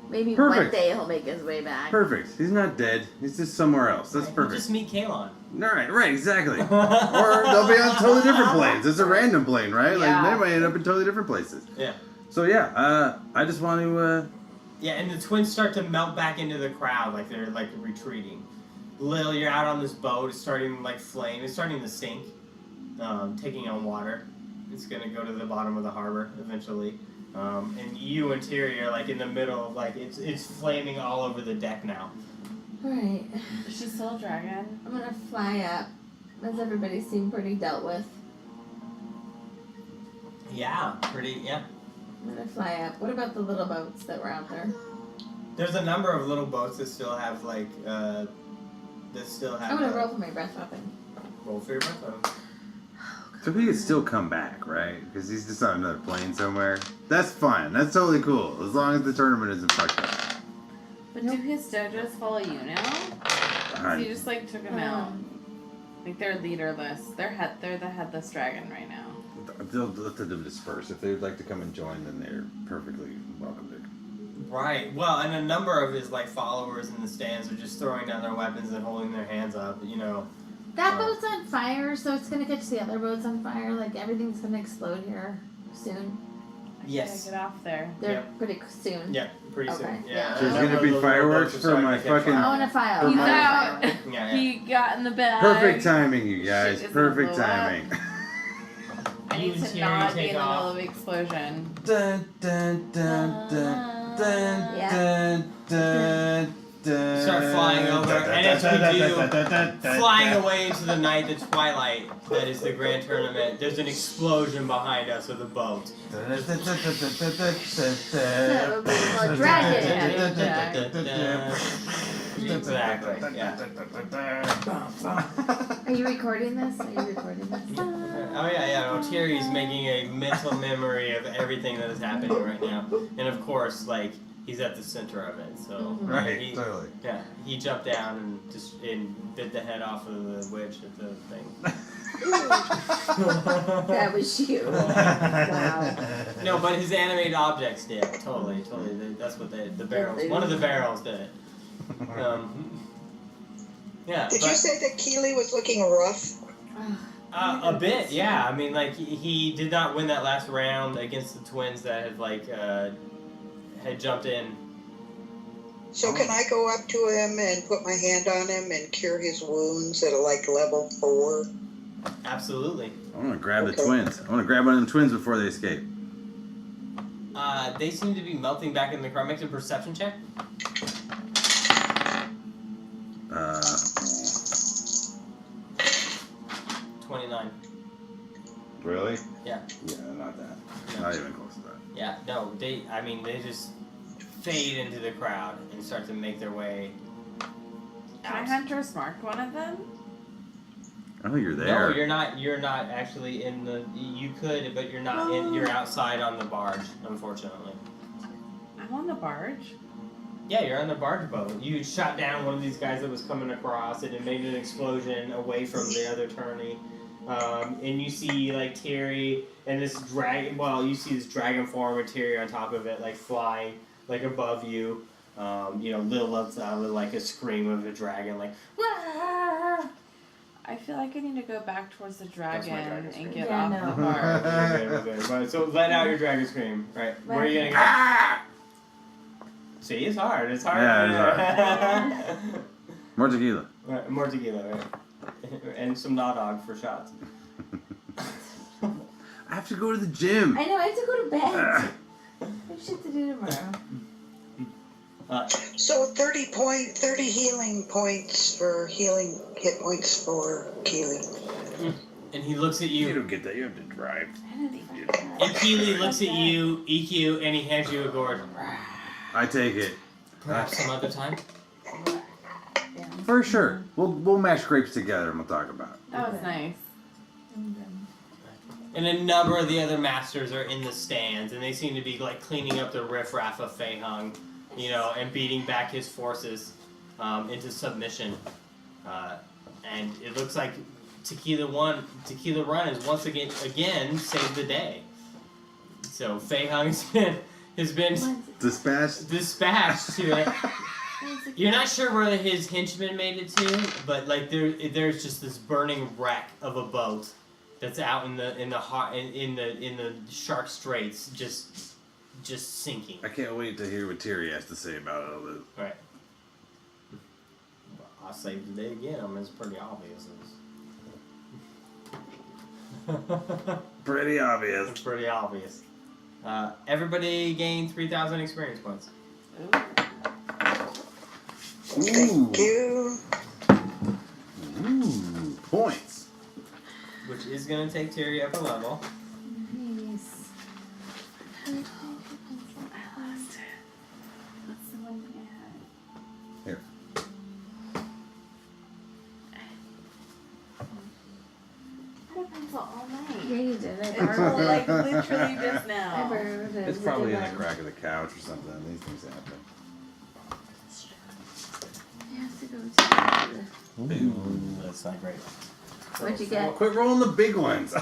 Maybe one Perfect. day he'll make his way back. Perfect. He's not dead. He's just somewhere else. That's We'll perfect. just meet Kalon. Right, exactly. Or they'll be on totally different planes. It's a random plane, right? Yeah. Like they might end up in totally different places. Yeah. So yeah, I just want to. Yeah, and the twins start to melt back into the crowd, like they're like retreating. Lil, you're out on this boat. It's starting to like flame. It's starting to sink, taking on water. It's gonna go to the bottom of the harbor eventually. And you and Thierry are like in the middle, like it's flaming all over the deck now. Alright. Is she still a dragon? I'm gonna fly up. Does everybody seem pretty dealt with? Yeah, yeah. I'm gonna fly up. What about the little boats that were out there? There's a number of little boats that still have like I'm gonna roll for my breath weapon. roll for your breath weapon. So he could still come back, right? Because he's just on another plane somewhere. That's fine. That's totally cool. As long as the tournament isn't fucked up. But do his dojos follow you now? 'Cause you just like took him out. Like they're leaderless. They're the headless dragon right now. They'll let them disperse. If they'd like to come and join, then they're perfectly welcome to. Right. Well, and a number of his like followers in the stands are just throwing down their weapons and holding their hands up. You know. That boat's on fire, so it's gonna catch the other boats on fire. Like everything's gonna explode here soon. Yes. Get off there. They're pretty soon. Yeah. Pretty Okay, soon. yeah. Yeah. There's A number gonna of be those little fireworks boats are for starting my to catch fucking- I fire. wanna fire. He's I wanna out. fire. Yeah. He got in the bag. Perfect timing, you guys. Shit is Perfect gonna blow up. timing. I You need and to Thierry not be take in the off. middle of the explosion. Dun, dun, dun, dun, dun, dun, dun, dun. Start flying over, and as we do, flying away into the night, the twilight, that is the grand tournament, there's an explosion behind us of the boat. A dragon. Exactly, yeah. Are you recording this? Oh yeah, no, Thierry's making a mental memory of everything that is happening right now. And of course, like, he's at the center of it, so. Right, he, totally. Yeah, he jumped down and bit the head off of the witch at the thing. That was you. Wow. No, but his animated objects did. Totally. That's what the barrels. One of the barrels did it. Yeah. Did but, you say that Keely was looking rough? a bit, yeah. I mean, like he did not win that last round against the twins that had like had jumped in. So can I go up to him and put my hand on him and cure his wounds at like level 4? Absolutely. I want to grab the twins. I want to grab one of them twins before they escape. They seem to be melting back in the car. Make a perception check. 29. Really? Yeah. Yeah, not that. No. Not even close to that. Yeah, no, they just fade into the crowd and start to make their way Can I out. Hunter's mark one of them? Oh, you're there. No, you're not actually in the, you could, but you're not in, you're outside on the barge, unfortunately. I'm on the barge. Yeah, you're on the barge boat. You shot down one of these guys that was coming across and it made an explosion away from the other tourney. And you see like Thierry and this dragon, you see this dragon form with Thierry on top of it, like flying like above you. Lil lets out like a scream of a dragon, like, "Wah!" I feel like I need to go back towards the dragon dragon and scream. get Yeah, off no. the bar. Okay. But so let out your dragon scream. Right. Where are you gonna go? See, it's hard. It's hard. Yeah, More tequila. Right, more tequila, right? And some Naw Dog for shots. I have to go to the gym. I know, I have to go to bed. I have shit to do tomorrow. So 30 healing points for healing hit points for Keely. And he looks at You you. don't get that. You have to drive. And Keely looks at you, EQ, and he hands you a gourd. I take it. Perhaps some other time. For sure. We'll mash grapes together and we'll talk about it. That was nice. And a number of the other masters are in the stands, and they seem to be like cleaning up the riffraff of Fei Hung, you know, and beating back his forces into submission. And it looks like Tequila Run has once again saved the day. So Fei Hung has been dispatched to it. You're not sure where his henchmen made it to, but like there's just this burning wreck of a boat that's out in the Shark Straits, just sinking. I can't wait to hear what Thierry has to say about all this. Right. I'll save the day again. I mean, it's pretty obvious. Pretty obvious. It's pretty obvious. Everybody gained 3,000 experience points. Thank you. Ooh, points. Which is going to take Thierry up a level. Nice. I lost it. What's the one thing I had? Here. I had a pencil all night. Yeah, you did. I It borrowed rolled it. like literally just I now. borrowed it. It's a probably good in the one. crack of the couch or something. These things happen. I have to go to Ooh, that's not great. What'd you get? Quit rolling the big ones.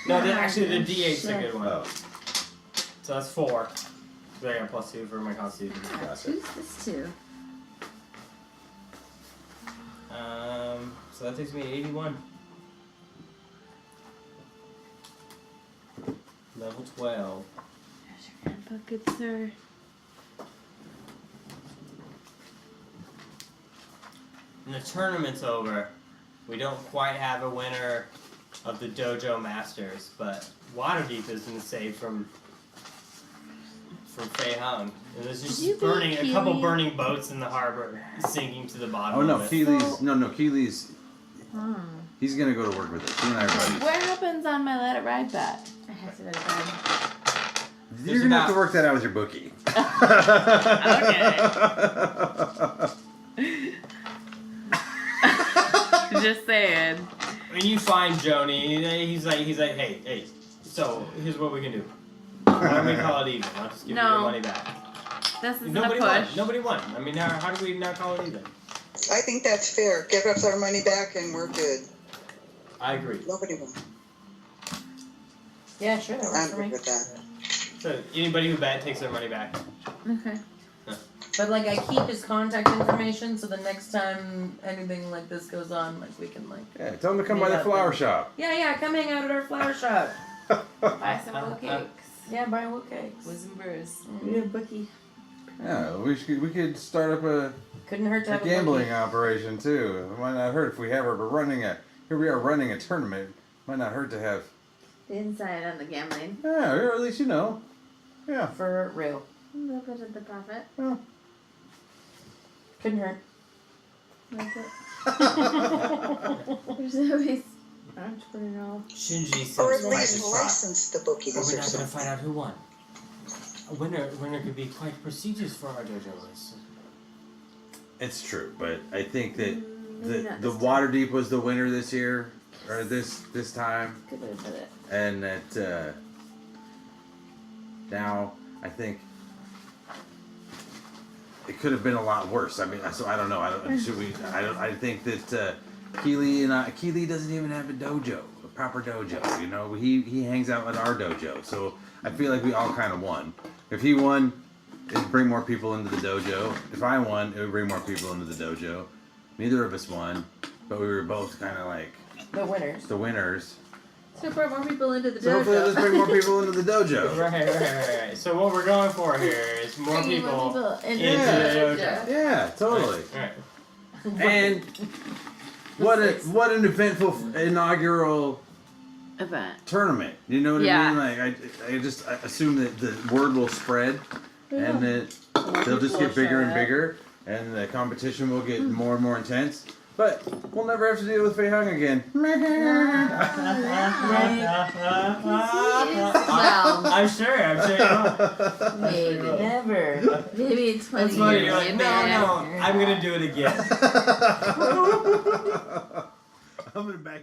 No, actually, the D8's a Shit. good one. Oh, So that's 4. So I got +2 for my constitution. gotcha. Who's this to? So that takes me to 81. Level 12. There's your handbook, good sir. And the tournament's over. We don't quite have a winner of the Dojo Masters, but Waterdeep has been saved from Fei Hung. And there's Did you just burning beat a couple Keely? burning boats in the harbor, sinking to the bottom. Oh no, of it. Keely's Keely's. He's gonna go to work with us. He and I are buddies. What happens on my let it ride bet? I have to go to bed. You're gonna have to work that out with your bookie. Just saying. When you find Joni, he's like, hey. So here's what we can do. Why don't we call it even? I'll just give you your No. money back. This isn't Nobody a won. push. Nobody won. I mean, how do we not call it even? I think that's fair. Give us our money back and we're good. I agree. Nobody won. Yeah, sure, that works I'm for good me. with that. So anybody who bet takes their money back. Okay. But like, I keep his contact information, so the next time anything like this goes on, like we can like. Yeah, tell him to come by the flower shop. Yeah, come hang out at our flower shop. Buy some little cakes. Yeah, buy wood cakes. With some brews. You're a bookie. Yeah, we could start up a Couldn't hurt to have a gambling bookie. operation too. It might not hurt if we have her running here we are running a tournament. Might not hurt to have. The inside on the gambling. Yeah, or at least you know. Yeah. For real. A little bit of the profit. Couldn't hurt. That's it. There's always entrepreneurial. Shinji says Or at quite a least spot. license the bookies But we're or not going to something. find out who won. A winner could be quite prestigious for our dojo list. It's true, but I think that Maybe not the this time. Waterdeep was the winner this year or this time, Good way to put it. and that now I think it could have been a lot worse. I mean, so I don't know. I think that Keely doesn't even have a dojo, a proper dojo. You know, he hangs out at our dojo, so I feel like we all kind of won. If he won, it'd bring more people into the dojo. If I won, it would bring more people into the dojo. Neither of us won, but we were both kind of like The winners. the winners. So bring more people into the So hopefully dojo. let's bring more people into the dojo. Right. So what we're going for here is more Bringing people into into Yeah. the dojo. Yeah, totally. Right. And what an eventful inaugural Event. tournament. You know what Yeah. I mean? Like I assume that the word will spread, and that they'll just get bigger and bigger, and the competition will get more and more intense. But we'll never have to deal with Fei Hung again. Well, I'm sure you won't. maybe. Never. Maybe it's 20 That's funny. years. You're like, no, I'm gonna do it again. I'm gonna back.